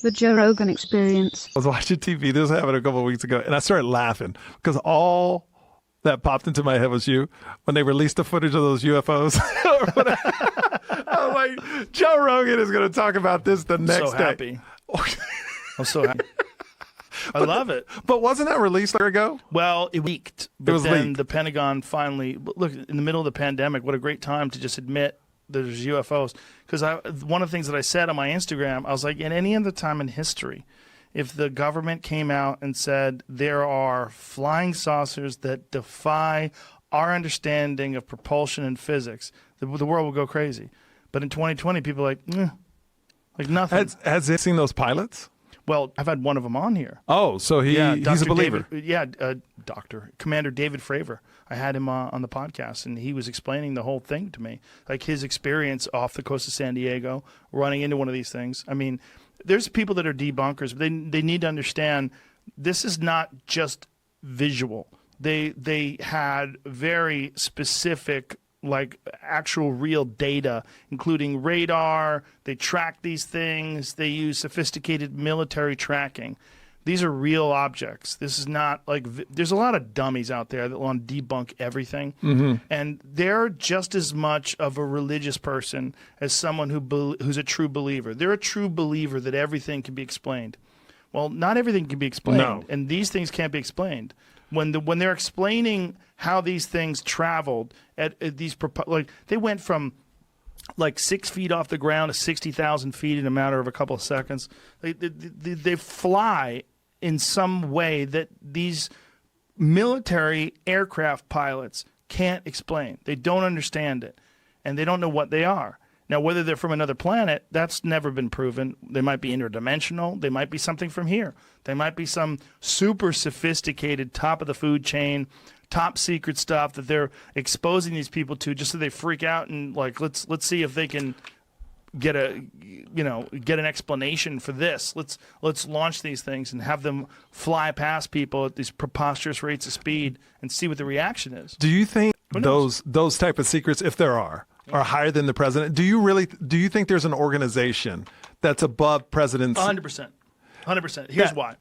The Joe Rogan Experience. I was watching TV. This happened a couple of weeks ago, and I started laughing because all that popped into my head was you when they released the footage of those UFOs. I was like, Joe Rogan is going to talk about this the next day. Happy. I'm so happy. I love it. But wasn't that released a year ago? Well, it leaked. But was then leaked. the Pentagon finally, look, in the middle of the pandemic, what a great time to just admit there's UFOs. Because one of the things that I said on my Instagram, I was like, in any other time in history, if the government came out and said there are flying saucers that defy our understanding of propulsion and physics, the world would go crazy. But in 2020, people are like nothing. Has it seen those pilots? Well, I've had one of them on here. Oh, so he's a believer. Commander David Fravor. I had him on the podcast, and he was explaining the whole thing to me, like his experience off the coast of San Diego, running into one of these things. I mean, there's people that are debunkers. But they need to understand this is not just visual. They had very specific, like actual real data, including radar. They track these things. They use sophisticated military tracking. These are real objects. This is not like there's a lot of dummies out there that want to debunk everything. Mm-hmm. And they're just as much of a religious person as someone who's a true believer. They're a true believer that everything can be explained. Well, not everything can be explained. No. And these things can't be explained. When they're explaining how these things traveled at these like they went from like 6 feet off the ground to 60,000 feet in a matter of a couple of seconds. They fly in some way that these military aircraft pilots can't explain. They don't understand it, and they don't know what they are. Now, whether they're from another planet, that's never been proven. They might be interdimensional. They might be something from here. They might be some super sophisticated, top of the food chain, top secret stuff that they're exposing these people to just so they freak out and like let's see if they can get an explanation for this. Let's launch these things and have them fly past people at these preposterous rates of speed and see what the reaction is. Do you think those type of secrets, if there are higher than the president? Do you think there's an organization that's above presidents? 100%. 100%. Here's why.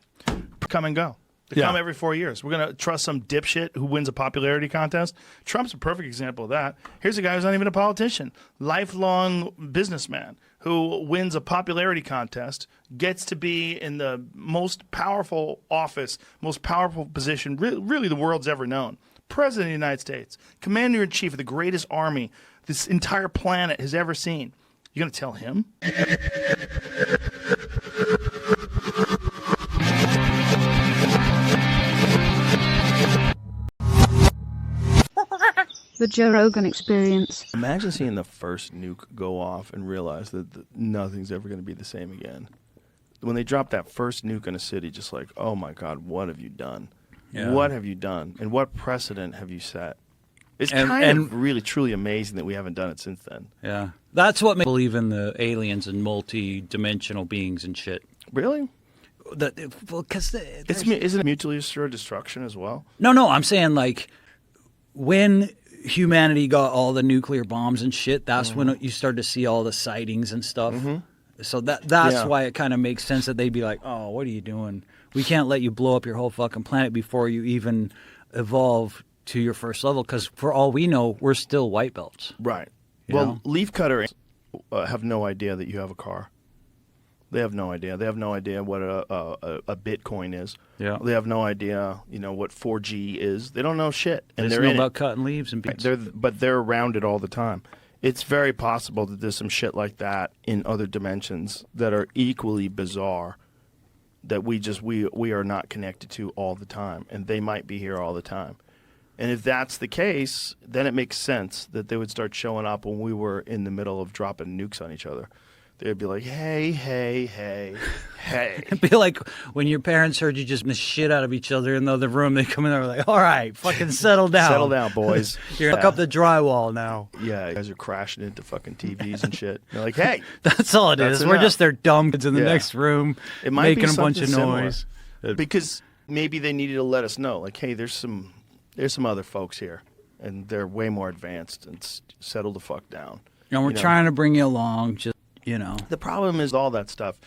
Come and go. They come every 4 years. We're going to trust some dipshit who wins a popularity contest. Trump's a perfect example of that. Here's a guy who's not even a politician. Lifelong businessman who wins a popularity contest, gets to be in the most powerful office, most powerful position really the world's ever known. President of the United States. Commander-in-Chief of the greatest army this entire planet has ever seen. You're going to tell him? The Joe Rogan Experience. Imagine seeing the first nuke go off and realize that nothing's ever going to be the same again. When they drop that first nuke in a city, just like, oh my God, what have you done? Yeah. What have you done? And what precedent have you set? It's kind of really, truly amazing that we haven't done it since then. Yeah. That's what makes me believe in the aliens and multi-dimensional beings and shit. Really? Because isn't it mutually assured destruction as well? No, I'm saying like when humanity got all the nuclear bombs and shit, that's when you start to see all the sightings and stuff. Mm-hmm. So that's why it kind of makes sense that they'd be like, oh, what are you doing? We can't let you blow up your whole fucking planet before you even evolve to your first level, because for all we know, we're still white belts. Right. You know? Leafcutter have no idea that you have a car. They have no idea. They have no idea what a Bitcoin is. Yeah. They have no idea, what 4G is. They don't know shit. And they're about cutting leaves and beans. But they're around it all the time. It's very possible that there's some shit like that in other dimensions that are equally bizarre that we are not connected to all the time, and they might be here all the time. And if that's the case, then it makes sense that they would start showing up when we were in the middle of dropping nukes on each other. They'd be like, hey. It'd be like when your parents heard you just miss shit out of each other in the other room. They come in there like, all right, fucking settle down. Settle down, boys. You're fuck up the drywall now. Yeah, you guys are crashing into fucking TVs and shit. They're like, hey. That's all it is. Enough. We're just their dumb kids in the next room it might making be a bunch of noise. Because maybe they needed to let us know, like, hey, there's some other folks here, and they're way more advanced, and settle the fuck down. And we're trying to bring you along, just, The problem is all that stuff.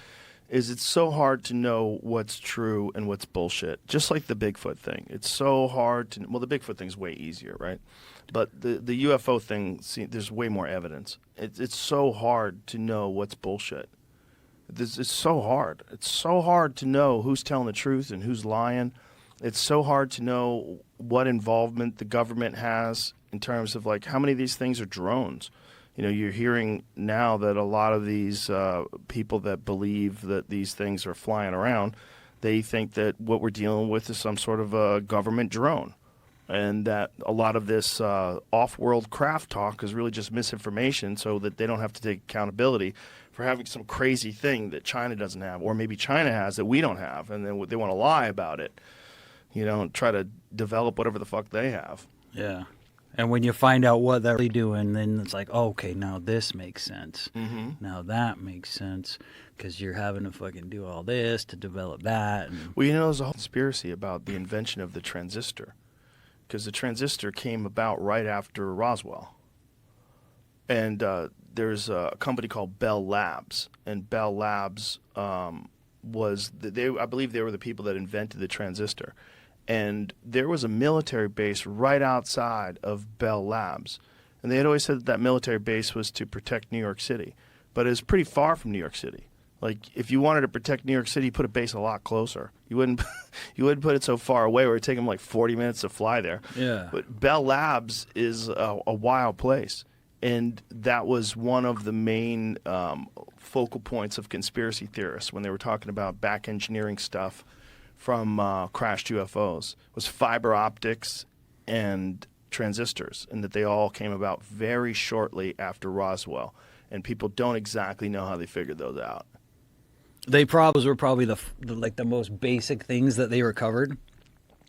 is it's so hard to know what's true and what's bullshit. Just like the Bigfoot thing. It's so hard to... Well, the Bigfoot thing's way easier, right? But the UFO thing, see, there's way more evidence. It's so hard to know what's bullshit. It's so hard. It's so hard to know who's telling the truth and who's lying. It's so hard to know what involvement the government has in terms of, like, how many of these things are drones. You know, you're hearing now that a lot of these people that believe that these things are flying around, they think that what we're dealing with is some sort of a government drone, and that a lot of this off-world craft talk is really just misinformation so that they don't have to take accountability for having some crazy thing that China doesn't have, or maybe China has that we don't have, and then they want to lie about it, you know, and try to develop whatever the fuck they have. Yeah. And when you find out what they're really doing, then it's like, oh, okay, now this makes sense. Now that makes sense, because you're having to fucking do all this to develop that. And... Well, you know, there's a whole conspiracy about the invention of the transistor, because the transistor came about right after Roswell. And there's a company called Bell Labs, and Bell Labs I believe they were the people that invented the transistor. And there was a military base right outside of Bell Labs. And they had always said that that military base was to protect New York City. But it was pretty far from New York City. Like, if you wanted to protect New York City, you put a base a lot closer. You wouldn't put it so far away where it would take them like 40 minutes to fly there. Yeah. But Bell Labs is a wild place. And that was one of the main focal points of conspiracy theorists when they were talking about back engineering stuff from crashed UFOs, was fiber optics and transistors, and that they all came about very shortly after Roswell, and people don't exactly know how they figured those out. Those were probably the most basic things that they recovered,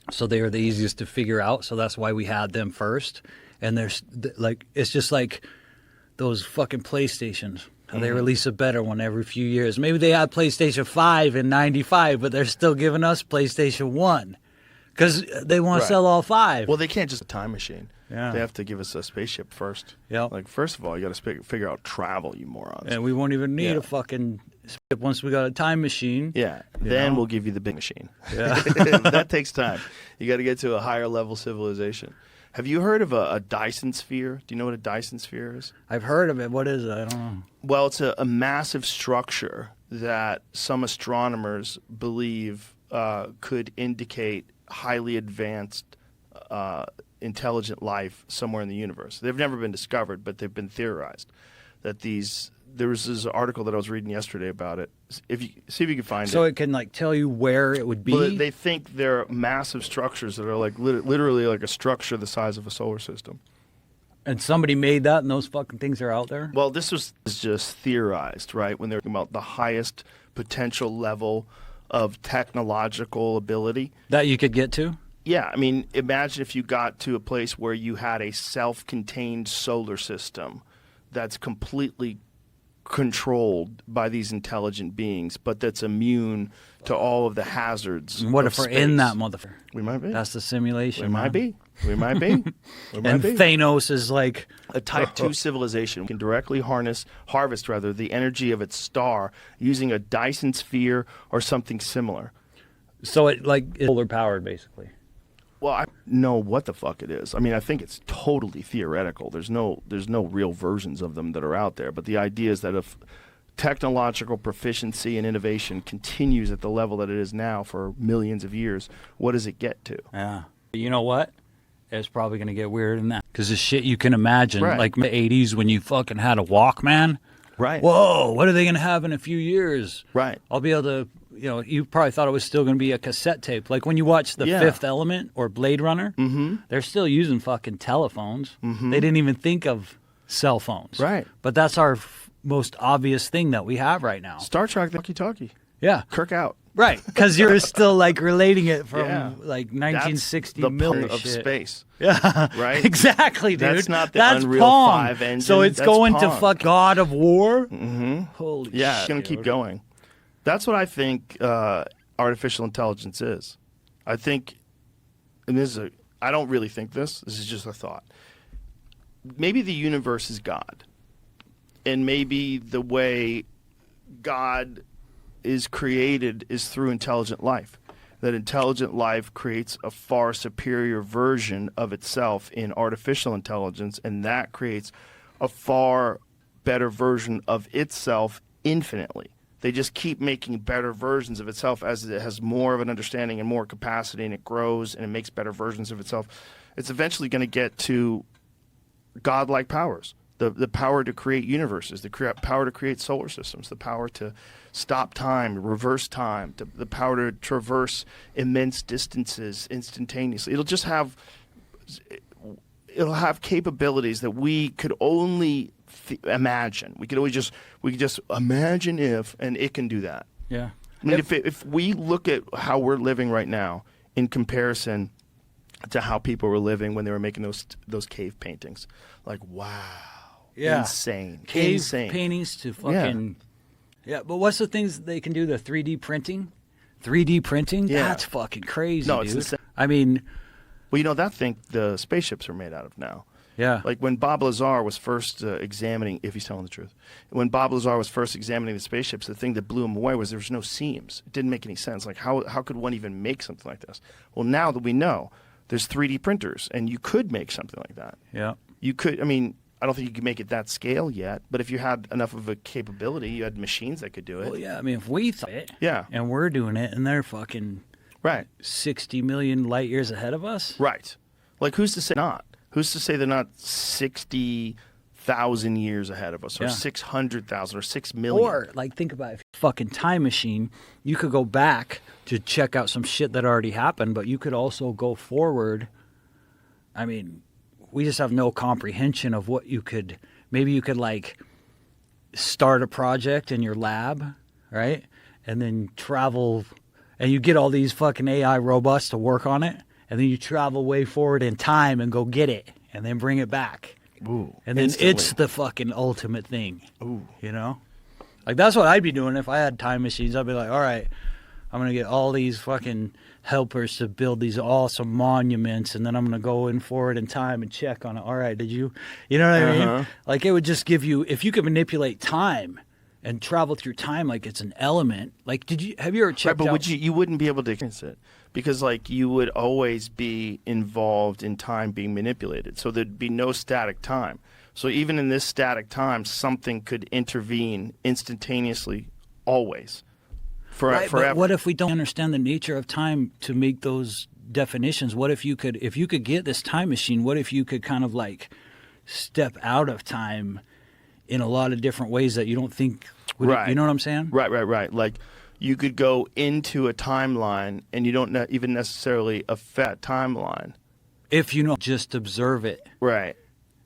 so they were the easiest to figure out. So that's why we had them first. And there's like, it's just like those fucking PlayStations. They release a better one every few years. Maybe they had PlayStation 5 in 95, but they're still giving us PlayStation 1 because they want to sell all 5. Well, they can't just a time machine. Yeah. They have to give us a spaceship first. Yeah. Like, first of all, you got to figure out travel, you morons. And we won't even need a fucking spaceship once we got a time machine. Yeah. Then we'll give you the big machine. Yeah. That takes time. You got to get to a higher level civilization. Have you heard of a Dyson sphere? Do you know what a Dyson sphere is? I've heard of it. What is it? I don't know. Well, it's a massive structure that some astronomers believe could indicate highly advanced intelligent life somewhere in the universe. They've never been discovered, but they've been theorized that there was this article that I was reading yesterday about it. If you see if you can find it. So it can like tell you where it would be. Well, they think they're massive structures that are like literally like a structure the size of a solar system. And somebody made that, and those fucking things are out there? Well, this was just theorized, right? When they're talking about the highest potential level of technological ability That you could get to? Yeah, I mean, imagine if you got to a place where you had a self-contained solar system that's completely controlled by these intelligent beings, but that's immune to all of the hazards. What of if we're space. in that motherfucker? We might be. That's the simulation. We might man. be. We might be. We might And be. Thanos is like A Type 2 civilization can directly harvest the energy of its star using a Dyson sphere or something similar. so it like it's solar powered basically. Well, I don't know what the fuck it is. I mean, I think it's totally theoretical. There's no real versions of them that are out there. But the idea is that if technological proficiency and innovation continues at the level that it is now for millions of years, what does it get to? Yeah. You know what? It's probably going to get weirder than that. Because the shit you can imagine, Right. like in the 80s when you fucking had a Walkman. Right. Whoa, what are they going to have in a few years? Right. I'll be able to, you probably thought it was still going to be a cassette tape. Like when you watch The Fifth Element or Blade Runner, they're still using fucking telephones. They didn't even think of cell phones. Right. But that's our most obvious thing that we have right now. Star Trek, the walkie-talkie. Yeah. Kirk out. Right. Because you're still like relating it from Yeah. like That's 1960 the million pull of shit. space. Yeah. Right? Exactly, dude. That's not the That's Unreal Pong. 5 engine. So it's That's going to Pong. fuck God of War? Holy Yeah, shit. it's going to keep going. That's what I think artificial intelligence is. I think, and I don't really think this is just a thought. Maybe the universe is God. And maybe the way God is created is through intelligent life. That intelligent life creates a far superior version of itself in artificial intelligence, and that creates a far better version of itself infinitely. They just keep making better versions of itself as it has more of an understanding and more capacity, and it grows and it makes better versions of itself. It's eventually going to get to godlike powers, the power to create universes, the power to create solar systems, the power to stop time, reverse time, the power to traverse immense distances instantaneously. It'll have capabilities that we could only imagine. We could just imagine if, and it can do that. Yeah. I mean, if we look at how we're living right now in comparison to how people were living when they were making those cave paintings, like, wow, insane, Cave insane paintings to fucking But what's the things that they can do? The 3D printing, 3D printing. Yeah. That's fucking crazy. No, dude. it's insane. I mean, Well, that thing the spaceships are made out of now. yeah. Like when Bob Lazar was first examining, if he's telling the truth, when Bob Lazar was first examining the spaceships, the thing that blew him away was there was no seams. It didn't make any sense. Like how could one even make something like this? Well, now that we know, there's 3D printers, and you could make something like that. Yeah. You could. I mean, I don't think you could make it that scale yet, but if you had enough of a capability, you had machines that could do it. Well, yeah. I mean, if we thought it, Yeah. and we're doing it, and they're fucking Right. 60 million light years ahead of us. Right. Like who's to say not? Who's to say they're not 60,000 years ahead of us, or Yeah. 600,000, or 6 million? Or like, think about it. Fucking time machine. You could go back to check out some shit that already happened, but you could also go forward. I mean, we just have no comprehension of what you could. Maybe you could like start a project in your lab, right? And then travel, and you get all these fucking AI robots to work on it, and then you travel way forward in time and go get it, and then bring it back. Ooh, And then instantly. it's the fucking ultimate thing. Ooh. You know? Like, that's what I'd be doing if I had time machines. I'd be like, all right, I'm going to get all these fucking helpers to build these awesome monuments, and then I'm going to go in forward in time and check on it. All right, did you know what I mean? Like, it would just give you, if you could manipulate time and travel through time like it's an element. Like, have you ever checked Right, but out? you wouldn't be able to experience it because, like, you would always be involved in time being manipulated. So there'd be no static time. So even in this static time, something could intervene instantaneously, always, Right, forever. but what if we don't understand the nature of time to make those definitions? What if you could get this time machine? What if you could kind of like step out of time in a lot of different ways that you don't think would, Right. You know what I'm saying? Right. Like you could go into a timeline and you don't even necessarily affect timeline. If you just observe it Right.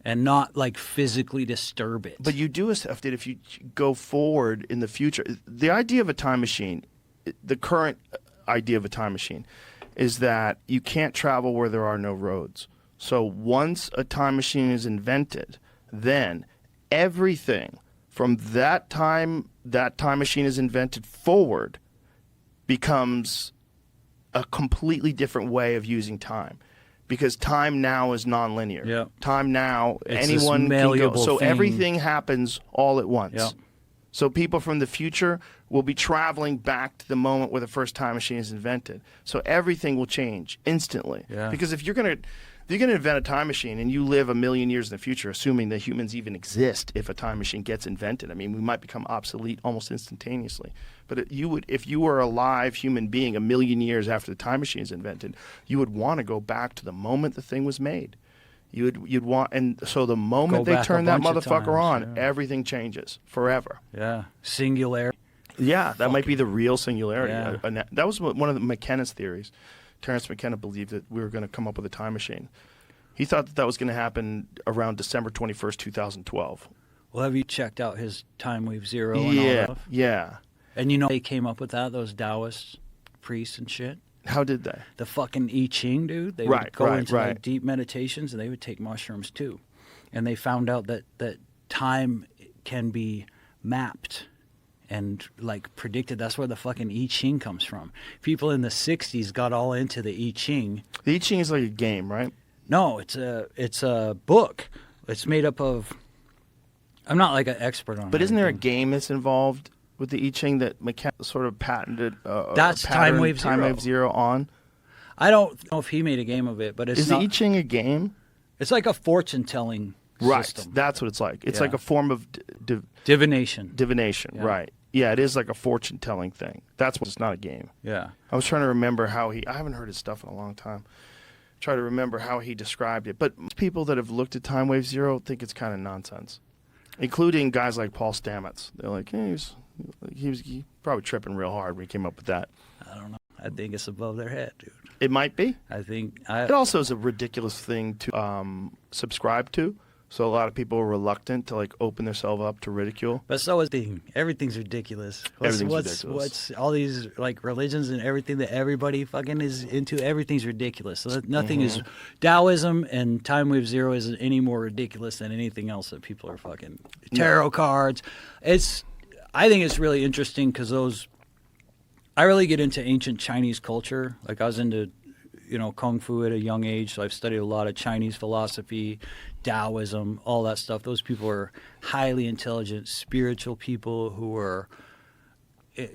and not like physically disturb it. But you do stuff that if you go forward in the future, the idea of a time machine, the current idea of a time machine is that you can't travel where there are no roads. So once a time machine is invented, then everything from that time machine is invented forward becomes a completely different way of using time. Because time now is nonlinear. Yep. Time now, It's this anyone can go. malleable So thing. everything happens all at once. Yep. So people from the future will be traveling back to the moment where the first time machine is invented. So everything will change instantly. Yeah. Because if you're gonna invent a time machine and you live 1,000,000 years in the future, assuming that humans even exist, if a time machine gets invented, I mean, we might become obsolete almost instantaneously. But if you were a live human being 1,000,000 years after the time machine is invented, you would want to go back to the moment the thing was made. You'd want, and so the moment Go they back turn a that bunch of motherfucker times, on, yeah. everything changes forever. Yeah. Singularity. Yeah, that might be the real singularity. Yeah. That was one of McKenna's theories. Terrence McKenna believed that we were going to come up with a time machine. He thought that was going to happen around December 21st, 2012. Well, have you checked out his time wave zero and all that Yeah, stuff? yeah. And they came up with that, those Taoist priests and shit. How did they? The fucking I Ching, dude. They Right, would go right, into right. like deep meditations, and they would take mushrooms too. And they found out that time can be mapped and like predicted. That's where the fucking I Ching comes from. People in the 60s got all into the I Ching. The I Ching is like a game, right? No, it's a book. It's made up of. I'm not like an expert on it. But isn't there a game that's involved with the I Ching that McKenna sort of patented? That's Time Wave Zero. Time Wave Zero on. I don't know if he made a game of it, but it's Is the I Ching a game? It's like a fortune-telling system. That's what it's like. It's Yeah. like a form of Divination. divination, Yeah. right? Yeah, it is like a fortune-telling thing. That's what it's not a game. Yeah. I was trying to remember how I haven't heard his stuff in a long time. Try to remember how he described it. But most people that have looked at Time Wave Zero think it's kind of nonsense, including guys like Paul Stamets. They're like, hey, he was probably tripping real hard when he came up with that. I don't know. I think it's above their head, dude. It might be. I think It also is a ridiculous thing to subscribe to. So a lot of people are reluctant to like open themselves up to ridicule. But so is everything's ridiculous. Everything's ridiculous. What's all these like religions and everything that everybody fucking is into? Everything's ridiculous. So nothing is Taoism and Time Wave Zero isn't any more ridiculous than anything else that people are fucking tarot cards. I think it's really interesting because I really get into ancient Chinese culture. Like I was into Kung Fu at a young age, so I've studied a lot of Chinese philosophy, Taoism, all that stuff. Those people are highly intelligent, spiritual people who are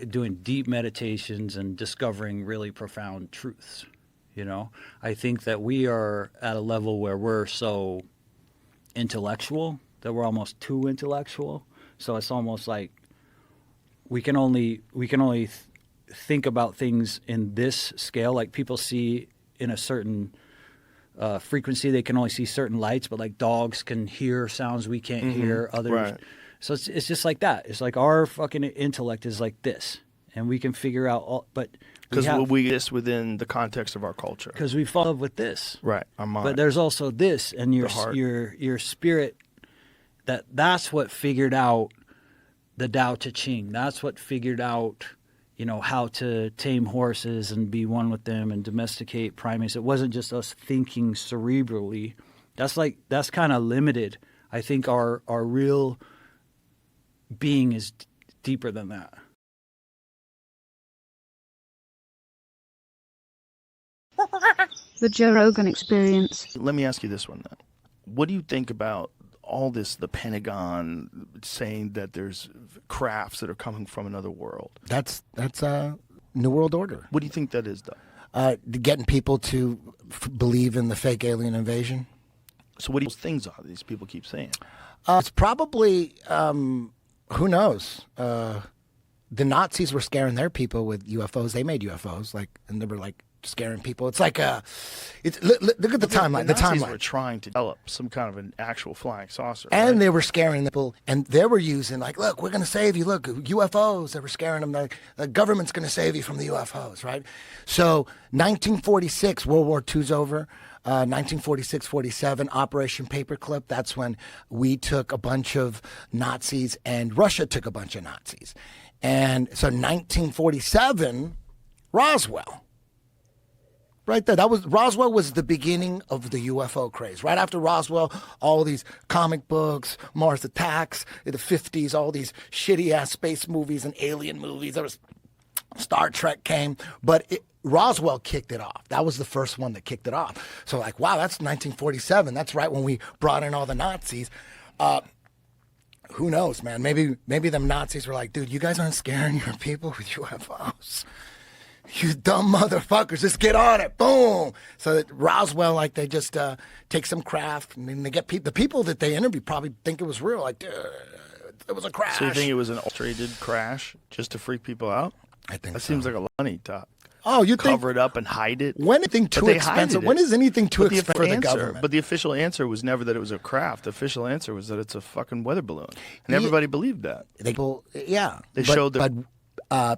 doing deep meditations and discovering really profound truths. I think that we are at a level where we're so intellectual that we're almost too intellectual. So it's almost like we can only think about things in this scale. Like people see in a certain frequency, they can only see certain lights, but like dogs can hear sounds we can't hear. Others, right. So it's just like that. It's like our fucking intellect is like this, and we can figure out all. But because we exist within the context of our culture. Because we fall in love with this, right? Our mind. But there's also this, and your spirit. That's what figured out the Tao Te Ching. That's what figured out, how to tame horses and be one with them and domesticate primates. It wasn't just us thinking cerebrally. That's kind of limited. I think our real being is deeper than that. The Joe Rogan Experience. Let me ask you this one then. What do you think about all this, the Pentagon saying that there's crafts that are coming from another world? That's New World Order. What do you think that is, though? Getting people to believe in the fake alien invasion. So what do those things are these people keep saying? It's probably, who knows? The Nazis were scaring their people with UFOs. They made UFOs, and they were scaring people. It's like look at the timeline. The Nazis were trying to develop some kind of an actual flying saucer, and right? they were scaring people, and they were using look, we're going to save you. Look, UFOs. They were scaring them. The government's going to save you from the UFOs, right? So 1946, World War II's over. 1946-47, Operation Paperclip. That's when we took a bunch of Nazis, and Russia took a bunch of Nazis, and so 1947, Roswell. Right there. Roswell was the beginning of the UFO craze. Right after Roswell, all these comic books, Mars Attacks, in the 50s, all these shitty-ass space movies and alien movies. There was Star Trek came, but Roswell kicked it off. That was the first one that kicked it off. So wow, that's 1947. That's right when we brought in all the Nazis. Who knows, man? Maybe them Nazis were like, dude, you guys aren't scaring your people with UFOs. You dumb motherfuckers, just get on it. Boom. So that Roswell, they just take some craft, and then they get the people that they interview probably think it was real. It was a crash. So you think it was an orchestrated crash just to freak people out? I think that so. seems like a lot of money to cover it up and hide it. When anything too expensive? When is anything too expensive for the government? But the official answer was never that it was a craft. The official answer was that it's a fucking weather balloon, and everybody believed that. They showed that.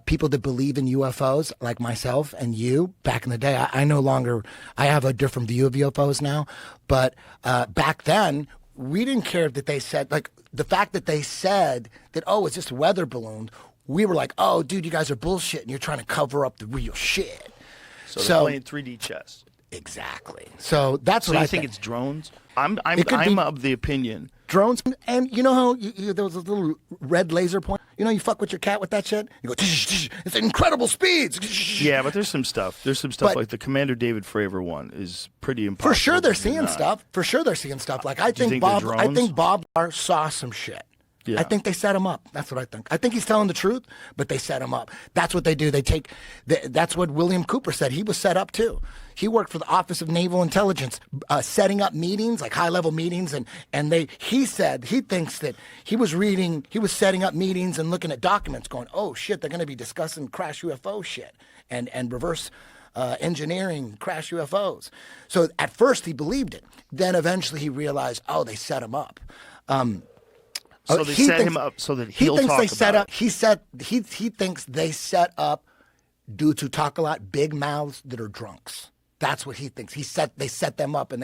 People that believe in UFOs, like myself and you, back in the day, I have a different view of UFOs now, but back then, we didn't care that they said, the fact that they said that, it's just a weather balloon, we were like, oh, dude, you guys are bullshit, and you're trying to cover up the real shit. So they're playing 3D chess. Exactly. So that's what I think. So you think it's drones? I'm of the opinion. Drones, and you know how there was a little red laser point? You fuck with your cat with that shit? You go, tsh, tsh, it's incredible speeds. Yeah, but there's some stuff. Like the Commander David Fravor one is pretty impossible. For sure they're seeing stuff. I think Bob Barr saw some shit. Yeah. I think they set him up. That's what I think. I think he's telling the truth, but they set him up. That's what they do. That's what William Cooper said. He was set up too. He worked for the Office of Naval Intelligence, setting up meetings, like high-level meetings, and he said he thinks that he was setting up meetings and looking at documents going, oh shit, they're going to be discussing crash UFO shit and reverse engineering crash UFOs. So at first he believed it. Then eventually he realized, oh, they set him up. So they set him up so that he'll talk about it. He thinks they set up due to talk a lot big mouths that are drunks. That's what he thinks. They set them up and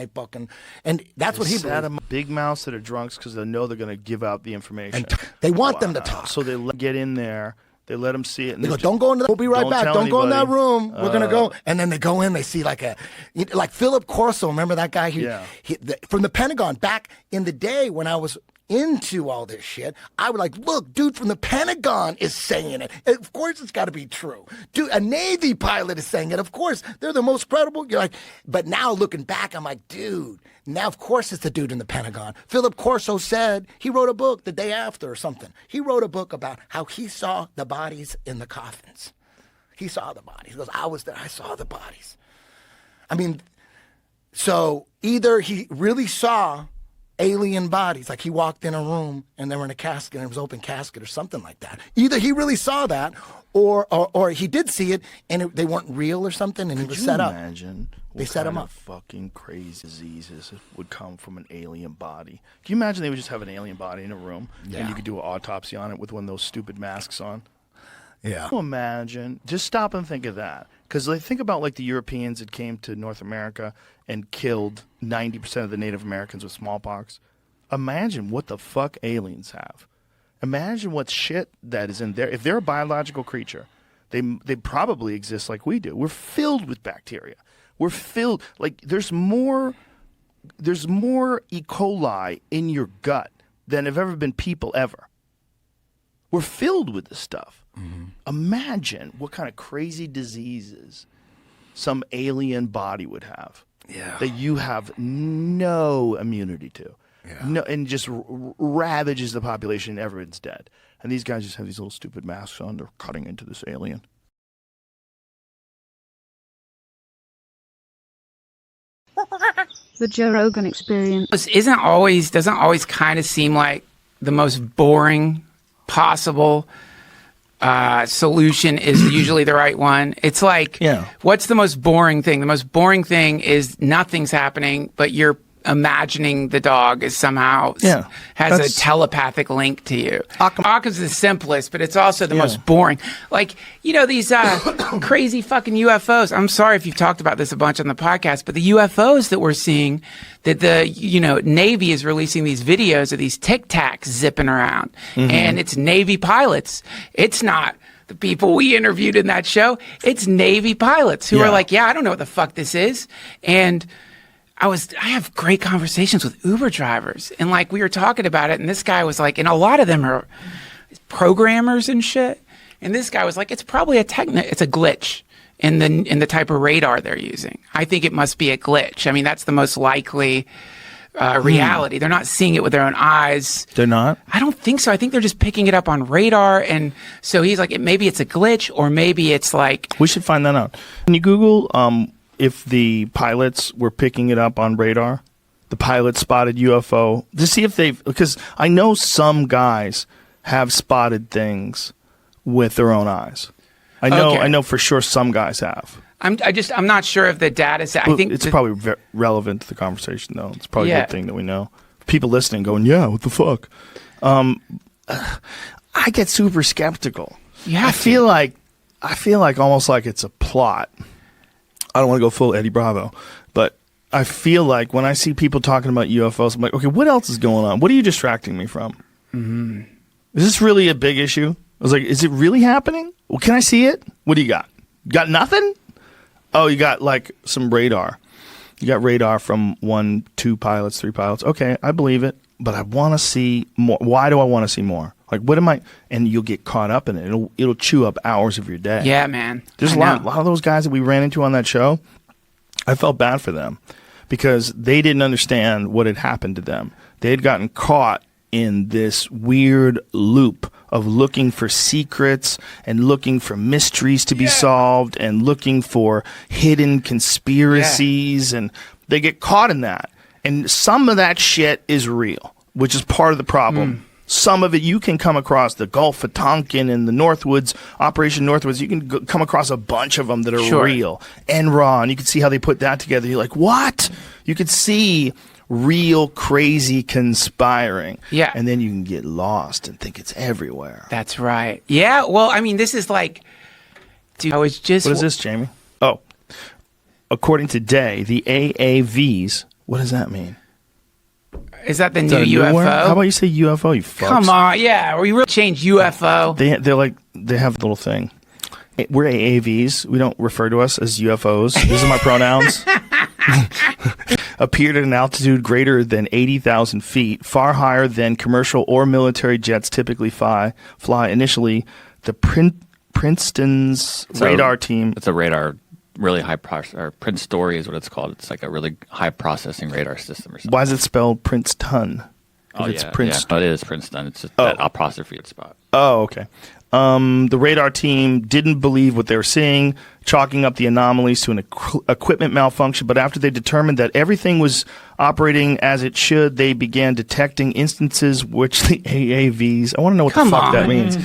and that's what he set believes. them big mouths that are drunks because they know they're going to give out the information. And they want them to talk. So they get in there. They let them see it. And they go, don't go into that. We'll be right back. Don't go in that room. We're going to go. And then they go in. They see like Philip Corso. Remember that guy? From the Pentagon back in the day when I was into all this shit, I would like, look, dude from the Pentagon is saying it. Of course it's got to be true. Dude, a Navy pilot is saying it. Of course, they're the most credible. You're like, but now looking back, I'm like, dude, now of course it's the dude in the Pentagon. Philip Corso said, he wrote a book the day after or something. He wrote a book about how he saw the bodies in the coffins. He saw the bodies. He goes, I was there. I saw the bodies. I mean, so either he really saw alien bodies, like he walked in a room and they were in a casket and it was an open casket or something like that. Either he really saw that or he did see it and they weren't real or something and he was set up. Imagine they set him up. Fucking crazy diseases would come from an alien body. Can you imagine they would just have an alien body in a room and you could do an autopsy on it with one of those stupid masks on? Yeah. Can you imagine? Just stop and think of that. Because think about like the Europeans that came to North America and killed 90% of the Native Americans with smallpox. Imagine what the fuck aliens have. Imagine what shit that is in there. If they're a biological creature, they probably exist like we do. We're filled with bacteria. We're filled like there's more E. coli in your gut than have ever been people ever. We're filled with this stuff. Mm-hmm. Imagine what kind of crazy diseases some alien body would have that you have no immunity to. Yeah. No, and just ravages the population and everyone's dead. And these guys just have these little stupid masks on. They're cutting into this alien. The Joe Rogan Experience. Doesn't always kind of seem like the most boring possible solution is usually the right one. It's like, what's the most boring thing? The most boring thing is nothing's happening, but you're imagining the dog is somehow has a telepathic link to you. Occam's the simplest, but it's also the most boring. Like, these crazy fucking UFOs. I'm sorry if you've talked about this a bunch on the podcast, but the UFOs that we're seeing, that the Navy is releasing these videos of these Tic Tacs zipping around, and it's Navy pilots. It's not the people we interviewed in that show. It's Navy pilots who are like, I don't know what the fuck this is, and I have great conversations with Uber drivers, and like we were talking about it, and this guy was like, and a lot of them are programmers and shit, and this guy was like, it's probably it's a glitch in the type of radar they're using. I think it must be a glitch. I mean, that's the most likely reality. They're not seeing it with their own eyes. They're not? I don't think so. I think they're just picking it up on radar, and so he's like, maybe it's a glitch, or maybe it's like... We should find that out. Can you Google... if the pilots were picking it up on radar, the pilots spotted UFO, to see if because I know some guys have spotted things with their own eyes. I know for sure some guys have. I'm not sure if the data set. I think it's probably relevant to the conversation though. It's probably a good thing that we know. People listening going, what the fuck? I get super skeptical. I feel like almost like it's a plot. I don't want to go full Eddie Bravo, but I feel like when I see people talking about UFOs, I'm like, okay, what else is going on? What are you distracting me from? Mm-hmm. Is this really a big issue? I was like, is it really happening? Well, can I see it? What do you got? Got nothing? Oh, you got like some radar. You got radar from 1, 2 pilots, 3 pilots. Okay, I believe it, but I want to see more. Why do I want to see more? Like, what am I? And you'll get caught up in it. It'll chew up hours of your day. Yeah, man. There's a lot of those guys that we ran into on that show. I felt bad for them because they didn't understand what had happened to them. They had gotten caught in this weird loop of looking for secrets and looking for mysteries to be solved and looking for hidden conspiracies, and they get caught in that. And some of that shit is real, which is part of the problem. Some of it you can come across, the Gulf of Tonkin and the Northwoods, Operation Northwoods, you can come across a bunch of them that are real and raw, and you can see how they put that together. You're like, what? You could see real crazy conspiring. Yeah. And then you can get lost and think it's everywhere. That's right. Yeah, well, I mean, this is like, dude, I was just... What is this, Jamie? Oh, according to Day, the AAVs, what does that mean? Is that the Is new that a UFO? word? How about you say UFO, you fucks? Come on, yeah, we really changed UFO. They're like, they have a little thing. We're AAVs. We don't refer to us as UFOs. These are my pronouns. Appeared at an altitude greater than 80,000 feet, far higher than commercial or military jets typically fly. Initially, the Princeton's radar team. It's a radar, really high process, or Prince Story is what it's called. It's like a really high processing radar system or something. Why is it spelled Princeton? Oh, It's yeah, Prince. yeah. Oh, it is Princeton. It's just that apostrophe spot. Oh, okay. The radar team didn't believe what they were seeing, chalking up the anomalies to an equipment malfunction. But after they determined that everything was operating as it should, they began detecting instances which the AAVs, I want to know what the fuck that means,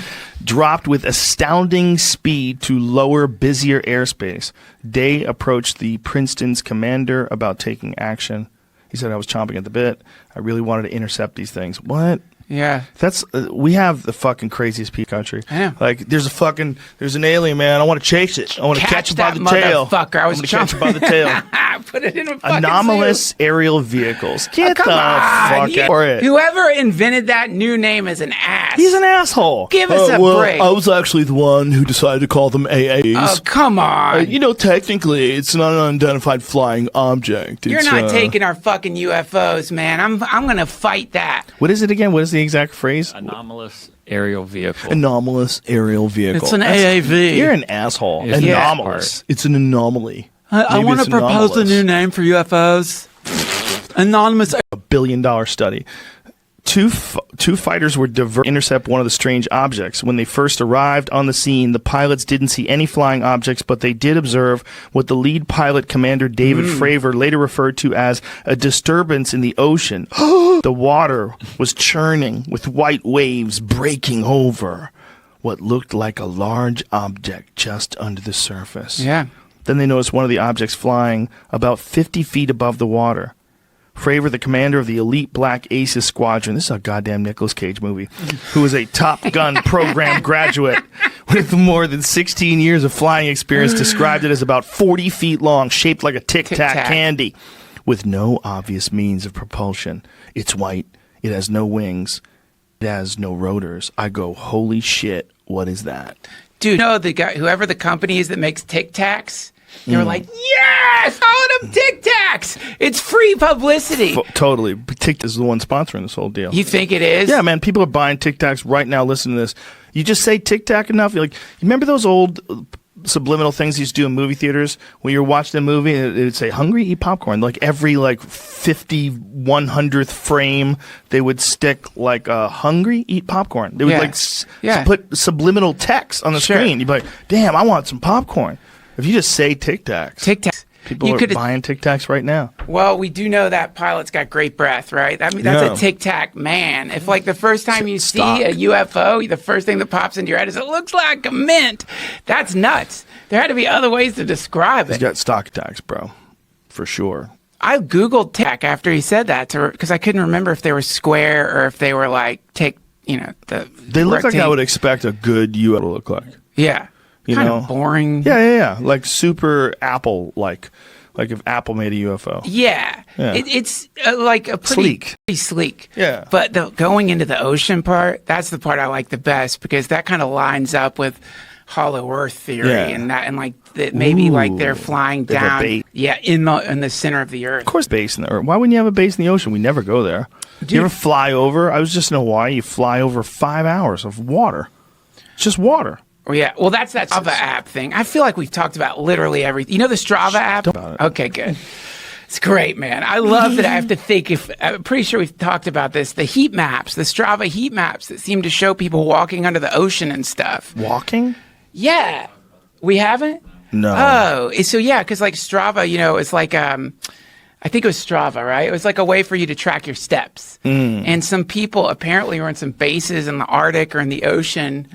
dropped with astounding speed to lower, busier airspace. Day approached the Princeton's commander about taking action. He said, I was chomping at the bit. I really wanted to intercept these things. What? Yeah. That's we have the fucking craziest country. I know. Like there's an alien, man. I want to chase it. I want to catch it by that the tail. motherfucker. I was catch it by the tail. Put it in a fucking Anomalous zoo. aerial vehicles. Get Come the on. fuck out for it. Whoever invented that new name is an ass. He's an asshole. Give us a break. I was actually the one who decided to call them AAs. Oh, come on. Technically, it's not an unidentified flying object. You're not taking our fucking UFOs, man. I'm gonna fight that. What is it again? What is the exact phrase? Anomalous aerial vehicle. Anomalous aerial vehicle. It's an AAV. You're an asshole. It's Anomalous. It's an anomaly. I Maybe want to it's propose a anomalous. new name for UFOs. Anonymous. $1 billion study. Two fighters were to intercept one of the strange objects. When they first arrived on the scene, the pilots didn't see any flying objects, but they did observe what the lead pilot, Commander David Fravor, later referred to as a disturbance in the ocean. The water was churning with white waves breaking over what looked like a large object just under the surface. Yeah. Then they noticed one of the objects flying about 50 feet above the water. Fravor, the commander of the elite Black Aces Squadron, this is a goddamn Nicolas Cage movie, who was a Top Gun program graduate with more than 16 years of flying experience, described it as about 40 feet long, shaped like a Tic-Tac candy, with no obvious means of propulsion. It's white. It has no wings. It has no rotors. I go, holy shit, what is that? Dude, the guy, whoever the company is that makes Tic Tacs, they were like, yes, calling them Tic Tacs. It's free publicity. Totally. Tic Tac is the one sponsoring this whole deal. You think it is? Yeah, man. People are buying Tic Tacs right now. Listen to this. You just say Tic Tac enough. You're like, you remember those old subliminal things you used to do in movie theaters when you're watching a movie and it would say hungry, eat popcorn. Like every 100th frame they would stick like hungry, eat popcorn. They would put subliminal text on the screen. You'd be like, damn, I want some popcorn. If you just say Tic Tacs, people are buying Tic Tacs right now. Well, we do know that pilot's got great breath, right? I mean, that's a Tic Tac man. If the first time you see a UFO, the first thing that pops into your head is it looks like a mint. That's nuts. There had to be other ways to describe it. He's got stock tags, bro, for sure. I Googled Tic Tac after he said that because I couldn't remember if they were square or if they were They look like I would expect a good UFO to look like. Yeah. Kind of boring. Yeah. Like super Apple-like. Like if Apple made a UFO. Yeah. It's like a pretty sleek. Yeah. But going into the ocean part, that's the part I like the best because that kind of lines up with hollow Earth theory and that maybe they're flying down. Yeah, in the center of the Earth. Of course, base in the Earth. Why wouldn't you have a base in the ocean? We never go there. Do you ever fly over? I was just in Hawaii. You fly over 5 hours of water. It's just water. Oh, yeah. Well, that's that Strava app thing. I feel like we've talked about literally everything. You know the Strava app? About it. Okay, good. It's great, man. I love that I have to think I'm pretty sure we've talked about this. The heat maps, the Strava heat maps that seem to show people walking under the ocean and stuff. Walking? Yeah. We haven't? No. Oh, so yeah, because like Strava, it's like, I think it was Strava, right? It was like a way for you to track your steps. And some people apparently were in some bases in the Arctic or in the ocean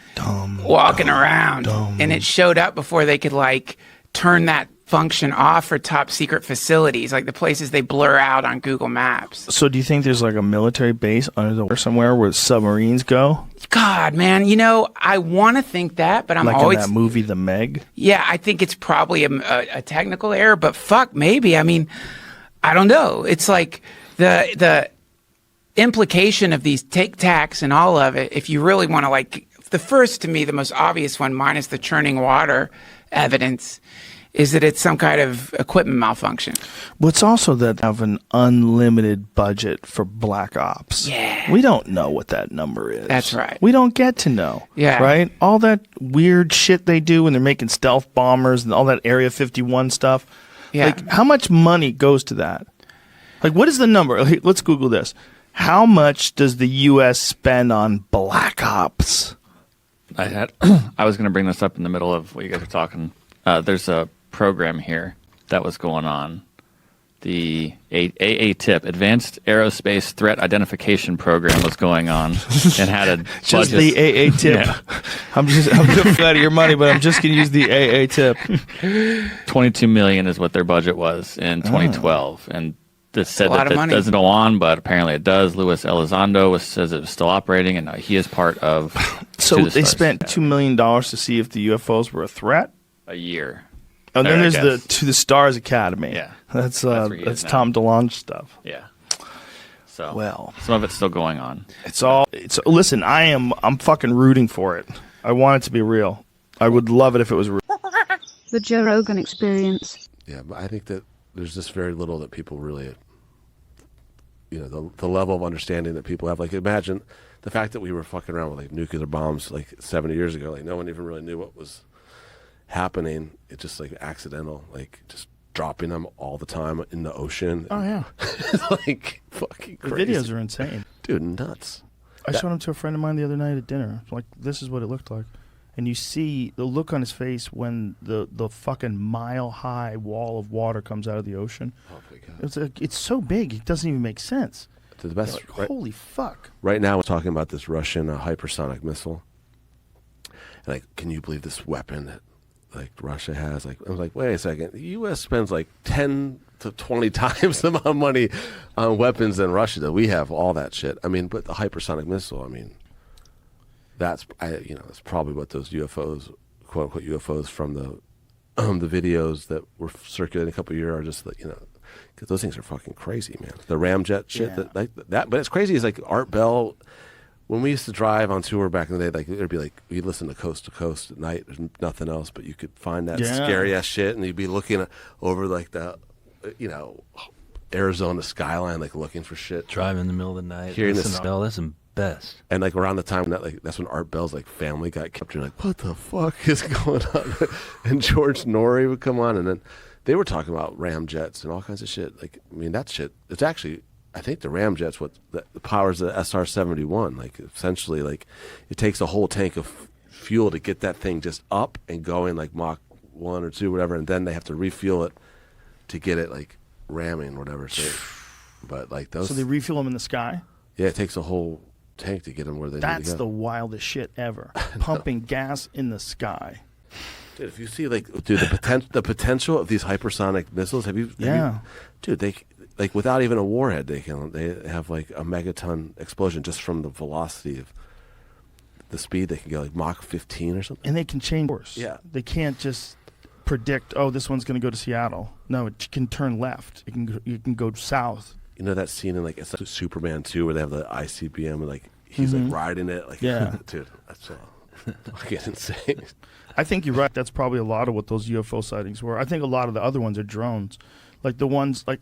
walking around. And it showed up before they could like turn that function off for top secret facilities, like the places they blur out on Google Maps. So do you think there's like a military base under the water somewhere where submarines go? God, man, I want to think that, but I'm like always... in that movie, The Meg? Yeah, I think it's probably a technical error, but fuck, maybe. I mean, I don't know. It's like the implication of these tic-tacs and all of it, if you really want to like... The first, to me, the most obvious one, minus the churning water evidence, is that it's some kind of equipment malfunction. Well, it's also that they have an unlimited budget for black ops. Yeah. We don't know what that number is. That's right. We don't get to know. Yeah. Right? All that weird shit they do when they're making stealth bombers and all that Area 51 stuff. Yeah. Like, how much money goes to that? Like, what is the number? Like, let's Google this. How much does the U.S. spend on black ops? I was going to bring this up in the middle of what you guys are talking. There's a program here that was going on. The AATIP, Advanced Aerospace Threat Identification Program, was going on and had a just budget. the AATIP. Yeah. I'm going to out of your money, but I'm just going to use the AATIP. $22 million is what their budget was in 2012, and this said that it doesn't go on, but apparently it does. Luis Elizondo says it was still operating, and he is part of. So they spent $2 million to see if the UFOs were a threat. A year. And then there's the To the Stars Academy. Yeah, that's Tom DeLonge stuff. Yeah. So well, some of it's still going on. Listen. I'm fucking rooting for it. I want it to be real. I would love it if it was real. The Joe Rogan Experience. Yeah, but I think that there's just very little that people really, the level of understanding that people have. Like, imagine the fact that we were fucking around with like nuclear bombs like 70 years ago. Like, no one even really knew what was happening. It's just like accidental, like just dropping them all the time in the ocean. Oh yeah. Like fucking crazy. The videos are insane. Dude, nuts. I showed them to a friend of mine the other night at dinner. Like, this is what it looked like. And you see the look on his face when the fucking mile-high wall of water comes out of the ocean. Oh my God. It's so big, it doesn't even make sense. To the best. Like, holy fuck. Right now we're talking about this Russian hypersonic missile. And like, can you believe this weapon that like Russia has? Like, I was like, wait a second. The U.S. spends like 10 to 20 times the amount of money on weapons than Russia does. We have all that shit. I mean, but the hypersonic missile, I mean, that's probably what those UFOs, quote unquote UFOs from the videos that were circulating a couple of years are just like, because those things are fucking crazy, man. The ramjet shit that, but it's crazy. It's like Art Bell. When we used to drive on tour back in the day, like it'd be like we'd listen to Coast at night. There's nothing else, but you could find that scary ass shit, and you'd be looking over like the, Arizona skyline, like looking for shit. Drive in the middle of the night. Hearing this this, that's the best. And like around the time that that's when Art Bell's like family got captured. Like, what the fuck is going on? And George Norrie would come on, and then they were talking about ramjets and all kinds of shit. Like, I mean, that shit. It's actually. I think the ramjet's what the powers the SR-71. Like, essentially, like, it takes a whole tank of fuel to get that thing just up and going, like Mach 1 or 2, whatever, and then they have to refuel it to get it, like, ramming, whatever. So, but, like, those... So they refuel them in the sky? Yeah, it takes a whole tank to get them where they need to go. That's the wildest shit ever. Pumping gas in the sky. Dude, if you see, like, the potential of these hypersonic missiles, have you... Dude, they... Like, without even a warhead, they have like a megaton explosion just from the velocity of the speed. They can go like Mach 15 or something. And they can change course. Yeah. They can't just predict, this one's going to go to Seattle. No, it can turn left. You can go south. You know that scene in like Superman 2 where they have the ICBM and like he's like riding it? Like, yeah. Dude, that's fucking insane. I think you're right. That's probably a lot of what those UFO sightings were. I think a lot of the other ones are drones. Like the ones like...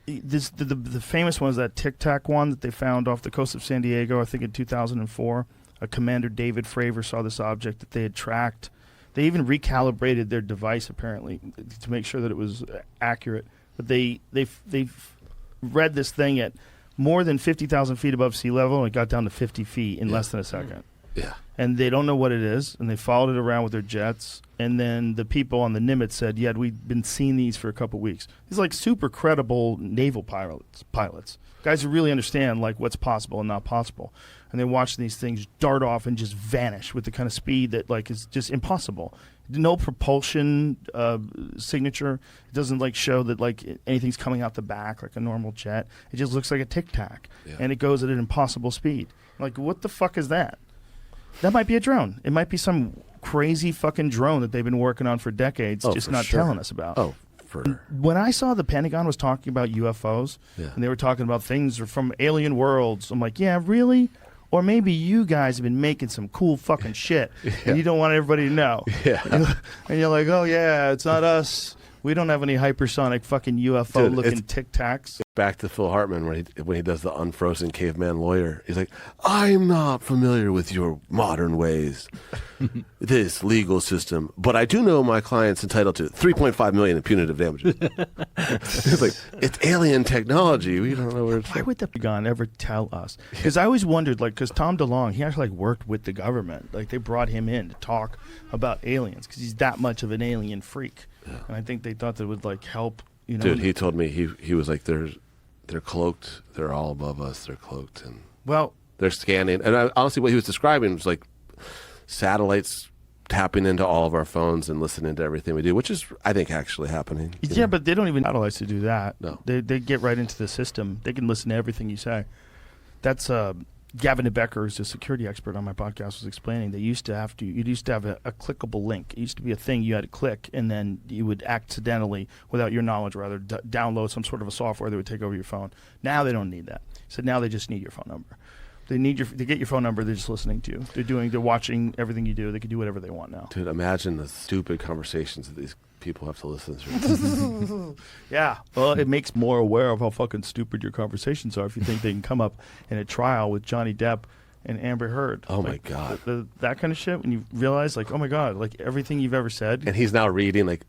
The famous one is that Tic Tac one that they found off the coast of San Diego, I think in 2004. Commander David Fravor saw this object that they had tracked. They even recalibrated their device, apparently, to make sure that it was accurate. but they've read this thing at more than 50,000 feet above sea level, and it got down to 50 feet in less than a second. Yeah. And they don't know what it is, and they followed it around with their jets. And then the people on the Nimitz said, yeah, we've been seeing these for a couple weeks. These like super credible naval pilots. Guys who really understand like what's possible and not possible. And they watch these things dart off and just vanish with the kind of speed that like is just impossible. No propulsion signature. It doesn't like show that like anything's coming out the back like a normal jet. It just looks like a Tic Tac, and it goes at an impossible speed. Like, what the fuck is that? That might be a drone. It might be some crazy fucking drone that they've been working on for decades, just not telling us about. Oh, when I saw the Pentagon was talking about UFOs, and they were talking about things from alien worlds, I'm like, yeah, really? Or maybe you guys have been making some cool fucking shit, and you don't want everybody to know. And you're like, oh, yeah, it's not us. We don't have any hypersonic fucking UFO-looking Tic Tacs. Back to Phil Hartman when he does the unfrozen caveman lawyer. He's like, I'm not familiar with your modern ways, this legal system, but I do know my client's entitled to $3.5 million in punitive damages. It's like, it's alien technology. We don't know where it's Why would the Pentagon ever tell us? Because I always wondered, like, because Tom DeLonge, he actually like worked with the government. Like, they brought him in to talk about aliens because he's that much of an alien freak. And I think they thought that would like help, you know. Dude, he told me he was like, they're cloaked. They're all above us. They're cloaked, and they're scanning. And honestly, what he was describing was like satellites tapping into all of our phones and listening to everything we do, which is, I think, actually happening. Yeah, but they don't even satellites to do that. No, they get right into the system. They can listen to everything you say. That's Gavin DeBecker, who's a security expert on my podcast, was explaining. You used to have a clickable link. It used to be a thing you had to click, and then you would accidentally, without your knowledge, rather download some sort of a software that would take over your phone. Now they don't need that. So now they just need your phone number. They get your phone number. They're just listening to you. They're watching everything you do. They can do whatever they want now. Dude, imagine the stupid conversations that these people have to listen to. Yeah, well, it makes more aware of how fucking stupid your conversations are if you think they can come up in a trial with Johnny Depp and Amber Heard. Oh, my God. That kind of shit, when you realize, like, oh, my God, like, everything you've ever said. And he's now reading, like,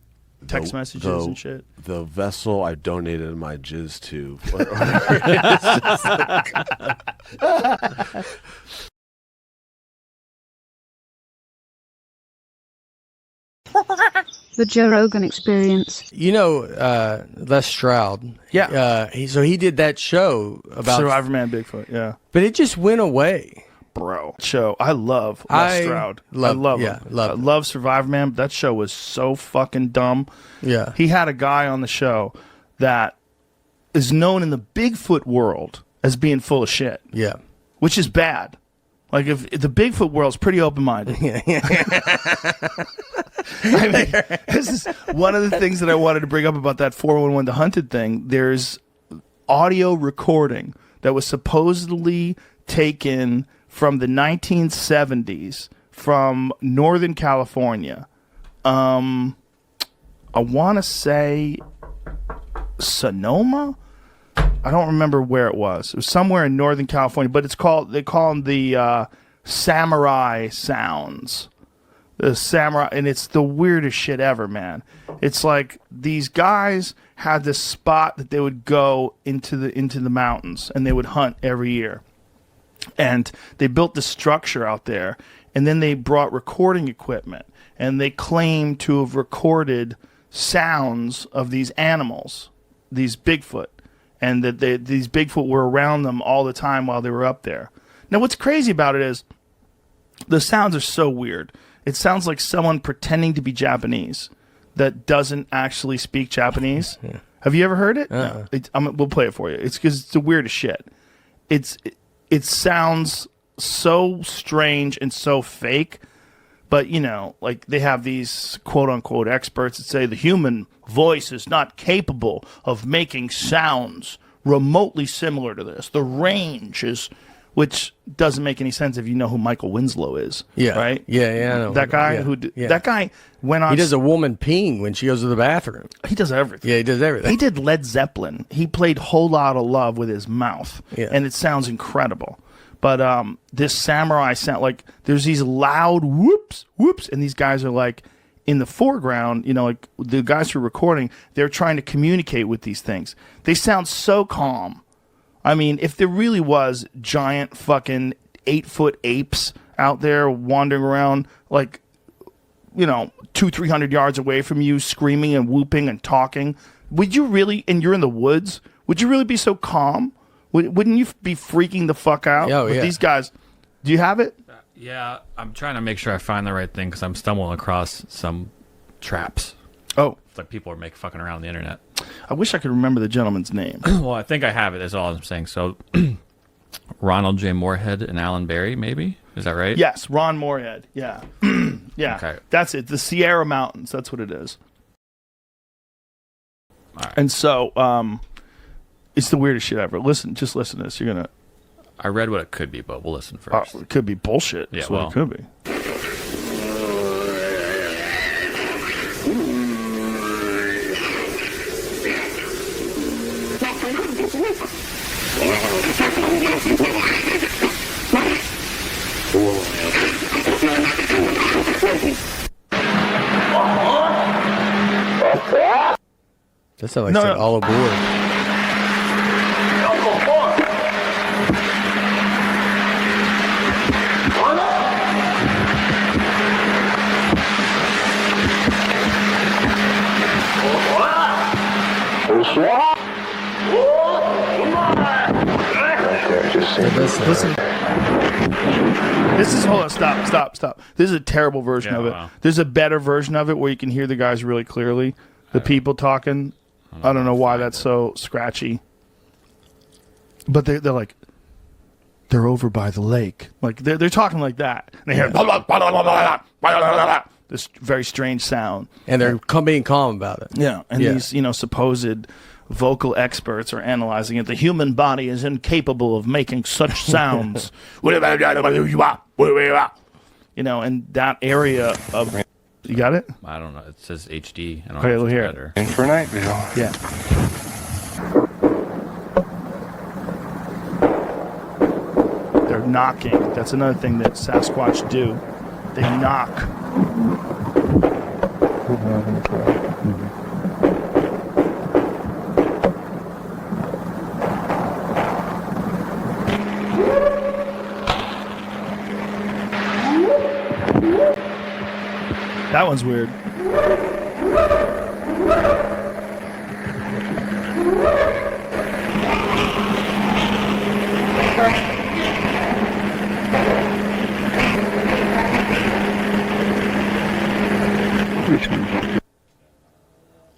text messages and shit. The vessel I donated my jizz to. The Joe Rogan Experience. You know, Les Stroud. Yeah. He did that show about Survivor Man Bigfoot, yeah. But it just went away. Bro. Show. I love Les Stroud. I love him. I love Survivor Man. That show was so fucking dumb. Yeah. He had a guy on the show that is known in the Bigfoot world as being full of shit. Yeah. Which is bad. Like, if the Bigfoot world's pretty open-minded. I mean, this is one of the things that I wanted to bring up about that 411 The Hunted thing. There's audio recording that was supposedly taken from the 1970s from Northern California. I want to say Sonoma? I don't remember where it was. It was somewhere in Northern California, but they call them the samurai sounds. The samurai, and it's the weirdest shit ever, man. It's like these guys had this spot that they would go into the mountains, and they would hunt every year. And they built this structure out there, and then they brought recording equipment, and they claimed to have recorded sounds of these animals, these Bigfoot, and that these Bigfoot were around them all the time while they were up there. Now, what's crazy about it is the sounds are so weird. It sounds like someone pretending to be Japanese that doesn't actually speak Japanese. Yeah. Have you ever heard it? No. We'll play it for you. It's because it's the weirdest shit. It sounds so strange and so fake, but, you know, like they have these quote-unquote experts that say the human voice is not capable of making sounds remotely similar to this. The range is... Which doesn't make any sense if you know who Michael Winslow is. Yeah. Right? Yeah, I know. That guy that guy went on. He does a woman peeing when she goes to the bathroom. He does everything. Yeah, he does everything. He did Led Zeppelin. He played Whole Lotta Love with his mouth. Yeah. And it sounds incredible. But this samurai sound, like there's these loud whoops, whoops, and these guys are like in the foreground, like the guys who are recording, they're trying to communicate with these things. They sound so calm. I mean, if there really was giant fucking 8-foot apes out there wandering around, like, 200-300 yards away from you, screaming and whooping and talking, would you really, and you're in the woods, would you really be so calm? Wouldn't you be freaking the fuck out with these guys? Do you have it? Yeah, I'm trying to make sure I find the right thing because I'm stumbling across some traps. Oh. It's like people are fucking around the internet. I wish I could remember the gentleman's name. Well, I think I have it, is all I'm saying. So, Ronald J. Moorhead and Alan Berry, maybe? Is that right? Yes, Ron Moorhead. Yeah. Yeah. Okay. That's it. The Sierra Mountains. That's what it is. All right. And so, it's the weirdest shit ever. Just listen to this. You're going to... I read what it could be, but we'll listen first. It could be bullshit. Yeah, That's what it could be. That sounds like all aboard. Listen. This is, hold on, stop. This is a terrible version of it. Wow. There's a better version of it where you can hear the guys really clearly. The people talking. I don't know why that's so scratchy. But they're like, they're over by the lake. Like, they're talking like that. And they hear this very strange sound. And they're being calm about it. Yeah. And these, supposed vocal experts are analyzing it. The human body is incapable of making such sounds. And that area of... You got it? I don't know. It says HD. I don't okay, know look if here. Better. In for Nightville. Yeah. They're knocking. That's another thing that Sasquatch do. They knock. That one's weird.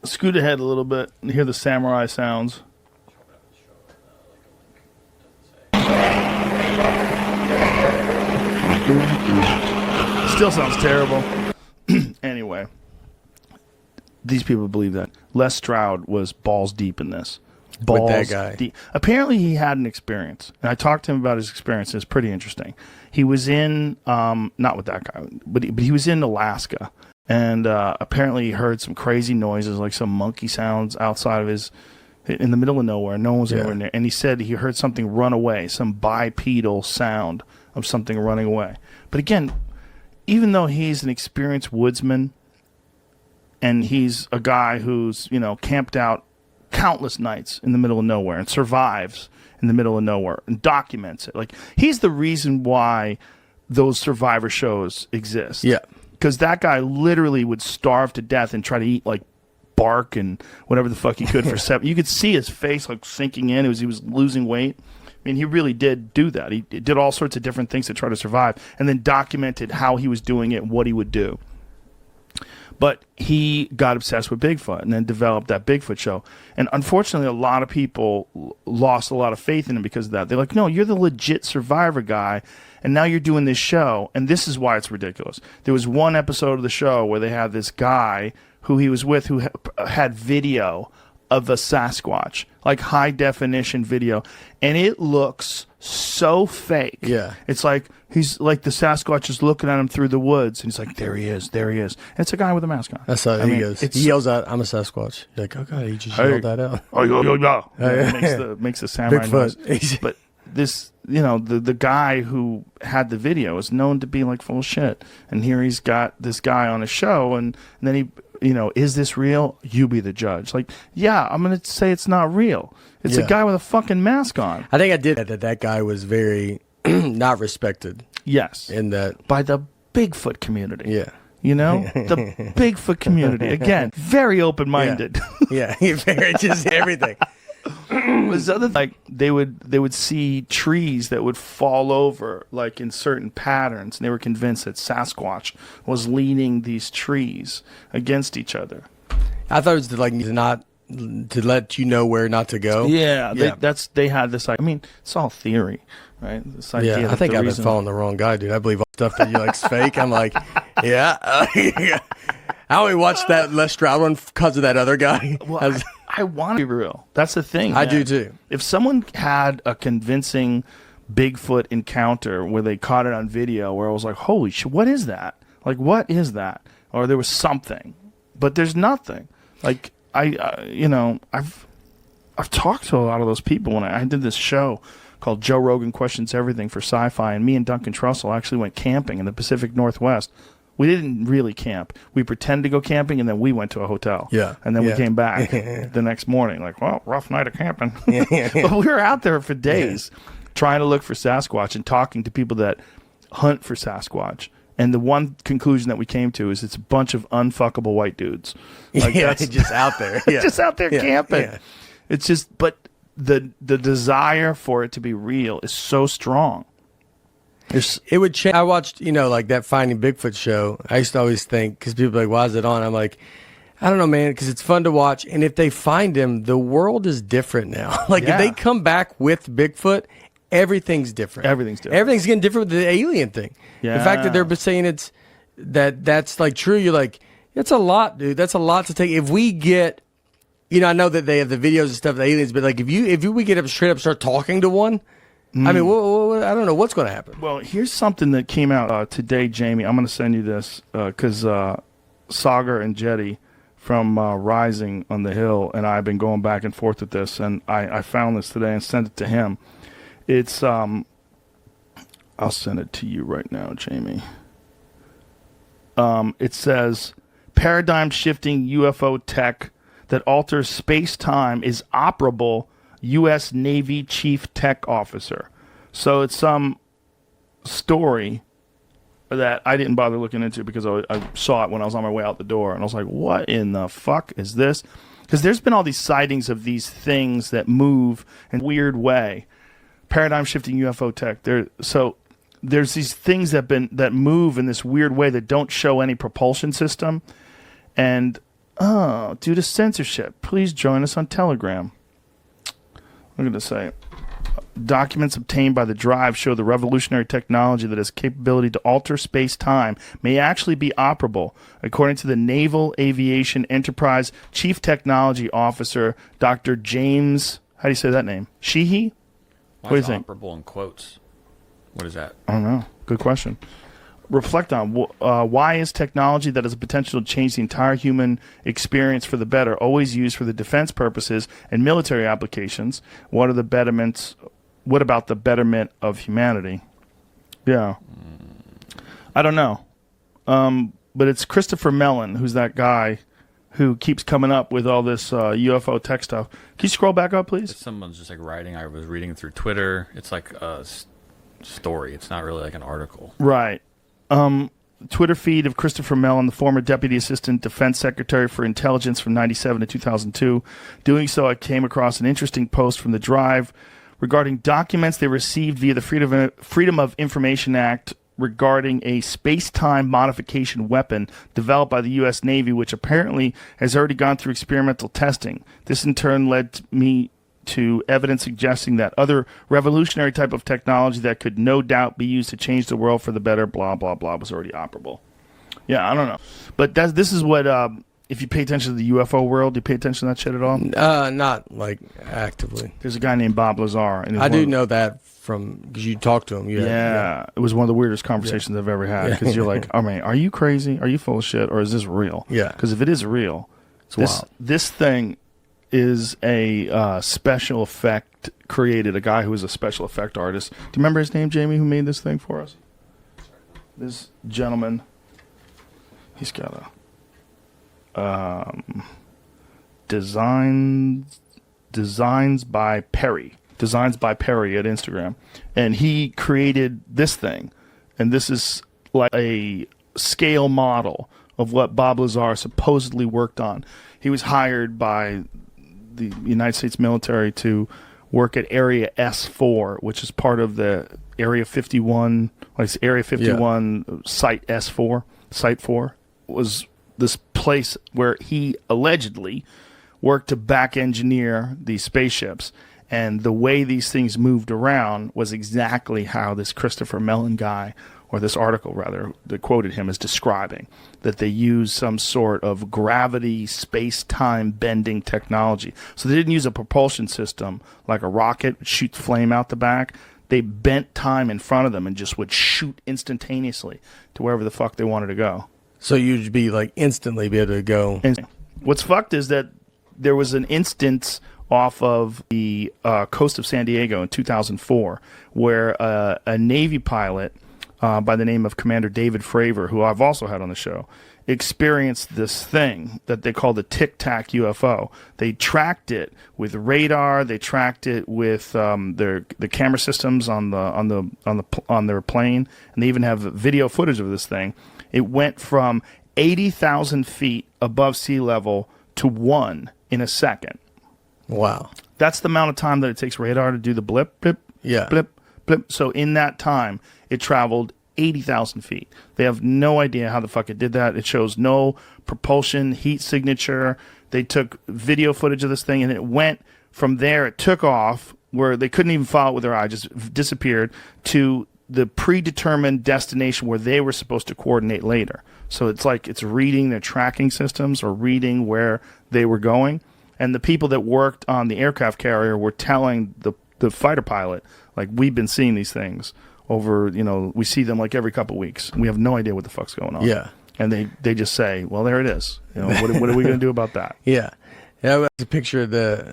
Scoot ahead a little bit and hear the samurai sounds. Still sounds terrible. Anyway, these people believe that Les Stroud was balls deep in this. With that guy. Deep. Apparently, he had an experience, and I talked to him about his experience. It's pretty interesting. He was in, not with that guy, but he was in Alaska, and apparently he heard some crazy noises, like some monkey sounds outside of in the middle of nowhere. No one was anywhere near. And he said he heard something run away, some bipedal sound of something running away. But again, even though he's an experienced woodsman and he's a guy who's, camped out countless nights in the middle of nowhere and survives in the middle of nowhere and documents it. Like, he's the reason why those survivor shows exist. Yeah. Because that guy literally would starve to death and try to eat, like, bark and whatever the fuck he could for 7. You could see his face, like, sinking in. He was losing weight. I mean, he really did do that. He did all sorts of different things to try to survive and then documented how he was doing it and what he would do. But he got obsessed with Bigfoot and then developed that Bigfoot show. And unfortunately, a lot of people lost a lot of faith in him because of that. They're like, no, you're the legit survivor guy, and now you're doing this show, and this is why it's ridiculous. There was one episode of the show where they had this guy who he was with who had video of a Sasquatch, like high-definition video, and it looks so fake. Yeah. It's like he's like the Sasquatch is looking at him through the woods, and he's like, there he is. And it's a guy with a mask on. That's how he goes. He yells out, I'm a Sasquatch. You're like, oh, God, he just yelled that out. Oh, yeah. Makes the samurai noise. But this, the guy who had the video is known to be like full of shit. And here he's got this guy on a show, and then he, is this real? You be the judge. Like, yeah, I'm going to say it's not real. It's a guy with a fucking mask on. I think I did that guy was very not respected. Yes. In that. By the Bigfoot community. Yeah. The Bigfoot community. Again, very open-minded. Yeah, very, just everything. Was other like they would see trees that would fall over like in certain patterns, and they were convinced that Sasquatch was leaning these trees against each other. I thought it was to let you know where not to go. Yeah. They had this. I mean, it's all theory, right? This idea. Yeah, I think I've been following the wrong guy, dude. I believe all stuff that you like's fake. I'm like, yeah. I only watched that Les Stroud one because of that other guy. Well, I want to be real. That's the thing. I do too. If someone had a convincing Bigfoot encounter where they caught it on video, where I was like, holy shit, what is that? Like, what is that? Or there was something, but there's nothing. Like, I've talked to a lot of those people when I did this show called Joe Rogan Questions Everything for Sci-Fi, and me and Duncan Trussell actually went camping in the Pacific Northwest. We didn't really camp. We pretended to go camping, and then we went to a hotel. Yeah. And then we came back the next morning, like, well, rough night of camping. But we were out there for days trying to look for Sasquatch and talking to people that hunt for Sasquatch. And the one conclusion that we came to is it's a bunch of unfuckable white dudes. Like, that's just out there. Yeah. Just out there camping. Yeah. It's just, but the desire for it to be real is so strong. It would change. I watched, like that Finding Bigfoot show. I used to always think, because people are like, why is it on? I'm like, I don't know, man, because it's fun to watch. And if they find him, the world is different now. Like, if they come back with Bigfoot, everything's different. Everything's different. Everything's getting different with the alien thing. Yeah. The fact that they're saying that's like true, you're like, it's a lot, dude. That's a lot to take. If we get, I know that they have the videos and stuff of the aliens, but like if we get up straight up start talking to one, I mean, I don't know what's going to happen. Well, here's something that came out today, Jamie. I'm going to send you this because Sagar and Jetty from Rising on the Hill and I have been going back and forth with this, and I found this today and sent it to him. It's I'll send it to you right now, Jamie. It says paradigm-shifting UFO tech that alters space-time is operable. U.S. Navy Chief Tech Officer. So it's some story that I didn't bother looking into because I saw it when I was on my way out the door. And I was like, what in the fuck is this? Because there's been all these sightings of these things that move in a weird way. Paradigm-shifting UFO tech. There's these things that move in this weird way that don't show any propulsion system. And, due to censorship, please join us on Telegram. I'm going to say, documents obtained by the Drive show the revolutionary technology that has capability to alter space-time may actually be operable, according to the Naval Aviation Enterprise Chief Technology Officer, Dr. James, how do you say that name? Sheehy? What do you think? Operable in quotes. What is that? I don't know. Good question. Reflect on why is technology that has the potential to change the entire human experience for the better always used for the defense purposes and military applications? What are the betterments? What about the betterment of humanity? Yeah, I don't know. But it's Christopher Mellon, who's that guy who keeps coming up with all this UFO tech stuff. Can you scroll back up, please? Someone's just like writing. I was reading through Twitter. It's like a story. It's not really like an article. Right. Twitter feed of Christopher Mellon, the former Deputy Assistant Defense Secretary for Intelligence from 1997 to 2002. Doing so, I came across an interesting post from the Drive regarding documents they received via the Freedom of Information Act regarding a space-time modification weapon developed by the U.S. Navy, which apparently has already gone through experimental testing. This, in turn, led me to evidence suggesting that other revolutionary type of technology that could no doubt be used to change the world for the better, blah, blah, blah, was already operable. Yeah, I don't know. But this is what, if you pay attention to the UFO world, do you pay attention to that shit at all? Not, like, actively. There's a guy named Bob Lazar. And I do know that because you talked to him. Yeah. It was one of the weirdest conversations I've ever had because you're like, oh, man, are you crazy? Are you full of shit? Or is this real? Yeah. Because if it is real, it's wild. This thing is a special effect created, a guy who is a special effect artist. Do you remember his name, Jamie, who made this thing for us? This gentleman, he's got a Designs by Perry at Instagram, and he created this thing, and this is like a scale model of what Bob Lazar supposedly worked on. He was hired by the United States military to work at Area S4, which is part of the Area 51, Area 51 Site S4. Site 4 was this place where he allegedly worked to back engineer these spaceships. And the way these things moved around was exactly how this Christopher Mellon guy, or this article rather, that quoted him as describing, that they used some sort of gravity, space-time bending technology. So they didn't use a propulsion system like a rocket, shoot flame out the back. They bent time in front of them and just would shoot instantaneously to wherever the fuck they wanted to go. So you'd be like instantly be able to go. And what's fucked is that there was an instance off of the coast of San Diego in 2004 where a Navy pilot by the name of Commander David Fravor, who I've also had on the show, experienced this thing that they call the Tic Tac UFO. They tracked it with radar. They tracked it with the camera systems on their plane, and they even have video footage of this thing. It went from 80,000 feet above sea level to 1 in a second. Wow. That's the amount of time that it takes radar to do the blip, blip, blip, blip. So in that time, it traveled 80,000 feet. They have no idea how the fuck it did that. It shows no propulsion, heat signature. They took video footage of this thing, and it went from there. It took off where they couldn't even follow it with their eye, just disappeared to the predetermined destination where they were supposed to coordinate later. So it's like it's reading their tracking systems or reading where they were going. And the people that worked on the aircraft carrier were telling the fighter pilot, like, we've been seeing these things over, we see them like every couple of weeks. We have no idea what the fuck's going on. Yeah. And they just say, well, there it is. What are we going to do about that? Yeah. Yeah, I picture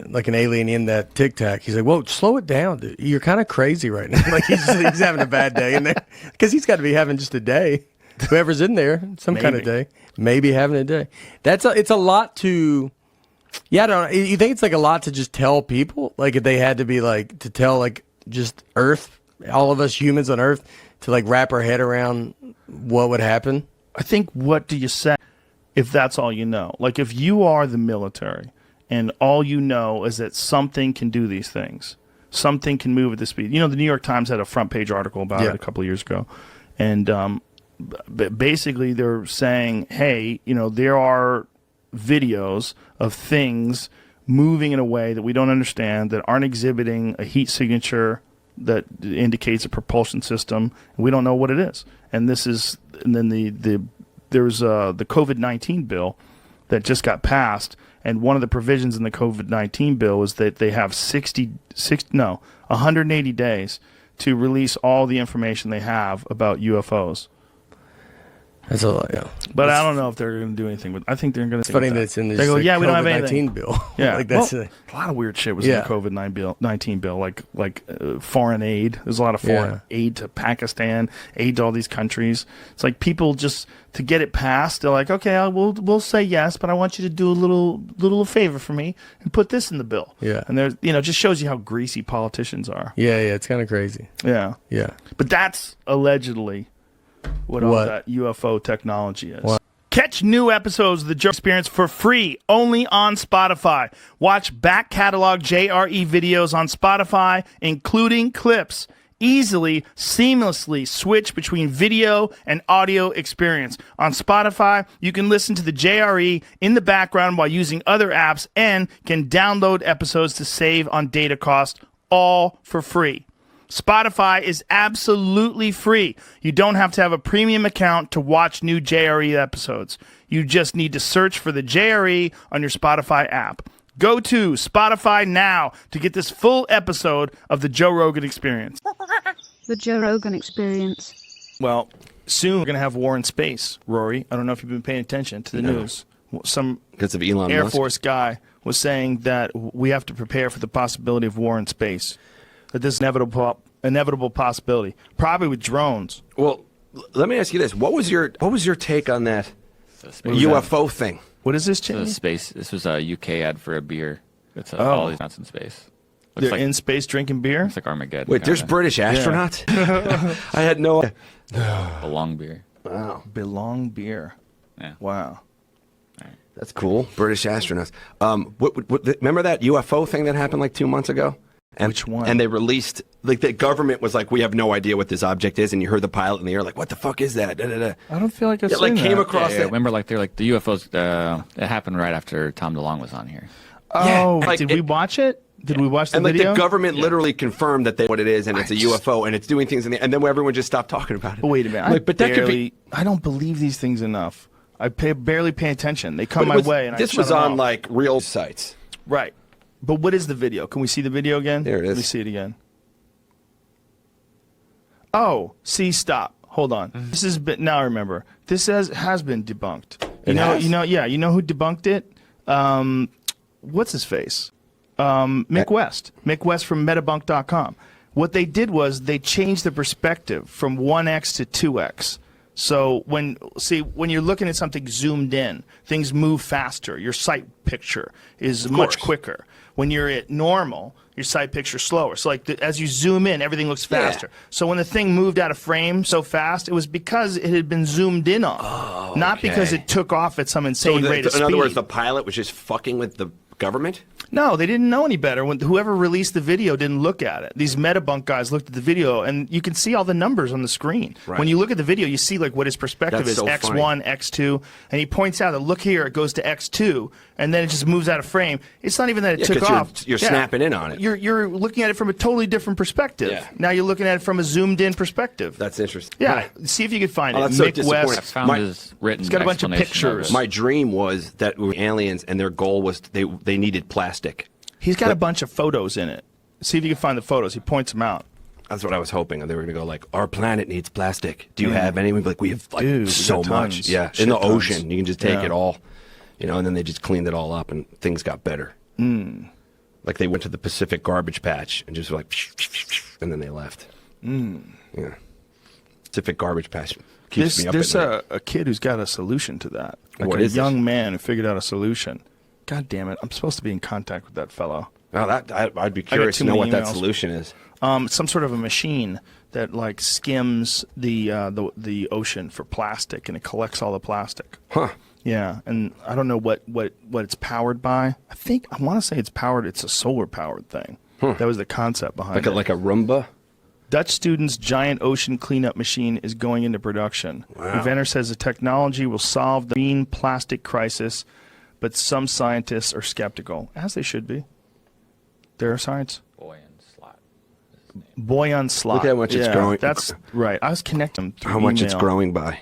like an alien in that Tic Tac. He's like, "Whoa, slow it down, dude. You're kind of crazy right now." Like he's having a bad day in there because he's got to be having just a day. Whoever's in there, some kind of day, maybe having a day. It's a lot to. Yeah, I don't know. You think it's like a lot to just tell people? Like if they had to be like to tell like just Earth, all of us humans on Earth, to like wrap our head around what would happen? I think, what do you say if that's all you know? Like if you are the military and all you know is that something can do these things, something can move at this speed. The New York Times had a front page article about it a couple of years ago. And basically they're saying, hey, there are videos of things moving in a way that we don't understand, that aren't exhibiting a heat signature that indicates a propulsion system. And we don't know what it is. And then there's the COVID-19 bill that just got passed. And one of the provisions in the COVID-19 bill is that they have 180 days to release all the information they have about UFOs. That's a lot, yeah. But I don't know if they're going to do anything with. I think they're going to. It's funny that it's in this. They go, like, yeah, we don't have COVID-19 anything. bill. Yeah, like that's a lot of weird shit was in the COVID-19 bill, like foreign aid. There's a lot of foreign aid to Pakistan, aid to all these countries. It's like people just to get it passed. They're like, okay, we'll say yes, but I want you to do a little favor for me and put this in the bill. Yeah, and there's just shows you how greasy politicians are. Yeah, it's kind of crazy. Yeah, yeah. But that's allegedly what all that UFO technology is. What? Catch new episodes of the Joe Experience for free only on Spotify. Watch back catalog JRE videos on Spotify, including clips. Easily, seamlessly switch between video and audio experience. On Spotify, you can listen to the JRE in the background while using other apps and can download episodes to save on data cost, all for free. Spotify is absolutely free. You don't have to have a premium account to watch new JRE episodes. You just need to search for the JRE on your Spotify app. Go to Spotify now to get this full episode of the Joe Rogan Experience. The Joe Rogan Experience. Well, soon we're going to have war in space, Rory. I don't know if you've been paying attention to the news. some because of Elon Air Musk? Force guy was saying that we have to prepare for the possibility of war in space. That this is inevitable possibility, probably with drones. Well, let me ask you this: what was your take on that UFO thing? What is this, So Cheney? this was a UK ad for a beer. It's all these nuts in space. Looks They're like, in space drinking beer? It's like Armageddon. Wait, there's kinda. British astronauts? I had no idea. Belong beer. Wow. Belong beer. Yeah. Wow. That's cool. British astronauts. Remember that UFO thing that happened like 2 months ago? And, Which one? And they released, like, the government was like, we have no idea what this object is. And you heard the pilot in the air, like, what the fuck is that? Da, da, da. I don't feel like I've It, like, seen came that. across Yeah, that. remember, like they're like the UFOs. It happened right after Tom DeLonge was on here. Oh, like did we watch it? Did we watch the And, like, video? the government literally confirmed that they what it is, and it's a UFO, and it's doing things in the, and then everyone just stopped talking about it. But wait a minute. Like, but that could be. I don't believe these things enough. I barely pay attention. They come But my it was- way, and this I was shut them on off. like real sites. Right. But what is the video? Can we see the video again? There it is. Let me see it again. Oh, see, stop. Hold on. This is now I remember. This has been debunked. You know who debunked it? What's his face? Mick West. Mick West from metabunk.com. What they did was they changed the perspective from 1x to 2x. So when you're looking at something zoomed in, things move faster. Your sight picture is much quicker. When you're at normal, your sight picture slower. So like as you zoom in, everything looks faster. Yeah. So when the thing moved out of frame so fast, it was because it had been zoomed in on, not because it took off at some insane rate of speed. In other words, the pilot was just fucking with the government? No, they didn't know any better. When whoever released the video didn't look at it. These Metabunk guys looked at the video, and you can see all the numbers on the screen. Right. When you look at the video, you see like what his perspective That's is: so X1, funny. X2, and he points out that look here, it goes to X2, and then it just moves out of frame. It's not even that it Yeah, took 'cause off. you're snapping in on it. You're looking at it from a totally different perspective. Yeah. Now you're looking at it from a zoomed-in perspective. That's interesting. Yeah, see if you can find Oh, it. that's so Mick disappointing. West. I found his written. It's got a bunch of explanation pictures. it. My dream was that we were aliens, and their goal was they needed plastic. He's got a bunch of photos in it. See if you can find the photos. He points them out. That's what I was hoping. They were going to go like, our planet needs plastic. Do you have any? We'd be like, we have like Dude, we so got much. tons. Yeah, Shit in the tons. ocean, you can just take Yeah. it all. And then they just cleaned it all up, and things got better. Like they went to the Pacific garbage patch and just like, and then they left. Yeah, Pacific garbage patch keeps me up There's at night. a kid who's got a solution to that. Like What a is it? young man who figured out a solution. God damn it! I'm supposed to be in contact with that fellow. Well, I'd be curious too to know many what that emails. solution is. Some sort of a machine that like skims the ocean for plastic, and it collects all the plastic. Huh. Yeah, and I don't know what it's powered by. I want to say it's powered. It's a solar powered thing. That was the concept behind it. Like a Roomba? Dutch students' giant ocean cleanup machine is going into production. Wow. Inventor says the technology will solve the green plastic crisis, but some scientists are skeptical, as they should be. There are science. Boy and slot. Boy on slot. Look at how much it's growing. That's right. I was connecting through How much it's email. growing by?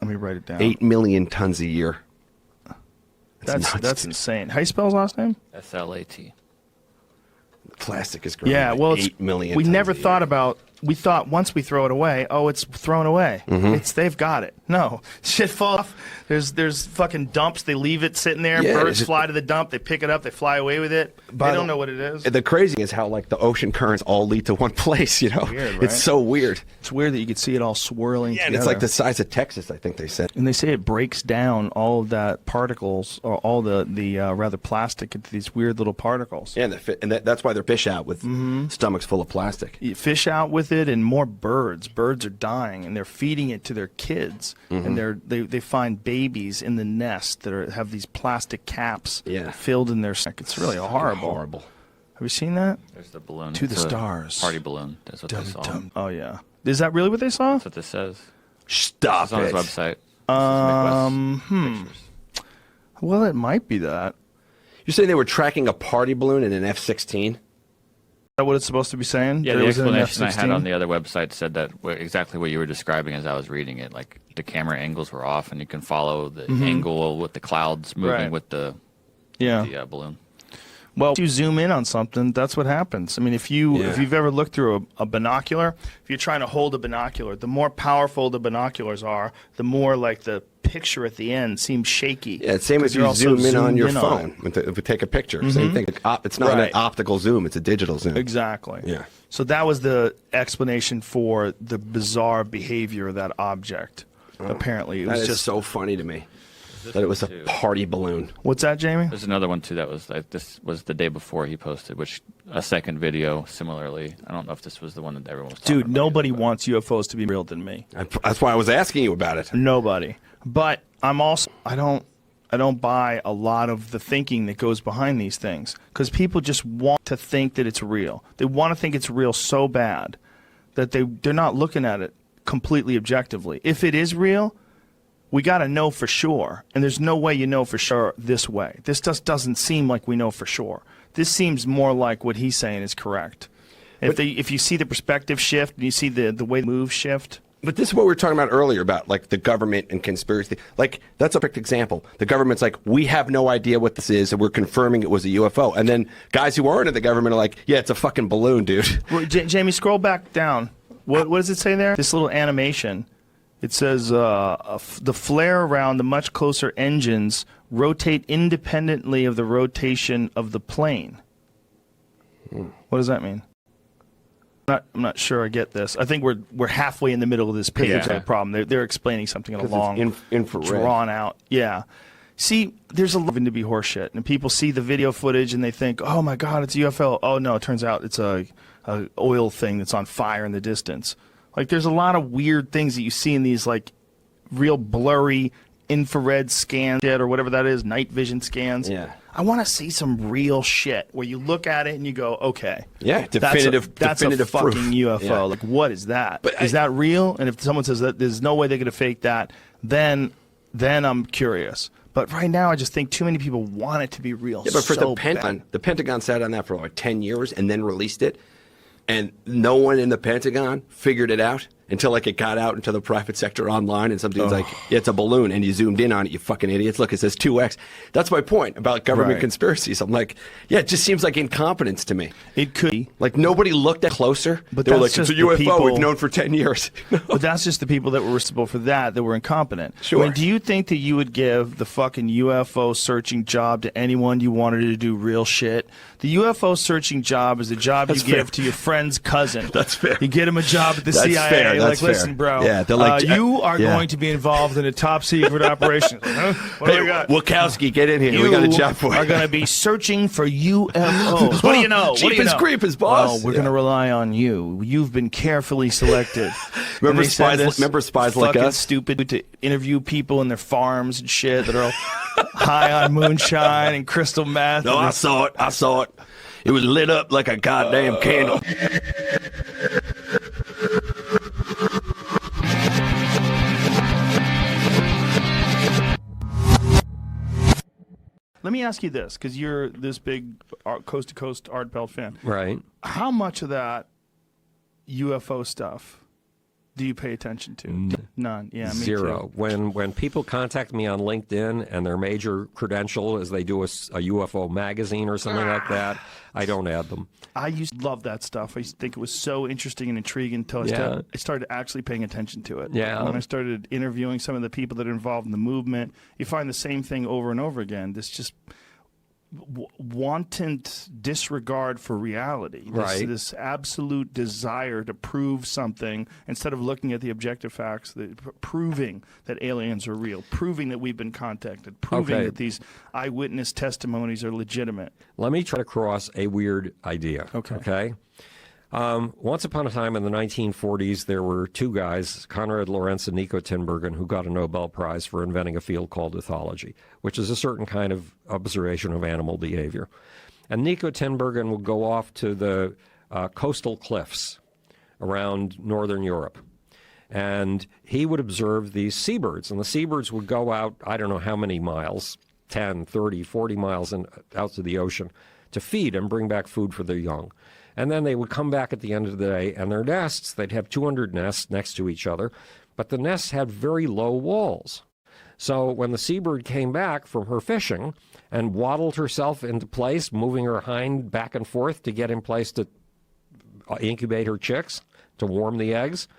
Let me write it down. 8 million tons a year. That's nuts. insane. How do you spell his last name? SLAT. Plastic is growing. Yeah, by well, 8 million. we tons never a year. thought about. We thought once we throw it away, it's thrown away. They've got it. No, shit fall off. There's fucking dumps. They leave it sitting there. Yeah, Birds there's- fly to the dump. They pick it up. They fly away with it. They don't know what it is. The crazy is how like the ocean currents all lead to one place. Weird, right? It's so weird. It's weird that you could see it all swirling. Yeah, and together. it's like the size of Texas. I think they said. And they say it breaks down all of that particles, or all the rather plastic, into these weird little particles. Yeah, and that's why they're fish out with stomachs full of plastic. You fish out with it, and more birds. Birds are dying, and they're feeding it to their kids, and they find babies in the nest that have these plastic caps filled in their sack. It's really horrible. Horrible. Have you seen that? There's the balloon. To the It's a stars. Party balloon. That's what they saw. Oh yeah. Is that really what they saw? That's what this says. Stop It's on his it. website. Pictures. Well, it might be that. You're saying they were tracking a party balloon in an F-16? Is that what it's supposed to be saying? Yeah, That the it was in an explanation I had F-16? on the other website said that exactly what you were describing as I was reading it. Like the camera angles were off, and you can follow the angle with the clouds moving Right. with the Yeah. balloon. Well, if you zoom in on something, that's what happens. I mean, if you've ever looked through a binocular, if you're trying to hold a binocular, the more powerful the binoculars are, the more like the picture at the end seems shaky. Yeah, it's same as you zoom in on your phone. If we take a picture, same thing. It's not an optical zoom; it's a digital zoom. Exactly. Yeah. So that was the explanation for the bizarre behavior of that object. Apparently, it was just so funny to me that it was a party balloon. What's that, Jamie? There's another one too that was this was the day before he posted, which a second video similarly. I don't know if this was the one that everyone was talking about. Dude, nobody wants UFOs to be real than me. That's why I was asking you about it. Nobody. But I'm also I don't buy a lot of the thinking that goes behind these things because people just want to think that it's real. They want to think it's real so bad that they're not looking at it completely objectively. If it is real, we got to know for sure, and there's no way you know for sure this way. This just doesn't seem like we know for sure. This seems more like what he's saying is correct. If you see the perspective shift and you see the way the moves shift. But this is what we were talking about earlier about like the government and conspiracy. Like that's a perfect example. The government's like, we have no idea what this is, and we're confirming it was a UFO. And then guys who aren't in the government are like, yeah, it's a fucking balloon, dude. Jamie, scroll back down. What does it say there? This little animation. It says the flare around the much closer engines rotate independently of the rotation of the plane. What does that mean? I'm not sure I get this. I think we're halfway in the middle of this page. Yeah. The problem. They're explaining something in a long, infrared. drawn out. Yeah. See, there's a lot to be horseshit, and people see the video footage and they think, "Oh my God, it's a UFO." Oh no, it turns out it's a oil thing that's on fire in the distance. Like, there's a lot of weird things that you see in these like real blurry infrared scans or whatever that is, night vision scans. Yeah. I want to see some real shit where you look at it and you go, okay, yeah, definitive that's a proof. fucking UFO. Yeah. Like, what is that? But is that real? And if someone says that there's no way they're going to fake that, then I'm curious. But right now, I just think too many people want it to be real. Yeah, but for so the Pentagon, bad. the Pentagon sat on that for like 10 years and then released it. And no one in the Pentagon figured it out until like it got out into the private sector online, and something's like, yeah, it's a balloon, and you zoomed in on it, you fucking idiots. Look, it says 2x. That's my point about government conspiracies. I'm like, yeah, it just seems like incompetence to me. It could be. Like, nobody looked at closer. But they were that's like, it's a just the UFO people- we've known for 10 years. But that's just the people that were responsible for that were incompetent. Sure. I mean, do you think that you would give the fucking UFO searching job to anyone you wanted to do real shit? The UFO searching job is a job you give to your friend's cousin. That's fair. You get him a job at the That's CIA. fair. Like, That's listen, fair. bro, Yeah, they're like, you are yeah. going to be involved in a top secret operation. Huh? What do we got? Wachowski, get in here. We got a job for you. are going to be searching for UFOs. What do you know? What do you Jeepers know? creepers, boss. Well, we're going to rely on you. You've been carefully selected. Remember And they send spies- us remember spies like fucking us? stupid to interview people in their farms and shit that are all high on moonshine and crystal meth. No, and I saw it. I saw it. It was lit up like a goddamn candle. Let me ask you this, because you're this big Coast to Coast Art Belt fan. Right. How much of that UFO stuff do you pay attention to? None. Yeah, me Zero. too. When people contact me on LinkedIn and their major credential is they do a UFO magazine or something like that, I don't add them. I used to love that stuff. I used to think it was so interesting and intriguing until I started actually paying attention to it. Yeah. When I started interviewing some of the people that are involved in the movement, you find the same thing over and over again. This just wanton disregard for reality. This absolute desire to prove something instead of looking at the objective facts, proving that aliens are real, proving that we've been contacted, proving that these eyewitness testimonies are legitimate. Let me try to cross a weird idea. Okay. Once upon a time in the 1940s, there were two guys, Konrad Lorenz and Nico Tinbergen, who got a Nobel Prize for inventing a field called ethology, which is a certain kind of observation of animal behavior. And Nico Tinbergen would go off to the coastal cliffs around northern Europe. And he would observe these seabirds. And the seabirds would go out, I don't know how many miles, 10, 30, 40 miles out to the ocean to feed and bring back food for their young. And then they would come back at the end of the day, and their nests, they'd have 200 nests next to each other, but the nests had very low walls. So when the seabird came back from her fishing and waddled herself into place, moving her hind back and forth to get in place to incubate her chicks, to warm the eggs,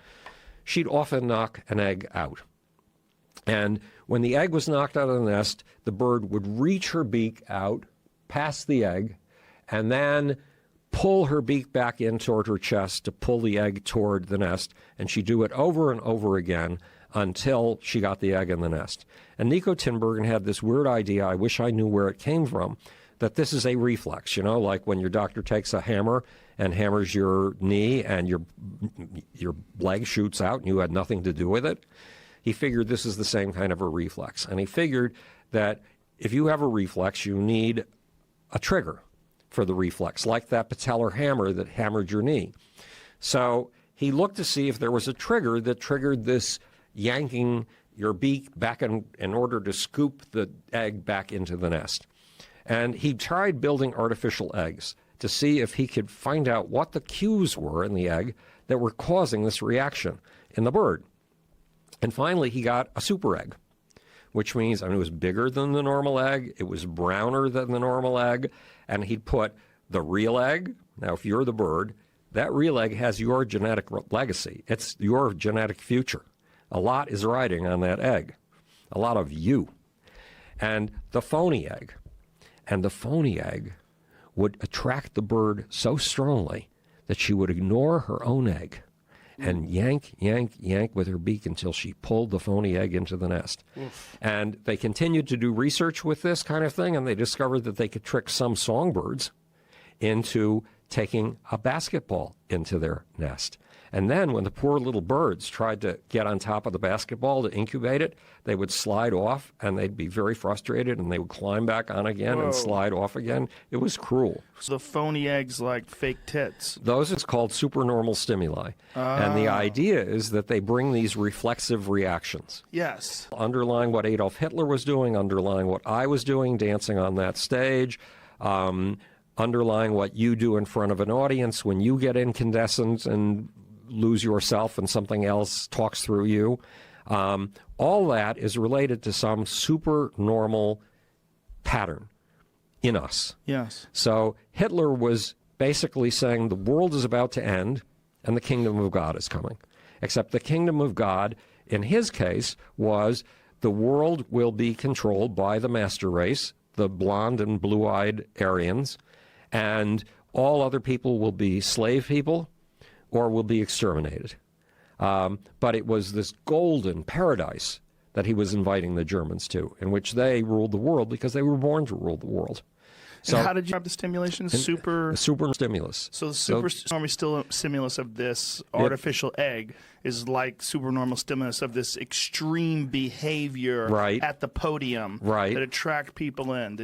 she'd often knock an egg out. And when the egg was knocked out of the nest, the bird would reach her beak out past the egg and then pull her beak back in toward her chest to pull the egg toward the nest. And she'd do it over and over again until she got the egg in the nest. And Nico Tinbergen had this weird idea, I wish I knew where it came from, that this is a reflex, you know, like when your doctor takes a hammer and hammers your knee and your leg shoots out and you had nothing to do with it. He figured this is the same kind of a reflex. And he figured that if you have a reflex, you need a trigger for the reflex, like that patellar hammer that hammered your knee. So he looked to see if there was a trigger that triggered this yanking your beak back in order to scoop the egg back into the nest. And he tried building artificial eggs to see if he could find out what the cues were in the egg that were causing this reaction in the bird. And finally, he got a super egg, which means, I mean, it was bigger than the normal egg, it was browner than the normal egg, and he'd put the real egg. Now, if you're the bird, that real egg has your genetic legacy. It's your genetic future. A lot is riding on that egg, a lot of you. And the phony egg. And the phony egg would attract the bird so strongly that she would ignore her own egg and yank, yank, yank with her beak until she pulled the phony egg into the nest. Oof. And they continued to do research with this kind of thing, and they discovered that they could trick some songbirds into taking a basketball into their nest. And then when the poor little birds tried to get on top of the basketball to incubate it, they would slide off and they'd be very frustrated and they would climb back on again and slide off again. It was cruel. So the phony eggs like fake tits. Those is called supernormal stimuli. And the idea is that they bring these reflexive reactions. Yes. Underlying what Adolf Hitler was doing, underlying what I was doing, dancing on that stage, underlying what you do in front of an audience when you get incandescent and lose yourself and something else talks through you. All that is related to some supernormal pattern in us. Yes. So Hitler was basically saying the world is about to end and the kingdom of God is coming. Except the kingdom of God, in his case, was the world will be controlled by the master race, the blonde and blue-eyed Aryans, and all other people will be slave people or will be exterminated. But it was this golden paradise that he was inviting the Germans to, in which they ruled the world because they were born to rule the world. So, and how did you have the stimulation? Super stimulus. So the supernormal stimulus of this artificial egg is like supernormal stimulus of this extreme behavior at the podium that attract people in.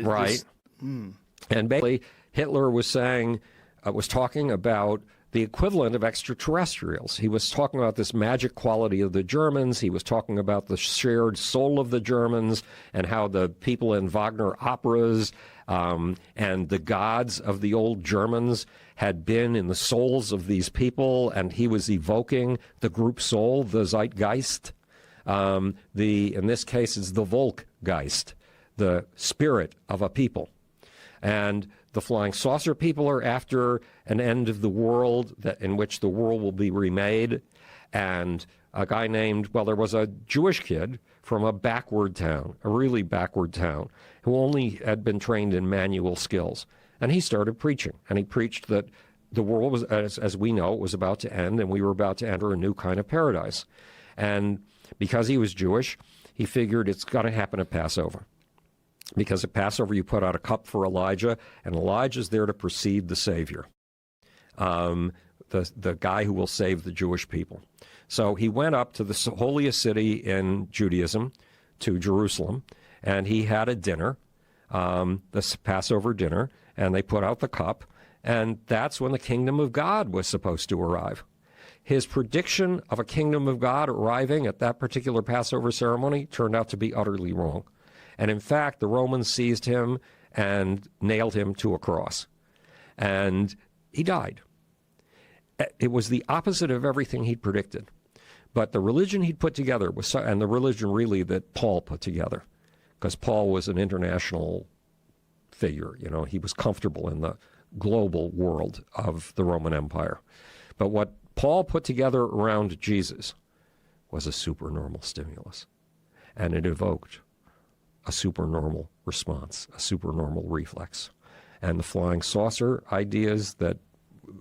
And basically, Hitler was saying, was talking about the equivalent of extraterrestrials. He was talking about this magic quality of the Germans. He was talking about the shared soul of the Germans and how the people in Wagner operas and the gods of the old Germans had been in the souls of these people, and he was evoking the group soul, the Zeitgeist. In this case, it's the Volkgeist, the spirit of a people. And the flying saucer people are after an end of the world in which the world will be remade. And a guy named, there was a Jewish kid from a backward town, a really backward town, who only had been trained in manual skills. And he started preaching. And he preached that the world was, as we know, it was about to end, and we were about to enter a new kind of paradise. And because he was Jewish, he figured it's going to happen at Passover. Because at Passover, you put out a cup for Elijah, and Elijah's there to precede the Savior, the guy who will save the Jewish people. So he went up to the holiest city in Judaism, to Jerusalem, and he had a dinner, this Passover dinner, and they put out the cup, and that's when the kingdom of God was supposed to arrive. His prediction of a kingdom of God arriving at that particular Passover ceremony turned out to be utterly wrong. And in fact, the Romans seized him and nailed him to a cross. And he died. It was the opposite of everything he'd predicted. But the religion he'd put together was, and the religion really that Paul put together, because Paul was an international figure. You know, he was comfortable in the global world of the Roman Empire. But what Paul put together around Jesus was a supernormal stimulus, and it evoked a supernormal response, a supernormal reflex. And the flying saucer ideas that,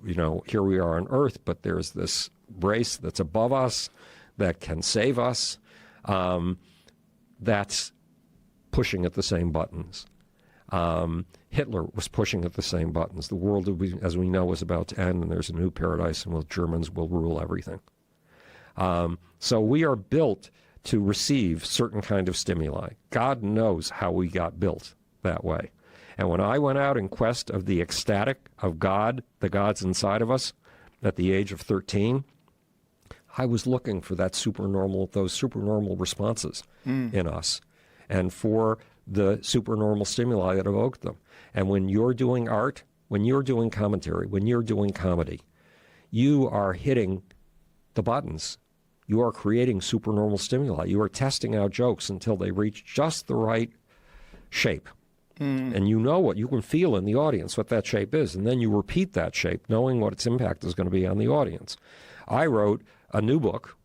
you know, here we are on Earth, but there's this race that's above us that can save us, that's pushing at the same buttons. Hitler was pushing at the same buttons. The world, as we know, is about to end, and there's a new paradise, and the Germans will rule everything. So we are built to receive certain kind of stimuli. God knows how we got built that way. And when I went out in quest of the ecstatic of God, the gods inside of us, at the age of 13, I was looking for that those supernormal responses in us, and for the supernormal stimuli that evoked them. And when you're doing art, when you're doing commentary, when you're doing comedy, you are hitting the buttons. You are creating supernormal stimuli. You are testing out jokes until they reach just the right shape. And you know what, you can feel in the audience what that shape is, and then you repeat that shape, knowing what its impact is going to be on the audience. I wrote a new book.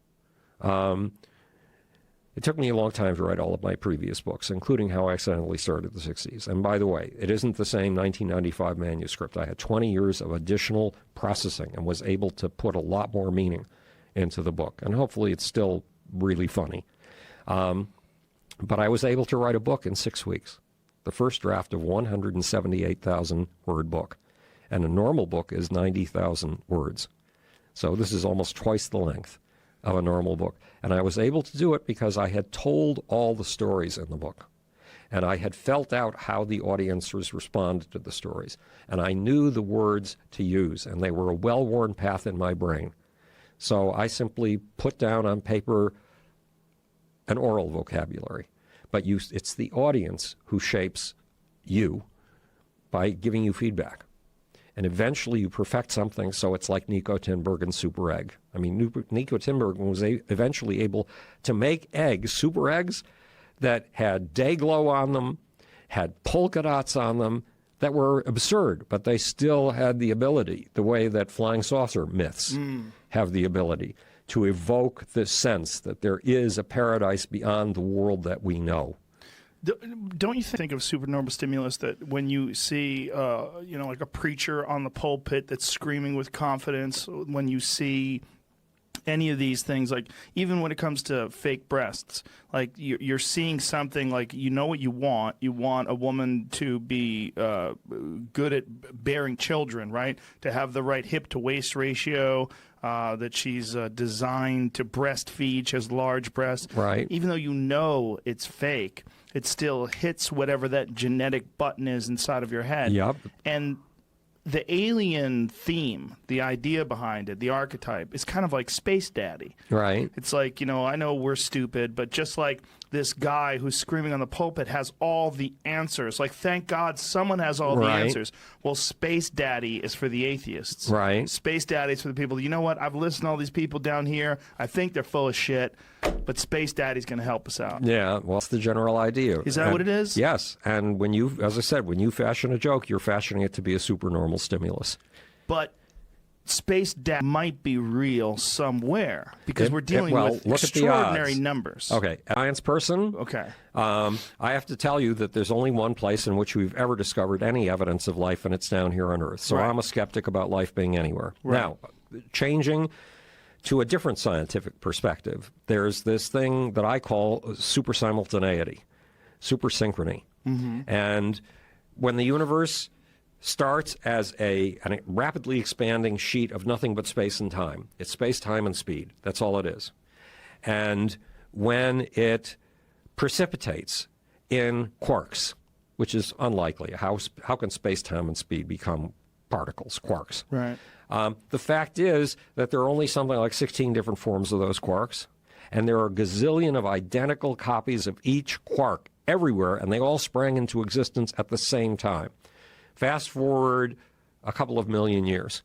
It took me a long time to write all of my previous books, including How I Accidentally Started the 60s. And by the way, it isn't the same 1995 manuscript. I had 20 years of additional processing and was able to put a lot more meaning into the book. And hopefully it's still really funny. But I was able to write a book in 6 weeks. The first draft of 178,000 word book. And a normal book is 90,000 words. So this is almost twice the length of a normal book. And I was able to do it because I had told all the stories in the book. And I had felt out how the audiences responded to the stories. And I knew the words to use, and they were a well-worn path in my brain. So I simply put down on paper an oral vocabulary. But it's the audience who shapes you by giving you feedback. And eventually you perfect something so it's like Nico Tinbergen's super egg. I mean, Nico Tinbergen was eventually able to make eggs, super eggs, that had day glow on them, had polka dots on them, that were absurd, but they still had the ability, the way that flying saucer myths have the ability, to evoke the sense that there is a paradise beyond the world that we know. Don't you think of supernormal stimulus that when you see, like a preacher on the pulpit that's screaming with confidence, when you see any of these things, like even when it comes to fake breasts, like you're seeing something like, you know what you want a woman to be good at bearing children, right? To have the right hip to waist ratio, that she's designed to breastfeed, she has large breasts. Right. Even though you know it's fake, it still hits whatever that genetic button is inside of your head. Yep. And the alien theme, the idea behind it, the archetype, is kind of like Space Daddy. Right. It's like, I know we're stupid, but just like this guy who's screaming on the pulpit has all the answers. Like, thank God someone has all the answers. Well, Space Daddy is for the atheists. Right. Space Daddy is for the people, you know what, I've listened to all these people down here. I think they're full of shit, but Space Daddy's going to help us out. Yeah, well, it's the general idea. Is that what it is? Yes. And when you, as I said, when you fashion a joke, you're fashioning it to be a supernormal stimulus. But Space Dad might be real somewhere because we're dealing with extraordinary numbers. Okay, science person. Okay. I have to tell you that there's only one place in which we've ever discovered any evidence of life, and it's down here on Earth. So I'm a skeptic about life being anywhere. Right. Now, changing to a different scientific perspective, there's this thing that I call super simultaneity, super synchrony. Mm-hmm. And when the universe starts as a rapidly expanding sheet of nothing but space and time. It's space, time, and speed. That's all it is. And when it precipitates in quarks, which is unlikely, how can space, time, and speed become particles, quarks? Right. The fact is that there are only something like 16 different forms of those quarks, and there are a gazillion of identical copies of each quark everywhere, and they all sprang into existence at the same time. Fast forward a couple of million years.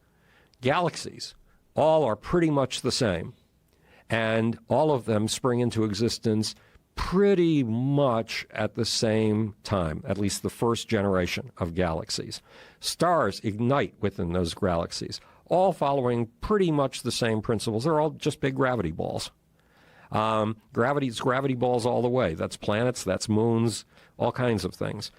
Galaxies all are pretty much the same. And all of them spring into existence pretty much at the same time, at least the first generation of galaxies. Stars ignite within those galaxies, all following pretty much the same principles. They're all just big gravity balls. Gravity's gravity balls all the way. That's planets, that's moons, all kinds of things.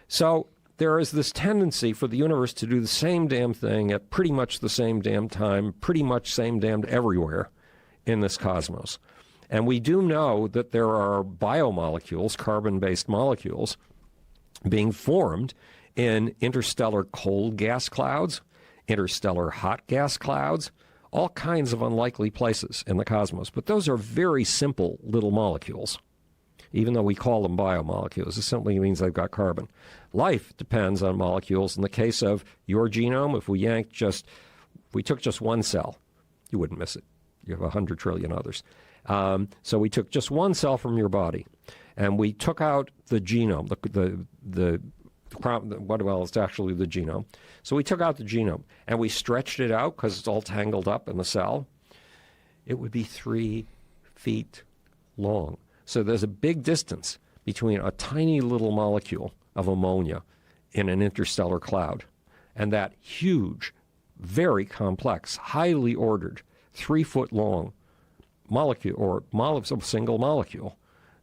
So there is this tendency for the universe to do the same damn thing at pretty much the same damn time, pretty much same damned everywhere in this cosmos. And we do know that there are biomolecules, carbon-based molecules, being formed in interstellar cold gas clouds, interstellar hot gas clouds, all kinds of unlikely places in the cosmos. But those are very simple little molecules. Even though we call them biomolecules, it simply means they've got carbon. Life depends on molecules. In the case of your genome, if we took just one cell, you wouldn't miss it. You have 100 trillion others. So we took just one cell from your body, and we took out the genome, it's actually the genome. So we took out the genome, and we stretched it out because it's all tangled up in the cell. It would be 3 feet long. So there's a big distance between a tiny little molecule of ammonia in an interstellar cloud and that huge, very complex, highly ordered, 3-foot-long molecule, or single molecule,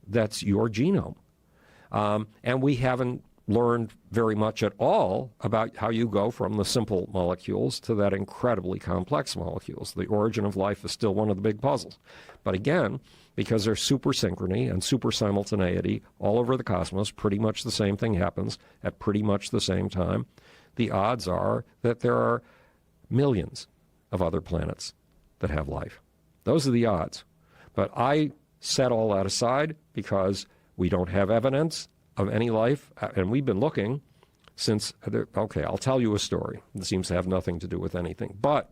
that's your genome. And we haven't learned very much at all about how you go from the simple molecules to that incredibly complex molecules. The origin of life is still one of the big puzzles. But again, because there's super synchrony and super simultaneity all over the cosmos, pretty much the same thing happens at pretty much the same time, the odds are that there are millions of other planets that have life. Those are the odds. But I set all that aside because we don't have evidence of any life, and we've been looking since, okay, I'll tell you a story. It seems to have nothing to do with anything. But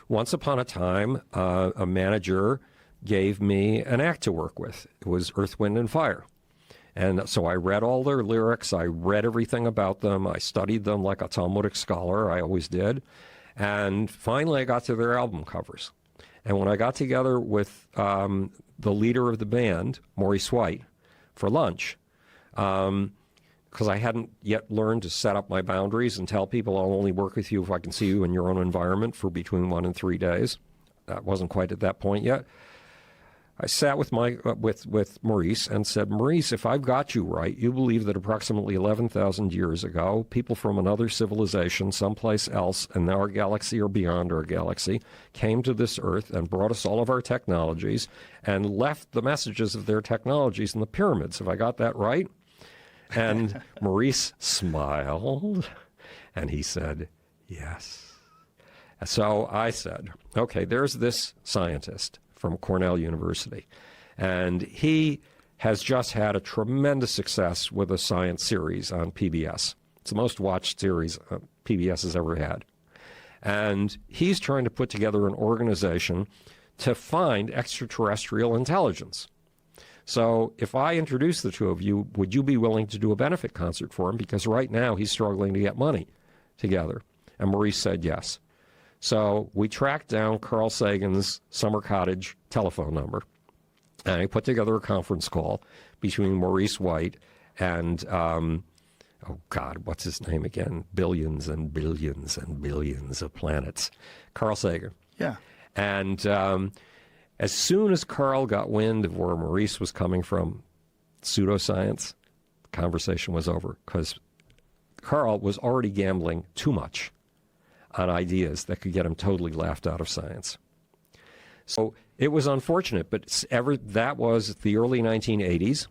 once upon a time, a manager gave me an act to work with. It was Earth, Wind, and Fire. And so I read all their lyrics. I read everything about them. I studied them like a Talmudic scholar. I always did. And finally, I got to their album covers. And when I got together with the leader of the band, Maurice White, for lunch, because I hadn't yet learned to set up my boundaries and tell people I'll only work with you if I can see you in your own environment for between 1 and 3 days. That wasn't quite at that point yet. I sat with Maurice and said, Maurice, if I've got you right, you believe that approximately 11,000 years ago, people from another civilization, someplace else, in our galaxy or beyond our galaxy, came to this Earth and brought us all of our technologies and left the messages of their technologies in the pyramids. Have I got that right? And Maurice smiled, and he said, yes. So I said, okay, there's this scientist from Cornell University, and he has just had a tremendous success with a science series on PBS. It's the most watched series PBS has ever had. And he's trying to put together an organization to find extraterrestrial intelligence. So if I introduce the two of you, would you be willing to do a benefit concert for him? Because right now he's struggling to get money together. And Maurice said yes. So we tracked down Carl Sagan's summer cottage telephone number, and I put together a conference call between Maurice White and, oh God, what's his name again? Billions and billions and billions of planets. Carl Sagan. Yeah. And as soon as Carl got wind of where Maurice was coming from, pseudoscience, the conversation was over, because Carl was already gambling too much on ideas that could get him totally laughed out of science. So it was unfortunate, but that was the early 1980s,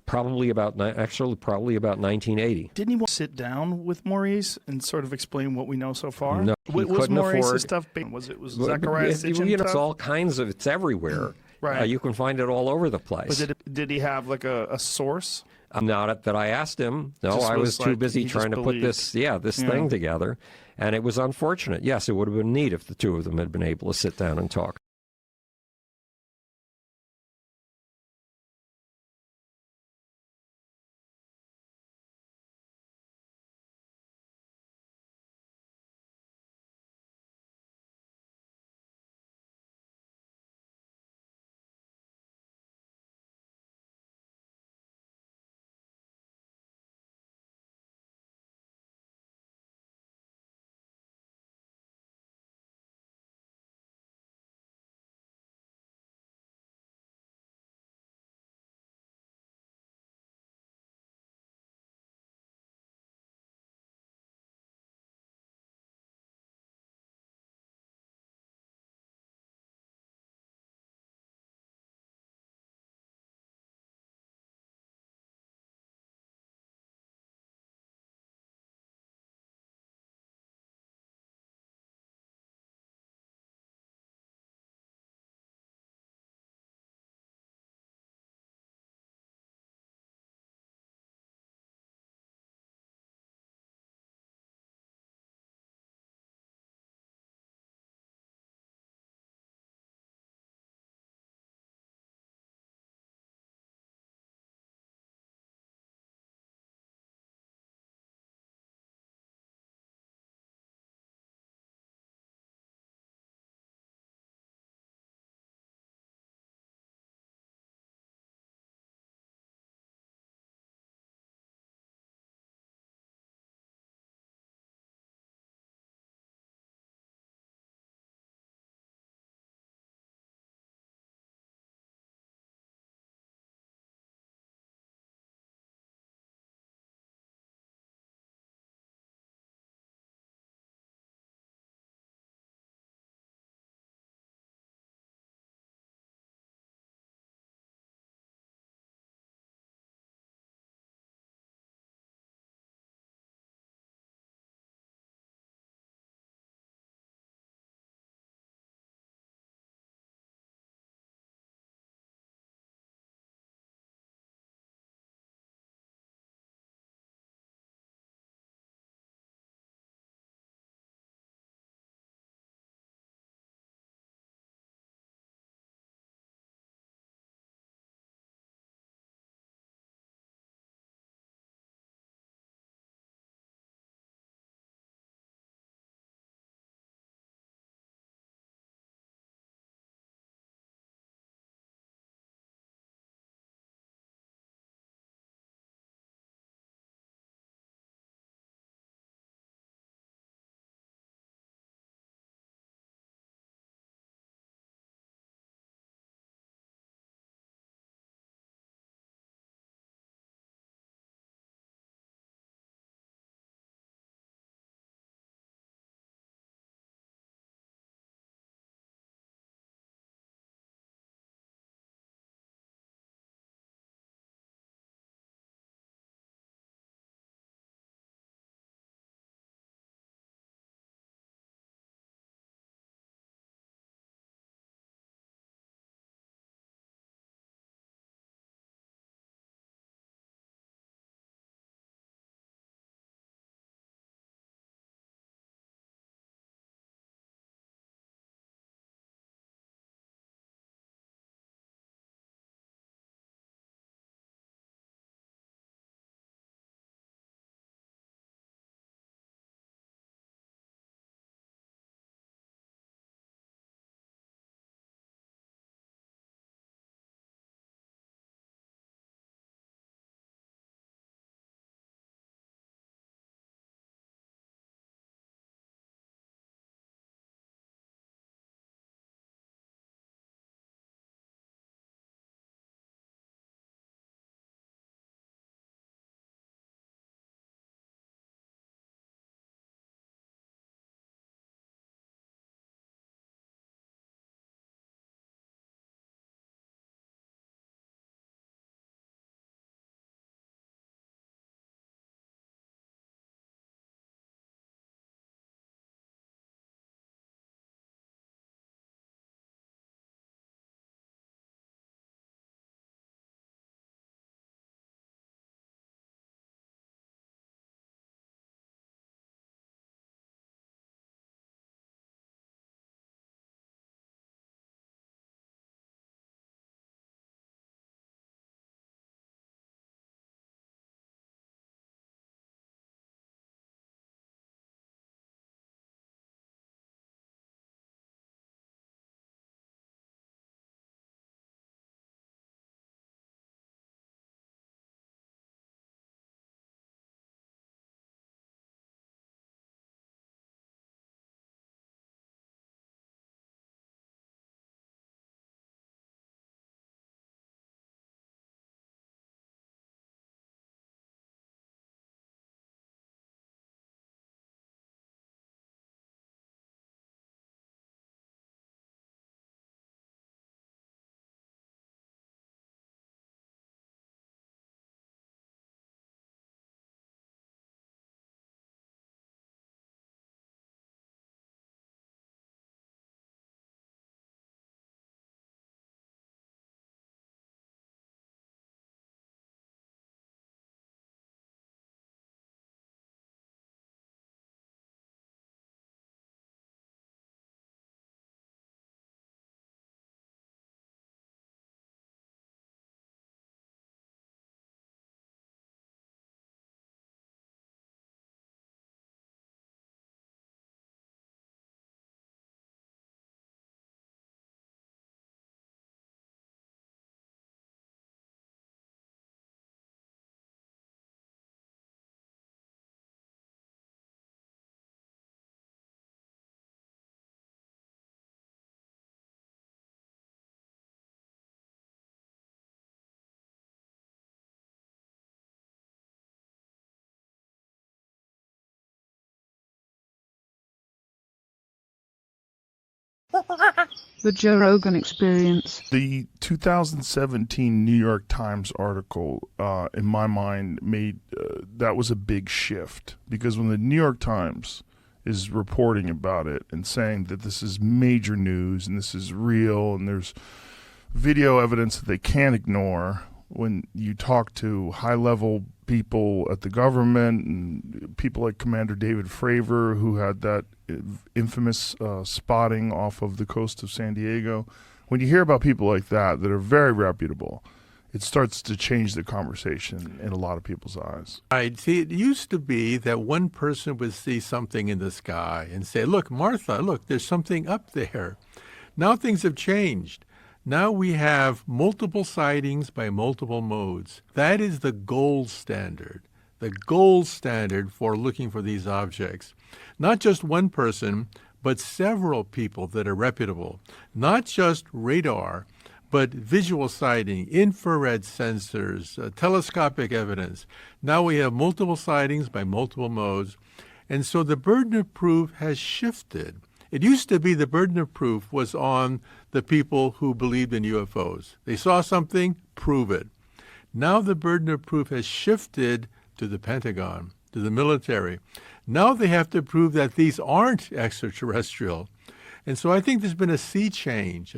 probably about 1980. Didn't he want to sit down with Maurice and sort of explain what we know so far? No, he was couldn't Maurice's afford. Stuff? Was Zacharias Sitchin It's stuff? all kinds of. It's everywhere. Right. You can find it all over the place. But did he have like a source? Not that I asked him. No, Just I was was too like, busy he trying to just put this thing together. And it was unfortunate. Yes, it would have been neat if the two of them had been able to sit down and talk. The Joe Rogan Experience. The 2017 New York Times article, in my mind, made that was a big shift, because when the New York Times is reporting about it and saying that this is major news and this is real and there's video evidence that they can't ignore, when you talk to high-level people at the government and people like Commander David Fravor, who had that infamous spotting off of the coast of San Diego, when you hear about people like that are very reputable, it starts to change the conversation in a lot of people's eyes. Right. See, it used to be that one person would see something in the sky and say, look, Martha, look, there's something up there. Now things have changed. Now we have multiple sightings by multiple modes. That is the gold standard for looking for these objects. Not just one person, but several people that are reputable. Not just radar, but visual sighting, infrared sensors, telescopic evidence. Now we have multiple sightings by multiple modes. And so the burden of proof has shifted. It used to be the burden of proof was on the people who believed in UFOs. They saw something, prove it. Now the burden of proof has shifted to the Pentagon, to the military. Now they have to prove that these aren't extraterrestrial. And so I think there's been a sea change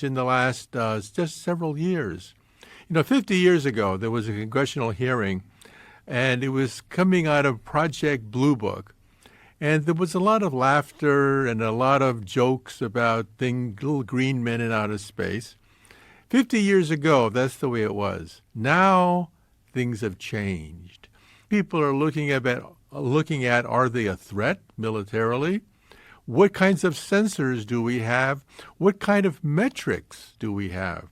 in the last just several years. 50 years ago, there was a congressional hearing, and it was coming out of Project Blue Book. And there was a lot of laughter and a lot of jokes about little green men in outer space. 50 years ago, that's the way it was. Now, things have changed. People are looking at, are they a threat militarily? What kinds of sensors do we have? What kind of metrics do we have?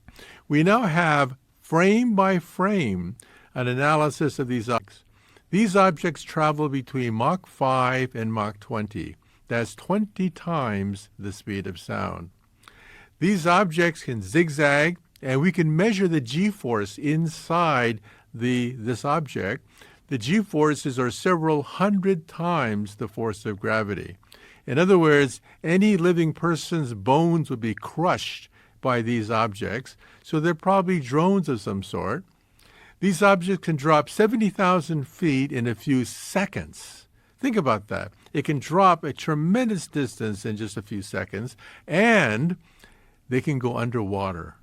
We now have, frame by frame, an analysis of these objects. These objects travel between Mach 5 and Mach 20. That's 20 times the speed of sound. These objects can zigzag, and we can measure the G-force inside this object. The G-forces are several hundred times the force of gravity. In other words, any living person's bones would be crushed by these objects, so they're probably drones of some sort. These objects can drop 70,000 feet in a few seconds. Think about that. It can drop a tremendous distance in just a few seconds, and they can go underwater.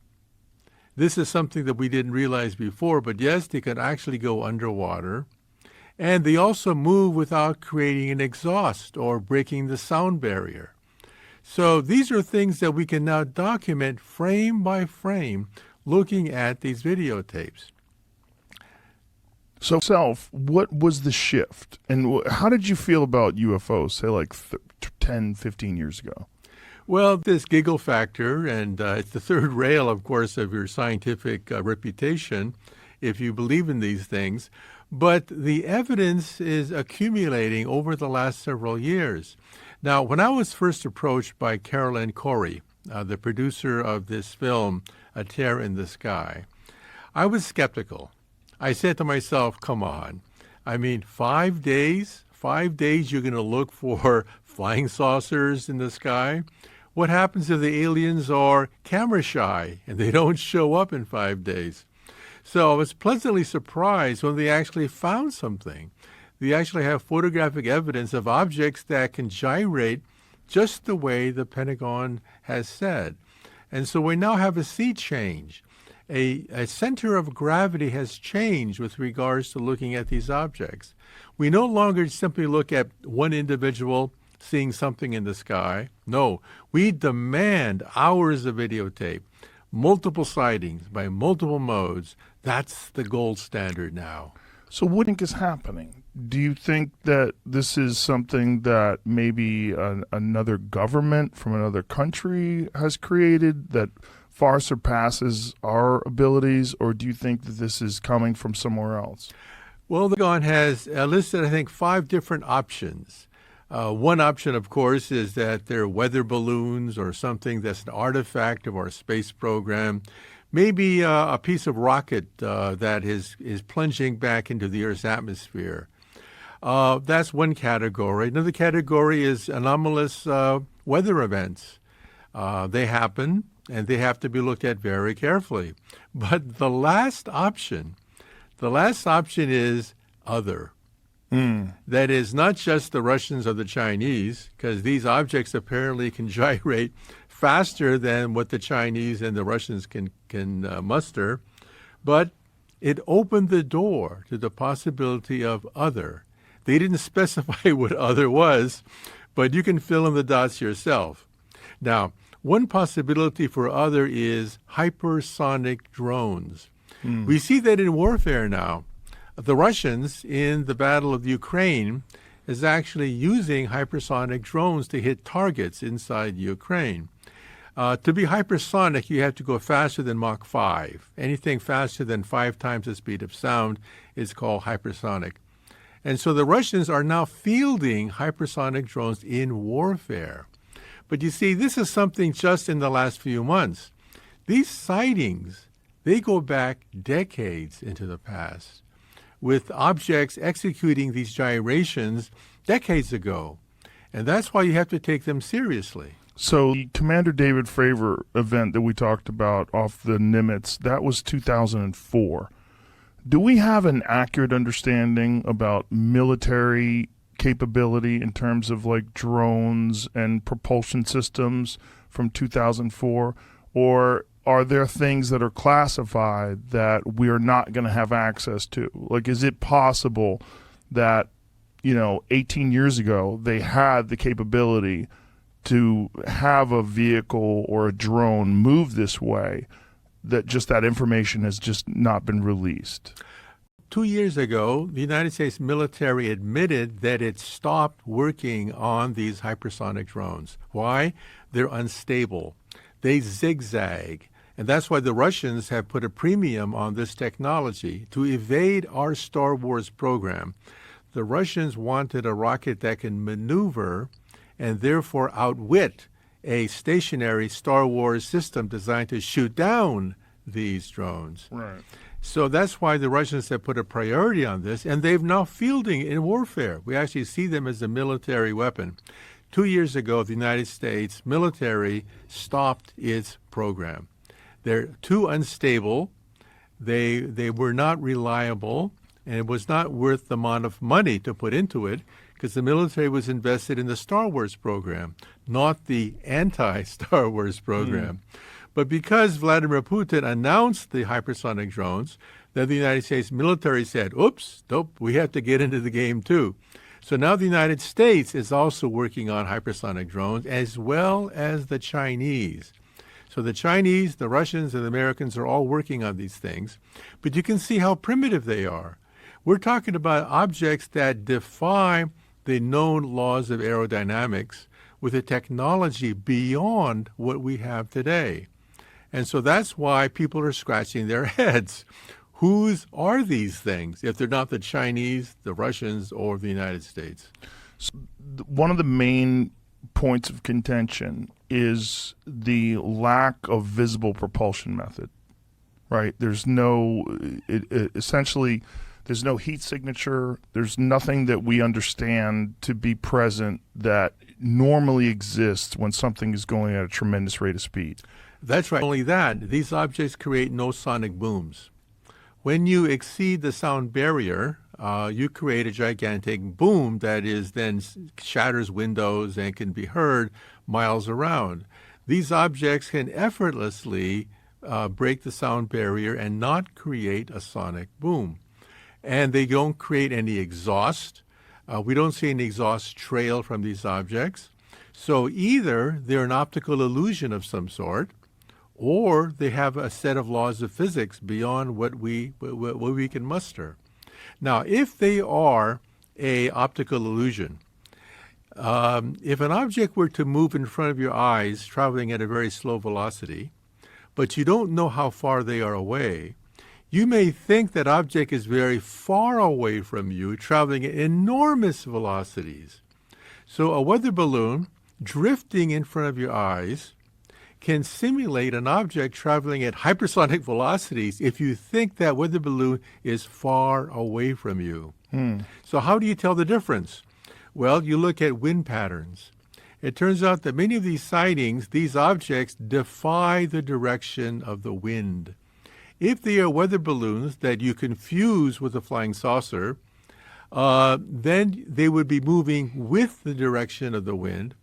This is something that we didn't realize before, but yes, they can actually go underwater. And they also move without creating an exhaust or breaking the sound barrier. So these are things that we can now document frame by frame looking at these videotapes. So, what was the shift? And how did you feel about UFOs, say, like 10, 15 years ago? Well, this giggle factor, and it's the third rail, of course, of your scientific reputation, if you believe in these things. But the evidence is accumulating over the last several years. Now, when I was first approached by Carolyn Corey, the producer of this film, A Tear in the Sky, I was skeptical. I said to myself, come on. I mean, 5 days? 5 days you're going to look for flying saucers in the sky? What happens if the aliens are camera shy and they don't show up in 5 days? So I was pleasantly surprised when they actually found something. They actually have photographic evidence of objects that can gyrate just the way the Pentagon has said. And so we now have a sea change. A center of gravity has changed with regards to looking at these objects. We no longer simply look at one individual seeing something in the sky. No, we demand hours of videotape, multiple sightings by multiple modes. That's the gold standard now. So what do you think is happening? Do you think that this is something that maybe another government from another country has created that far surpasses our abilities, or do you think that this is coming from somewhere else? Well, the Pentagon has listed, I think, 5 different options. One option, of course, is that they're weather balloons or something that's an artifact of our space program. Maybe a piece of rocket that is plunging back into the Earth's atmosphere. That's one category. Another category is anomalous weather events. They happen, and they have to be looked at very carefully. But the last option is other. That is not just the Russians or the Chinese, because these objects apparently can gyrate faster than what the Chinese and the Russians can muster, but it opened the door to the possibility of other. They didn't specify what other was, but you can fill in the dots yourself. Now, one possibility for other is hypersonic drones. We see that in warfare now. The Russians, in the Battle of Ukraine, is actually using hypersonic drones to hit targets inside Ukraine. To be hypersonic, you have to go faster than Mach 5. Anything faster than 5 times the speed of sound is called hypersonic. And so the Russians are now fielding hypersonic drones in warfare. But you see, this is something just in the last few months. These sightings, they go back decades into the past, with objects executing these gyrations decades ago. And that's why you have to take them seriously. So the Commander David Fravor event that we talked about off the Nimitz, that was 2004. Do we have an accurate understanding about military capability in terms of like drones and propulsion systems from 2004? Or are there things that are classified that we are not going to have access to? Like, is it possible that, 18 years ago, they had the capability to have a vehicle or a drone move this way, that just that information has just not been released? 2 years ago, the United States military admitted that it stopped working on these hypersonic drones. Why? They're unstable. They zigzag. And that's why the Russians have put a premium on this technology to evade our Star Wars program. The Russians wanted a rocket that can maneuver and therefore outwit a stationary Star Wars system designed to shoot down these drones. Right. So that's why the Russians have put a priority on this, and they've now fielding in warfare. We actually see them as a military weapon. 2 years ago, the United States military stopped its program. They're too unstable. They were not reliable, and it was not worth the amount of money to put into it, because the military was invested in the Star Wars program, not the anti-Star Wars program. But because Vladimir Putin announced the hypersonic drones, then the United States military said, oops, nope, we have to get into the game too. So now the United States is also working on hypersonic drones, as well as the Chinese. So the Chinese, the Russians, and the Americans are all working on these things. But you can see how primitive they are. We're talking about objects that defy the known laws of aerodynamics with a technology beyond what we have today. And so that's why people are scratching their heads. Whose are these things if they're not the Chinese, the Russians, or the United States? So one of the main points of contention is the lack of visible propulsion method, right? There's no, essentially, there's no heat signature. There's nothing that we understand to be present that normally exists when something is going at a tremendous rate of speed. That's right. Only that, these objects create no sonic booms. When you exceed the sound barrier, you create a gigantic boom that is then shatters windows and can be heard miles around. These objects can effortlessly break the sound barrier and not create a sonic boom. And they don't create any exhaust. We don't see any exhaust trail from these objects. So either they're an optical illusion of some sort, or they have a set of laws of physics beyond what we can muster. Now, if they are an optical illusion, if an object were to move in front of your eyes, traveling at a very slow velocity, but you don't know how far they are away, you may think that object is very far away from you, traveling at enormous velocities. So a weather balloon drifting in front of your eyes can simulate an object traveling at hypersonic velocities if you think that weather balloon is far away from you. So how do you tell the difference? Well, you look at wind patterns. it turns out that many of these sightings, these objects, defy the direction of the wind. If they are weather balloons that you confuse with a flying saucer, then they would be moving with the direction of the wind.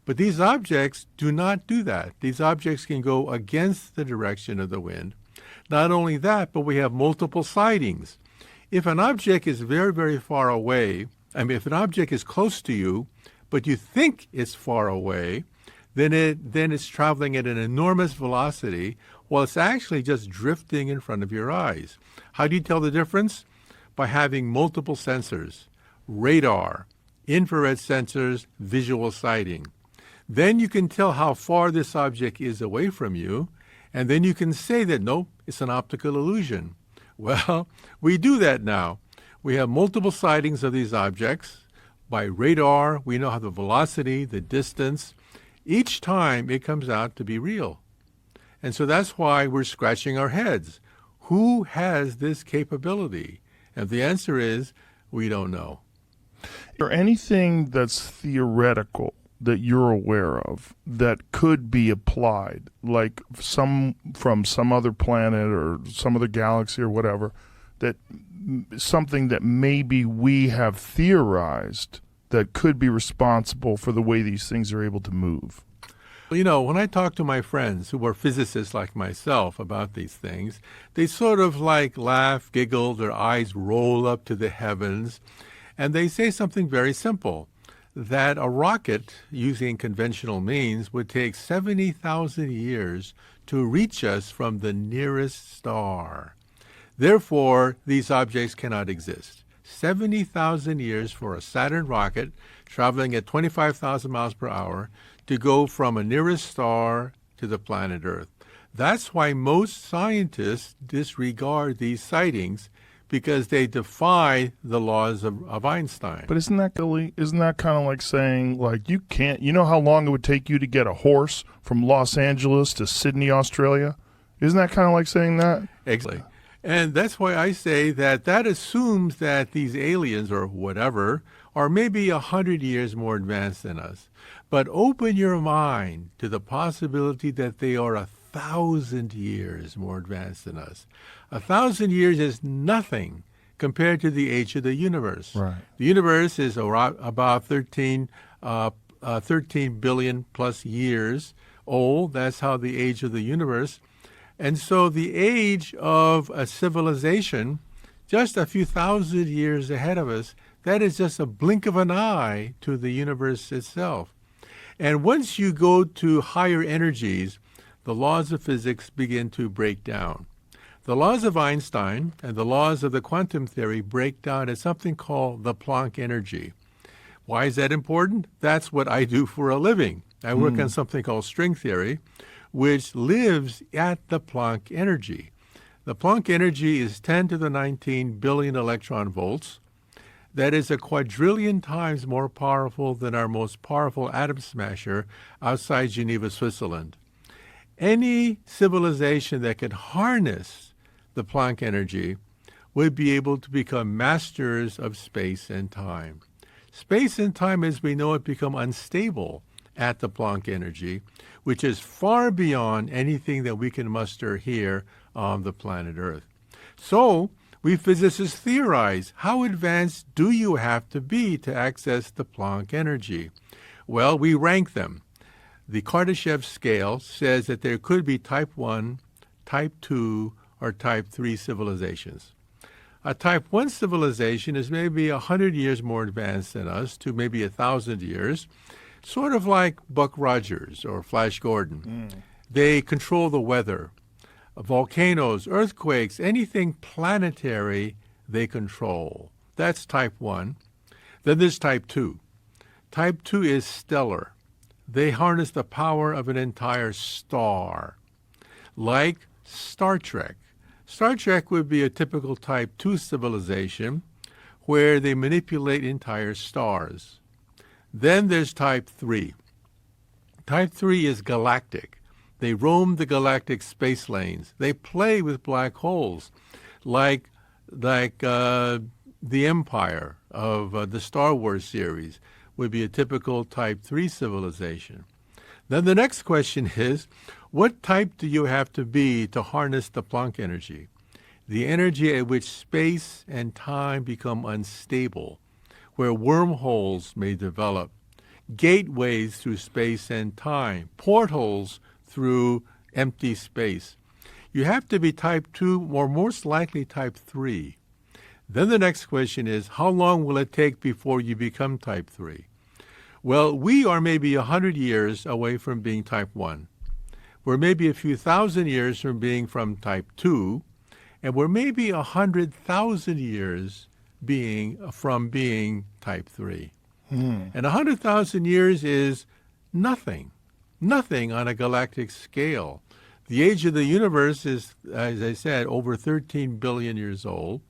But these objects do not do that. These objects can go against the direction of the wind. Not only that, but we have multiple sightings. If an object is very, very far away, if an object is close to you, but you think it's far away, then it's traveling at an enormous velocity while it's actually just drifting in front of your eyes. How do you tell the difference? By having multiple sensors: radar, infrared sensors, visual sighting. Then you can tell how far this object is away from you, and then you can say that, no, it's an optical illusion. Well, we do that now. We have multiple sightings of these objects. By radar, we know how the velocity, the distance. Each time it comes out to be real. And so that's why we're scratching our heads. Who has this capability? And the answer is, we don't know. Is there anything that's theoretical that you're aware of that could be applied, like from some other planet or some other galaxy or whatever, that something that maybe we have theorized that could be responsible for the way these things are able to move? You know, when I talk to my friends who are physicists like myself about these things, they sort of like laugh, giggle, their eyes roll up to the heavens, and they say something very simple, that a rocket using conventional means would take 70,000 years to reach us from the nearest star. Therefore, these objects cannot exist. 70,000 years for a Saturn rocket traveling at 25,000 miles per hour to go from a nearest star to the planet Earth. That's why most scientists disregard these sightings, because they defy the laws of Einstein. But isn't that kind of like saying, like, you know how long it would take you to get a horse from Los Angeles to Sydney, Australia? Isn't that kind of like saying that? Exactly. And that's why I say that assumes that these aliens or whatever are maybe 100 years more advanced than us. But open your mind to the possibility that they are 1,000 years more advanced than us. 1,000 years is nothing compared to the age of the universe. Right. The universe is about 13 billion plus years old. That's how the age of the universe. And so the age of a civilization, just a few thousand years ahead of us, that is just a blink of an eye to the universe itself. And once you go to higher energies, the laws of physics begin to break down. The laws of Einstein and the laws of the quantum theory break down at something called the Planck energy. Why is that important? That's what I do for a living. I work on something called string theory, which lives at the Planck energy. The Planck energy is 10 to the 19 billion electron volts. That is a quadrillion times more powerful than our most powerful atom smasher outside Geneva, Switzerland. Any civilization that could harness the Planck energy would be able to become masters of space and time. Space and time as we know it become unstable at the Planck energy, which is far beyond anything that we can muster here on the planet Earth. So we physicists theorize, how advanced do you have to be to access the Planck energy? Well, we rank them. The Kardashev scale says that there could be type 1, type 2, or type 3 civilizations. A type 1 civilization is maybe 100 years more advanced than us, to maybe 1,000 years, sort of like Buck Rogers or Flash Gordon. They control the weather. Volcanoes, earthquakes, anything planetary, they control. That's type 1. Then there's type 2. Type 2 is stellar. They harness the power of an entire star, like Star Trek. Star Trek would be a typical type 2 civilization where they manipulate entire stars. Then there's type 3. Type 3 is galactic. They roam the galactic space lanes. They play with black holes, like the Empire of the Star Wars series, would be a typical type 3 civilization. Then the next question is, what type do you have to be to harness the Planck energy? The energy at which space and time become unstable, where wormholes may develop, gateways through space and time, portals through empty space. You have to be type 2 or most likely type 3. Then the next question is, how long will it take before you become type 3? Well, we are maybe 100 years away from being type 1. We're maybe a few thousand years from being from type 2, and we're maybe 100,000 years from being type 3. And 100,000 years is nothing on a galactic scale. The age of the universe is, as I said, over 13 billion years old.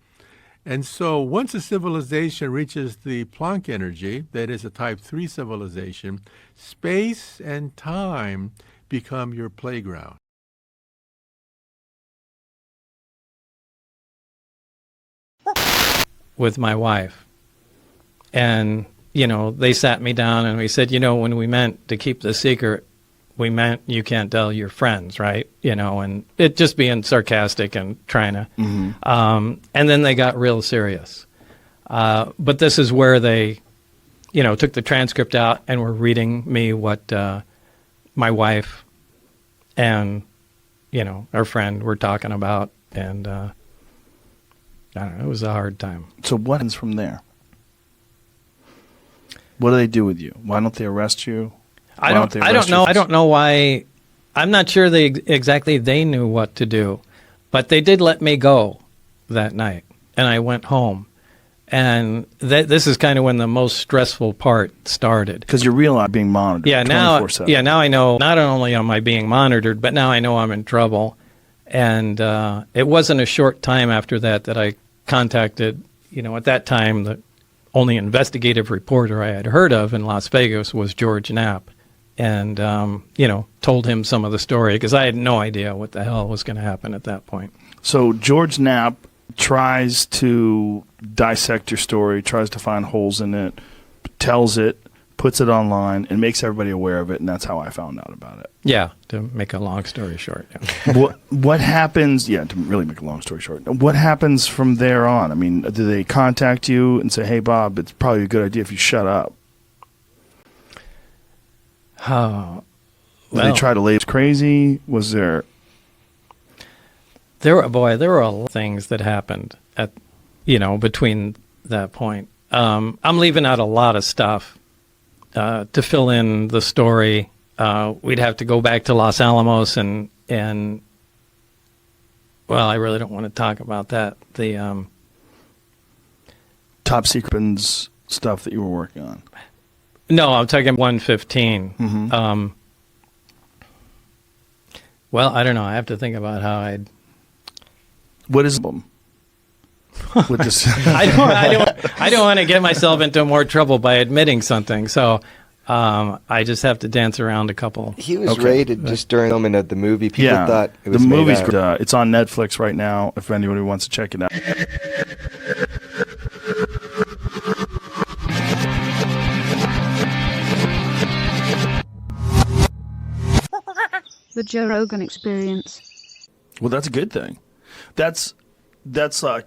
And so once a civilization reaches the Planck energy, that is a type 3 civilization, space and time become your playground. With my wife. And, they sat me down and we said, when we meant to keep the secret, we meant you can't tell your friends, right? And it just being sarcastic and trying to. And then they got real serious. But this is where they, took the transcript out and were reading me what my wife and, our friend were talking about. And I don't know, it was a hard time. So what happens from there? What do they do with you? Why don't they arrest you? I don't know. I don't know why. I'm not sure exactly they knew what to do, but they did let me go that night, and I went home. And this is kind of when the most stressful part started. Because you realize being monitored. Yeah, now 24/7. Now I know. Not only am I being monitored, but now I know I'm in trouble. And it wasn't a short time after that I contacted. At that time the only investigative reporter I had heard of in Las Vegas was George Knapp. And, told him some of the story because I had no idea what the hell was going to happen at that point. So George Knapp tries to dissect your story, tries to find holes in it, tells it, puts it online, and makes everybody aware of it, and that's how I found out about it. Yeah, to make a long story short. Yeah. What happens, to really make a long story short, what happens from there on? I mean, do they contact you and say, hey, Bob, it's probably a good idea if you shut up? Oh, Did they try to label crazy? Was there? There were a lot of things that happened at, between that point. I'm leaving out a lot of stuff to fill in the story. We'd have to go back to Los Alamos and well, I really don't want to talk about that. The top secret stuff that you were working on. No, I'm talking 115. Mm-hmm. Well, I don't know. I have to think about how I'd. What is them? With this? I don't want to get myself into more trouble by admitting something. So I just have to dance around a couple. He was rated just during filming of the movie. People thought it was the movie's it's on Netflix right now. If anybody wants to check it out. The Joe Rogan Experience. Well, that's a good thing. That's the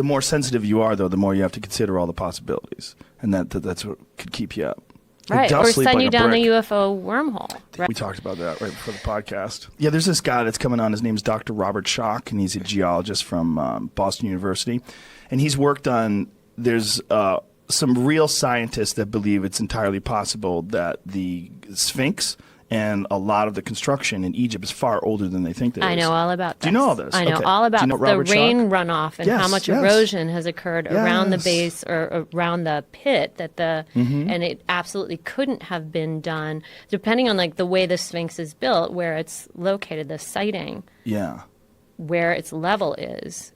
more sensitive you are, though, the more you have to consider all the possibilities, and that's what could keep you up. Right, or send you down the UFO wormhole. Right? We talked about that right before the podcast. Yeah, there's this guy that's coming on. His name's Dr. Robert Schock, and he's a geologist from Boston University, and he's worked on. There's some real scientists that believe it's entirely possible that the Sphinx and a lot of the construction in Egypt is far older than they think. I know all about this. Do you know all this? I know all about the rain runoff and how much erosion has occurred around the base or around the pit and it absolutely couldn't have been done depending on the way the Sphinx is built, where it's located, the siting. Yeah. Where its level is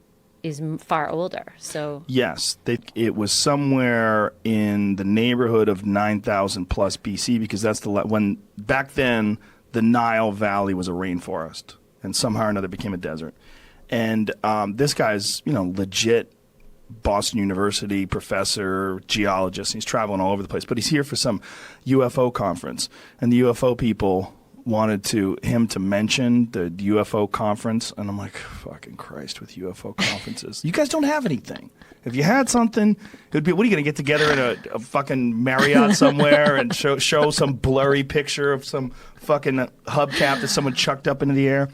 far older. So yes, it was somewhere in the neighborhood of 9,000 plus BC, because that's when back then the Nile Valley was a rainforest and somehow or another became a desert. And this guy's legit Boston University professor, geologist. He's traveling all over the place, but he's here for some UFO conference, and the UFO people wanted him to mention the UFO conference, and I'm like, fucking Christ with UFO conferences. You guys don't have anything. If you had something, it would be, what are you going to get together in a fucking Marriott somewhere and show some blurry picture of some fucking hubcap that someone chucked up into the air?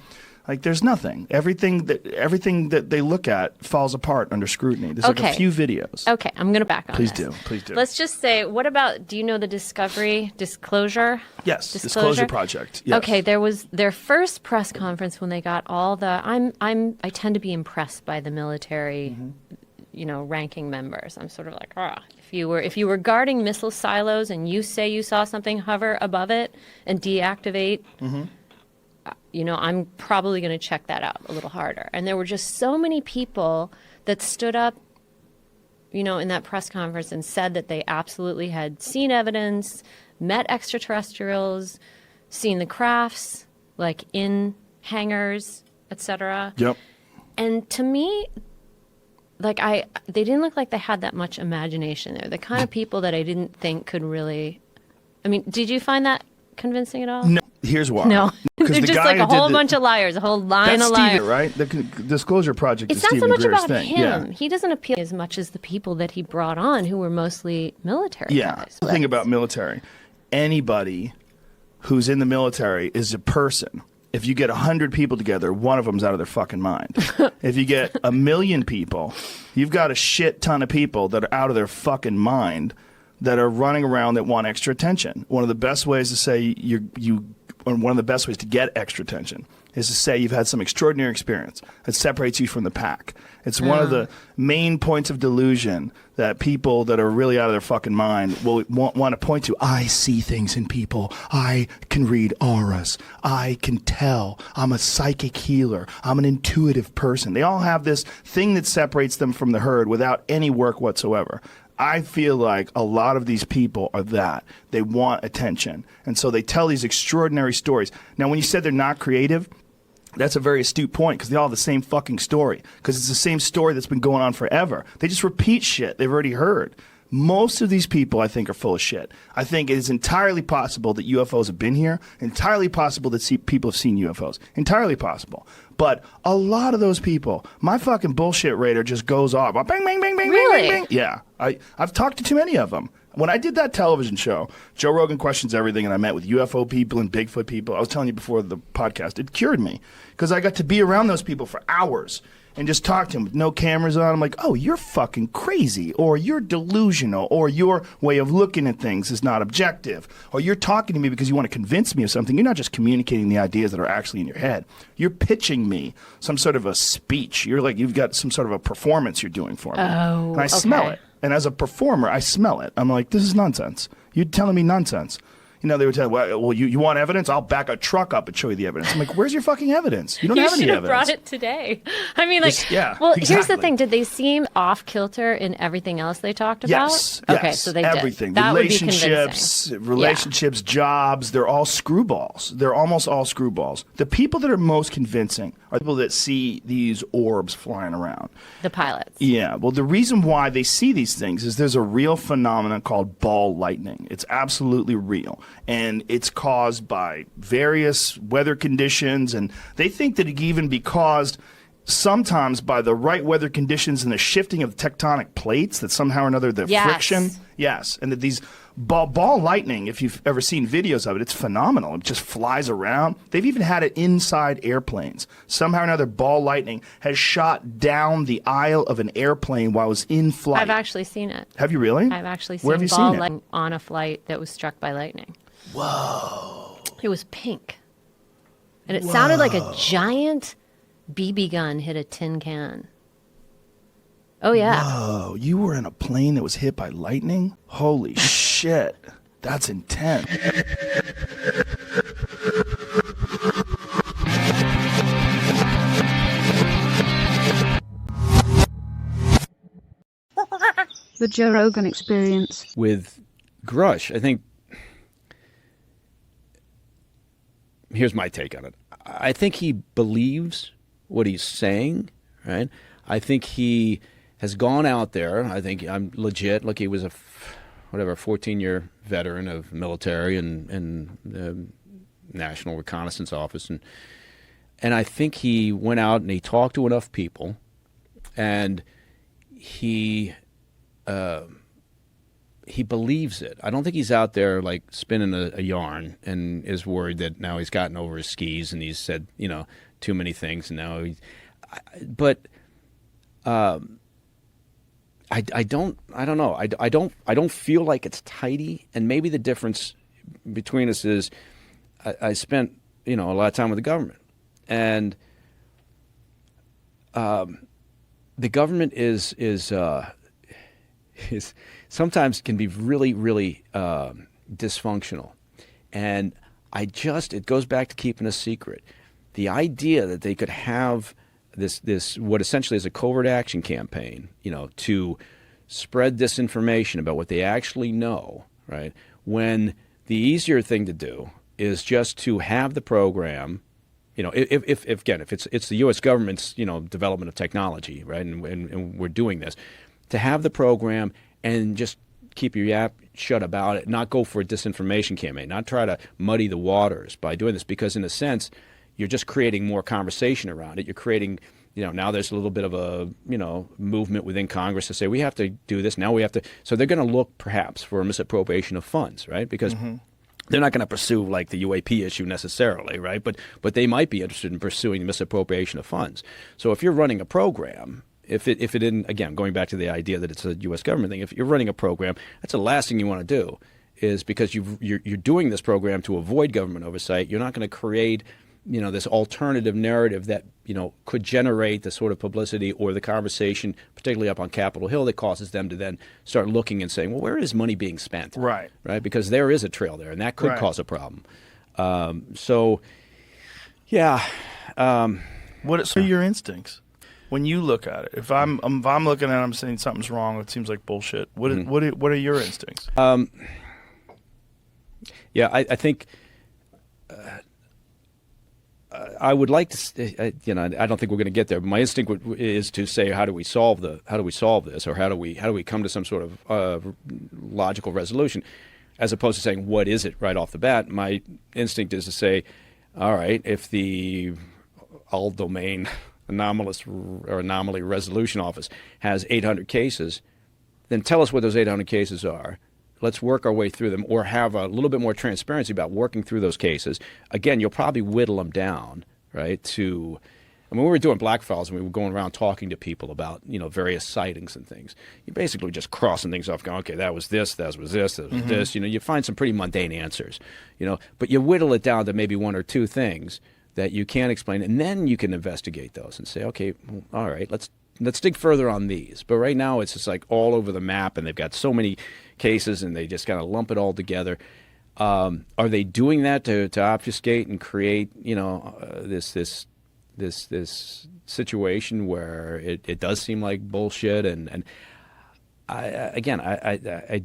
Like, there's nothing. Everything that they look at falls apart under scrutiny. There's like a few videos. Okay, I'm going to back on Please this. Please do. Let's just say, what about, do you know the Disclosure? Yes, Disclosure Project. Yes. Okay, there was their first press conference when they got all the, I tend to be impressed by the military, ranking members. I'm sort of like, if you were guarding missile silos and you say you saw something hover above it and deactivate, I'm probably going to check that out a little harder. And there were just so many people that stood up, in that press conference and said that they absolutely had seen evidence, met extraterrestrials, seen the crafts, like in hangars, etc. Yep. And to me, they didn't look like they had that much imagination. They're the kind of people that I didn't think could really. I mean, did you find that convincing at all? No. Here's why. No. They're the just guy like a who whole did bunch of liars, a whole line that's of liars. Stephen, right? The Disclosure Project It's is not so Stephen much Greer's about thing. him. Yeah. He doesn't appeal as much as the people that he brought on, who were mostly military guys. The thing about military, anybody who's in the military is a person. If you get 100 people together, one of them's out of their fucking mind. If you get 1 million people, you've got a shit ton of people that are out of their fucking mind that are running around that want extra attention. One of the best ways to say one of the best ways to get extra attention is to say you've had some extraordinary experience that separates you from the pack. It's one of the main points of delusion that people that are really out of their fucking mind will want to point to. I see things in people. I can read auras. I can tell. I'm a psychic healer. I'm an intuitive person. They all have this thing that separates them from the herd without any work whatsoever. I feel like a lot of these people are that. They want attention. And so they tell these extraordinary stories. Now, when you said they're not creative, that's a very astute point because they all have the same fucking story because it's the same story that's been going on forever. They just repeat shit they've already heard. Most of these people, I think, are full of shit. I think it is entirely possible that UFOs have been here, entirely possible that people have seen UFOs, entirely possible. But a lot of those people, my fucking bullshit radar just goes off. Bang, bang, bang, bang, really? bang, bang, bang. Yeah. I've talked to too many of them. When I did that television show, Joe Rogan Questions Everything, and I met with UFO people and Bigfoot people, I was telling you before the podcast, it cured me because I got to be around those people for hours and just talk to them with no cameras on. I'm like, oh, you're fucking crazy, or you're delusional, or your way of looking at things is not objective, or you're talking to me because you want to convince me of something. You're not just communicating the ideas that are actually in your head. You're pitching me some sort of a speech. You're like, you've got some sort of a performance you're doing for me. Oh, and I smell it. And as a performer, I smell it. I'm like, this is nonsense. You're telling me nonsense. They would tell, well, you want evidence? I'll back a truck up and show you the evidence. I'm like, where's your fucking evidence? You don't have any evidence. You should have brought it today. I mean, like, exactly. Here's the thing. Did they seem off kilter in everything else they talked about? Yes. Okay, so they everything. did. That Relationships, jobs, they're all screwballs. They're almost all screwballs. The people that are most convincing are people that see these orbs flying around. The pilots. Yeah. Well, the reason why they see these things is there's a real phenomenon called ball lightning. It's absolutely real. And it's caused by various weather conditions, and they think that it can even be caused sometimes by the right weather conditions and the shifting of tectonic plates, that somehow or another the friction. Yes, and that these ball lightning, if you've ever seen videos of it, it's phenomenal. It just flies around. They've even had it inside airplanes. Somehow or another, ball lightning has shot down the aisle of an airplane while it was in flight. I've actually seen it. Have you really? I've actually Where have seen you ball seen it? lightning on a flight that was struck by lightning. Whoa. It was pink. And it sounded like a giant BB gun hit a tin can. Oh, yeah. Whoa. You were in a plane that was hit by lightning? Holy shit. That's intense. The Joe Rogan Experience. With Grush, I think, here's my take on it. I think he believes what he's saying, right? I think he has gone out there. I think I'm legit. Look, he was a 14-year veteran of military and National Reconnaissance Office, and I think he went out and he talked to enough people, and he believes it. I don't think he's out there like spinning a yarn and is worried that now he's gotten over his skis and he's said, too many things, and now I don't know. I don't feel like it's tidy, and maybe the difference between us is I spent a lot of time with the government, and the government is sometimes can be really, really dysfunctional. And it goes back to keeping a secret. The idea that they could have this what essentially is a covert action campaign, to spread disinformation about what they actually know, right? When the easier thing to do is just to have the program, if it's the U.S. government's, development of technology, right? And we're doing this, to have the program and just keep your yap shut about it, not go for a disinformation campaign, not try to muddy the waters by doing this, because in a sense, you're just creating more conversation around it. You're creating, now there's a little bit of a, movement within Congress to say we have to do this. Now we have to. So they're going to look perhaps for a misappropriation of funds, right? Because they're not going to pursue like the UAP issue necessarily, right? But they might be interested in pursuing the misappropriation of funds. So if you're running a program, if it didn't, again, going back to the idea that it's a U.S. government thing, if you're running a program, that's the last thing you want to do, is because you're doing this program to avoid government oversight. You're not going to create, this alternative narrative that, could generate the sort of publicity or the conversation, particularly up on Capitol Hill, that causes them to then start looking and saying, well, where is money being spent? Right. Right? Because there is a trail there, and that could cause a problem. What are your instincts when you look at it? If I'm looking at it, I'm saying something's wrong. It seems like bullshit. What are your instincts? I think I would like to. I don't think we're going to get there. But my instinct is to say, how do we solve this, or how do we come to some sort of logical resolution, as opposed to saying what is it right off the bat. My instinct is to say, all right, if the all domain anomaly resolution office has 800 cases, then tell us what those 800 cases are. Let's work our way through them, or have a little bit more transparency about working through those cases. Again, you'll probably whittle them down, right? We were doing Black Files and we were going around talking to people about, various sightings and things. You're basically just crossing things off, going, okay, that was this, that was this, that was this. You find some pretty mundane answers, but you whittle it down to maybe one or two things that you can explain, and then you can investigate those and say, okay, well, all right, let's dig further on these. But right now it's just like all over the map, and they've got so many cases, and they just kind of lump it all together. Are they doing that to obfuscate and create, this situation where it does seem like bullshit? And I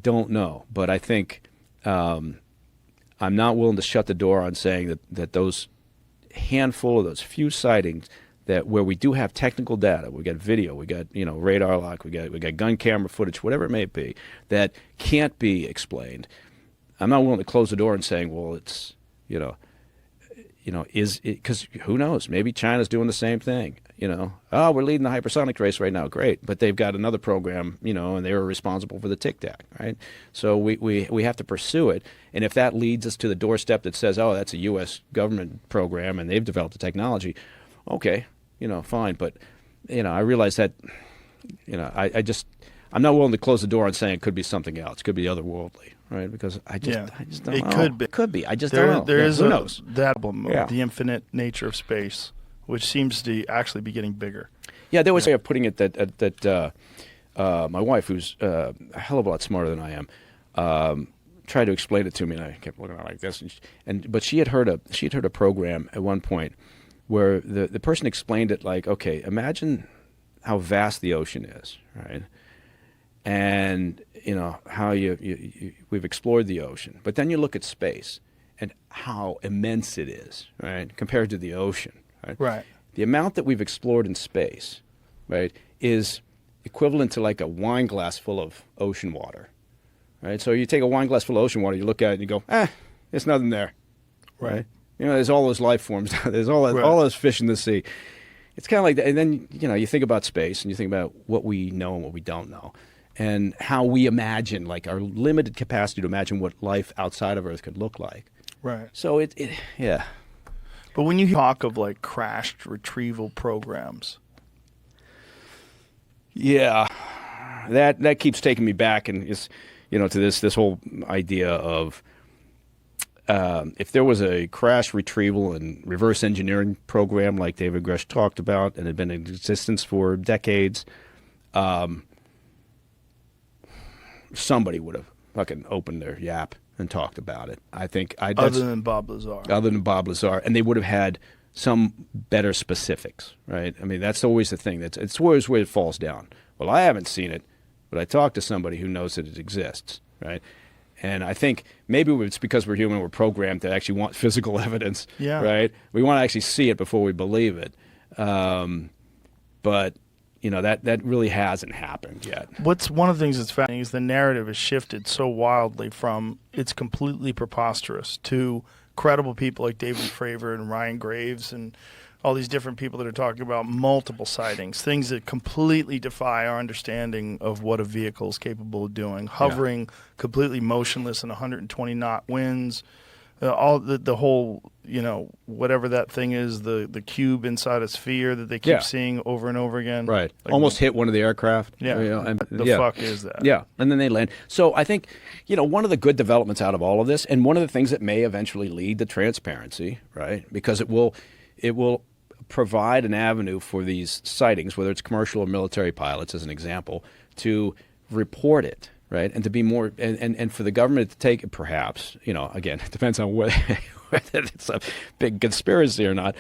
don't know, but I think I'm not willing to shut the door on saying that those handful of those few sightings that where we do have technical data, we got video, we got radar lock, we got gun camera footage, whatever it may be, that can't be explained. I'm not willing to close the door and saying, well, it's is it, because who knows? Maybe China's doing the same thing. Oh, we're leading the hypersonic race right now, great, but they've got another program, and they were responsible for the Tic Tac, right? So we have to pursue it, and if that leads us to the doorstep that says, oh, that's a U.S. government program and they've developed the technology, okay. Fine, but I realize that, I'm not willing to close the door on saying it could be something else. It could be otherworldly, right? Because I just don't know. It could be. I just don't know. There is who knows? That problem of the infinite nature of space, which seems to actually be getting bigger. Yeah, there was a way of putting it that my wife, who's a hell of a lot smarter than I am, tried to explain it to me, and I kept looking at it like this. But she had heard a program at one point where the person explained it like, okay, imagine how vast the ocean is, right? And how we've explored the ocean, but then you look at space and how immense it is, right, compared to the ocean, right? Right. The amount that we've explored in space, right, is equivalent to like a wine glass full of ocean water, right? So you take a wine glass full of ocean water, you look at it and you go, there's nothing there, right? You know, there's all those life forms. There's all those fish in the sea. It's kind of like that. And then, you know, you think about space and you think about what we know and what we don't know and how we imagine, like our limited capacity to imagine what life outside of Earth could look like. Right. So yeah. But when you talk of like crashed retrieval programs. Yeah. That keeps taking me back and is, you know, to this whole idea of if there was a crash retrieval and reverse engineering program like David Grush talked about and had been in existence for decades, somebody would have fucking opened their yap and talked about it. I think other than Bob Lazar. Other than Bob Lazar, and they would have had some better specifics, right? I mean, that's always the thing. It's always where it falls down. Well, I haven't seen it, but I talked to somebody who knows that it exists, right? And I think maybe it's because we're human, we're programmed to actually want physical evidence, right? We want to actually see it before we believe it. But, you know, that really hasn't happened yet. What's one of the things that's fascinating is the narrative has shifted so wildly from it's completely preposterous to credible people like David Fravor and Ryan Graves and all these different people that are talking about multiple sightings, things that completely defy our understanding of what a vehicle is capable of doing, hovering completely motionless in 120 knot winds, all the whole, you know, whatever that thing is, the cube inside a sphere that they keep seeing over and over again. Right. Like, almost hit one of the aircraft. Yeah. You know, and, the fuck is that? Yeah. And then they land. So I think, you know, one of the good developments out of all of this, and one of the things that may eventually lead to transparency, right? Because it will provide an avenue for these sightings, whether it's commercial or military pilots, as an example, to report it, right? And to be more, and for the government to take it, perhaps, you know, again, it depends on whether it's a big conspiracy or not,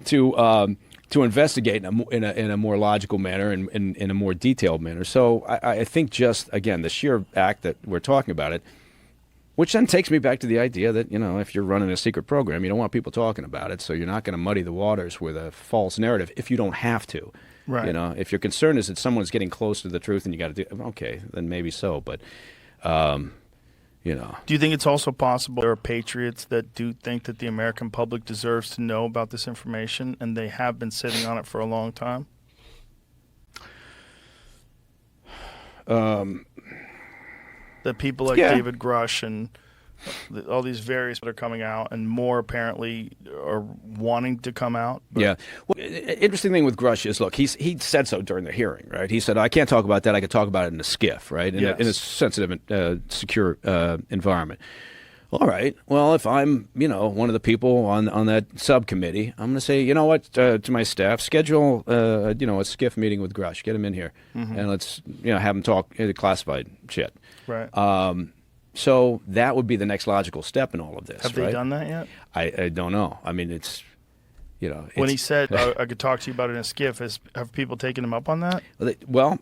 to investigate in a more logical manner and in a more detailed manner. So I think just, again, the sheer act that we're talking about it, which then takes me back to the idea that, you know, if you're running a secret program, you don't want people talking about it, so you're not going to muddy the waters with a false narrative if you don't have to. Right. You know, if your concern is that someone's getting close to the truth and you got to do, okay, then maybe so. But, you know. Do you think it's also possible there are patriots that do think that the American public deserves to know about this information and they have been sitting on it for a long time? That people like David Grush and all these various that are coming out and more apparently are wanting to come out. But. Yeah. Well, interesting thing with Grush is, look, he said so during the hearing, right? He said, I can't talk about that. I could talk about it in a skiff, right? In a sensitive, secure environment. All right. Well, if I'm, you know, one of the people on that subcommittee, I'm going to say, you know what, to my staff, schedule, you know, a skiff meeting with Grush. Get him in here, and let's, you know, have him talk classified shit. Right. So that would be the next logical step in all of this. Have they done that yet? I don't know. I mean, it's, you know. When he said, I could talk to you about it in a skiff, have people taken him up on that? Well,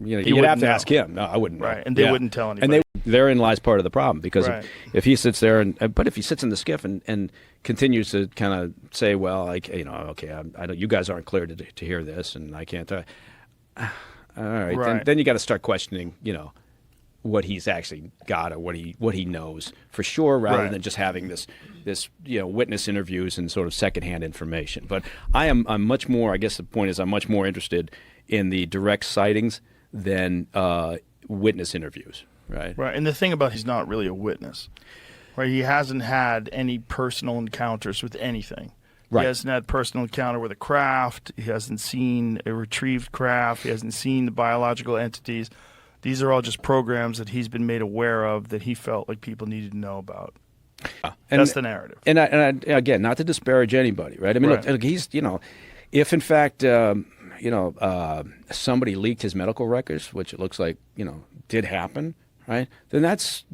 you know, you'd have to ask him. No, I wouldn't know. Right, and they wouldn't tell anybody. And therein lies part of the problem, because if he sits there but if he sits in the skiff and continues to kind of say, well, like, you know, okay, I don't, you guys aren't clear to hear this, and I can't. All right. Then you got to start questioning, you know, what he's actually got or what he knows for sure, rather than just having this you know, witness interviews and sort of secondhand information. But I'm much more, I guess the point is, I'm much more interested in the direct sightings than witness interviews. Right. And the thing about he's not really a witness, right? He hasn't had any personal encounters with anything. Right. He hasn't had personal encounter with a craft. He hasn't seen a retrieved craft. He hasn't seen the biological entities. These are all just programs that he's been made aware of that he felt like people needed to know about. That's the narrative. And again, not to disparage anybody, right? I mean, look, he's, you know, if in fact, you know, somebody leaked his medical records, which it looks like, you know, did happen, right? Then that's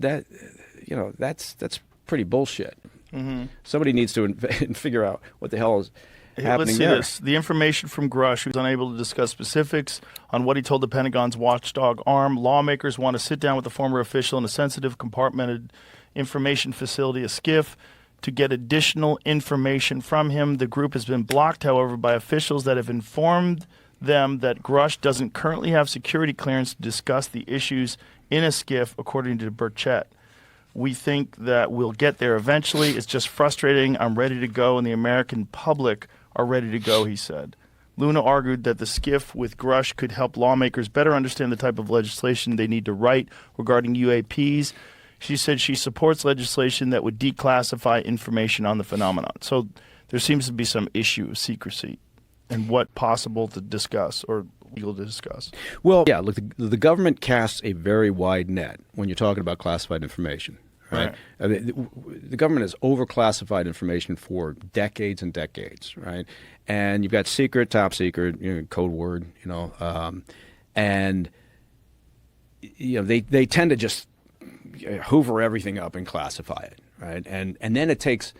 pretty bullshit. Mm-hmm. Somebody needs to figure out what the hell is happening. Let's see this. The information from Grush, who's unable to discuss specifics on what he told the Pentagon's watchdog arm. Lawmakers want to sit down with the former official in a sensitive, compartmented information facility, a SCIF, to get additional information from him. The group has been blocked, however, by officials that have informed them that Grush doesn't currently have security clearance to discuss the issues in a skiff, according to Burchett. We think that we'll get there eventually. It's just frustrating. I'm ready to go, and the American public are ready to go, he said. Luna argued that the skiff with Grush could help lawmakers better understand the type of legislation they need to write regarding UAPs. She said she supports legislation that would declassify information on the phenomenon. So there seems to be some issue of secrecy and what possible to discuss or legal to discuss. Well, yeah, look, the government casts a very wide net when you're talking about classified information. Right. I mean, the government has overclassified information for decades and decades, right? And you've got secret, top secret, code word, and they tend to just hoover everything up and classify it, right? And then it takes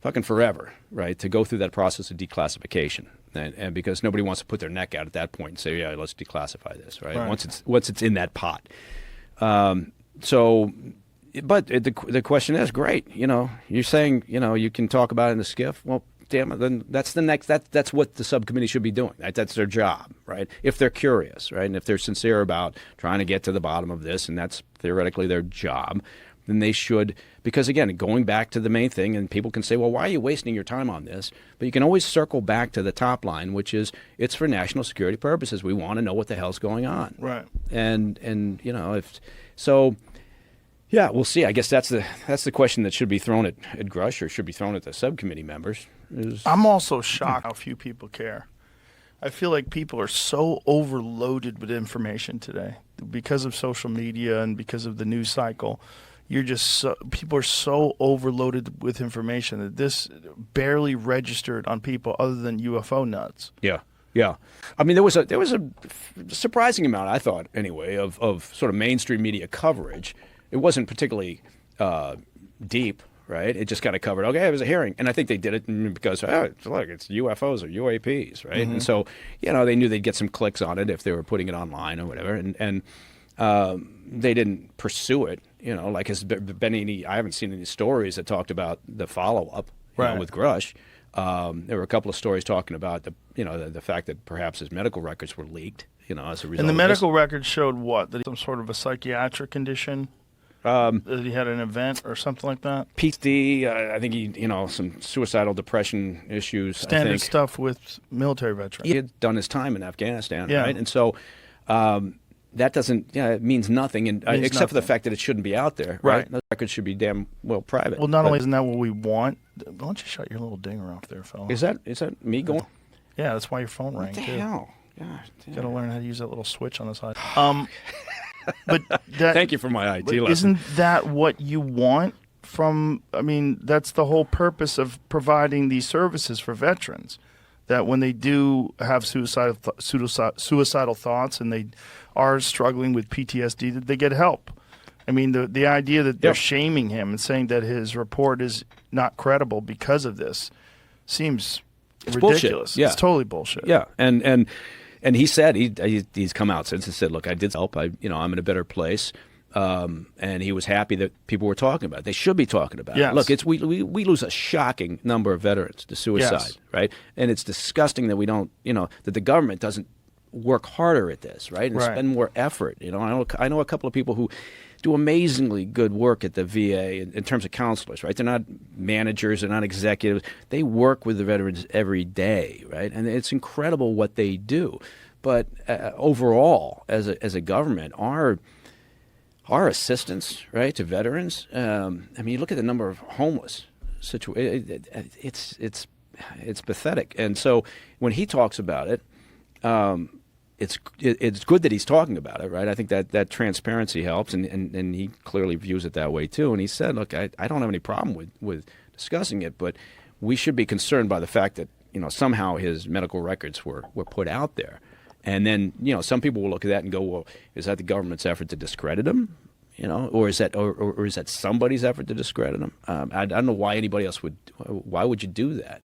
fucking forever, right, to go through that process of declassification, and because nobody wants to put their neck out at that point and say, yeah, let's declassify this, right? Once it's in that pot, But the question is, great, you're saying, you can talk about it in the skiff. Well, damn it, then that's the next, that's what the subcommittee should be doing. That's their job, right? If they're curious, right? And if they're sincere about trying to get to the bottom of this, and that's theoretically their job, then they should, because again, going back to the main thing, and people can say, well, why are you wasting your time on this? But you can always circle back to the top line, which is, it's for national security purposes. We want to know what the hell's going on. Right. And if so... Yeah, we'll see. I guess that's the question that should be thrown at Grush, or should be thrown at the subcommittee members. I'm also shocked how few people care. I feel like people are so overloaded with information today because of social media and because of the news cycle. People are so overloaded with information that this barely registered on people other than UFO nuts. Yeah. Yeah, I mean there was a surprising amount, I thought anyway, of sort of mainstream media coverage. It wasn't particularly deep, right? It just kind of covered, okay, it was a hearing. And I think they did it because, look, it's UFOs or UAPs, right? Mm-hmm. And so, they knew they'd get some clicks on it if they were putting it online or whatever. And they didn't pursue it, like has been any, I haven't seen any stories that talked about the follow-up with Grush. There were a couple of stories talking about the fact that perhaps his medical records were leaked, as a result. And the medical records showed what? That he had some sort of a psychiatric condition? That he had an event or something like that? PTSD, I think he, some suicidal depression issues. Standard stuff with military veterans. He had done his time in Afghanistan, right? And so that doesn't, it means nothing, except for the fact that it shouldn't be out there, right? Those records should be damn well private. Well, not only isn't that what we want, why don't you shut your little dinger off there, fella? Is that me going? Yeah, that's why your phone rang, too. What the hell? God, you got to learn how to use that little switch on the side. But thank you for my IT lesson. Isn't that what you want from? I mean, that's the whole purpose of providing these services for veterans. That when they do have suicidal thoughts and they are struggling with PTSD, that they get help. I mean, the idea that they're shaming him and saying that his report is not credible because of this seems ridiculous. Bullshit. Yeah. It's totally bullshit. Yeah, and he said he's come out since and said, look, I did help. I'm in a better place. And he was happy that people were talking about it. They should be talking about it. Look, we lose a shocking number of veterans to suicide, right? And it's disgusting that we don't, that the government doesn't work harder at this, right? And spend more effort. I know a couple of people who do amazingly good work at the VA in terms of counselors, right? They're not managers, they're not executives. They work with the veterans every day, right? And it's incredible what they do. But overall, as a government, our assistance, right, to veterans. I mean, you look at the number of homeless situations. It's pathetic. And so when he talks about it, it's good that he's talking about it, right? I think that transparency helps, and he clearly views it that way too. And he said, look, I don't have any problem with discussing it, but we should be concerned by the fact that somehow his medical records were put out there. And then, some people will look at that and go, well, is that the government's effort to discredit him? Or is that somebody's effort to discredit him? I don't know why anybody else why would you do that?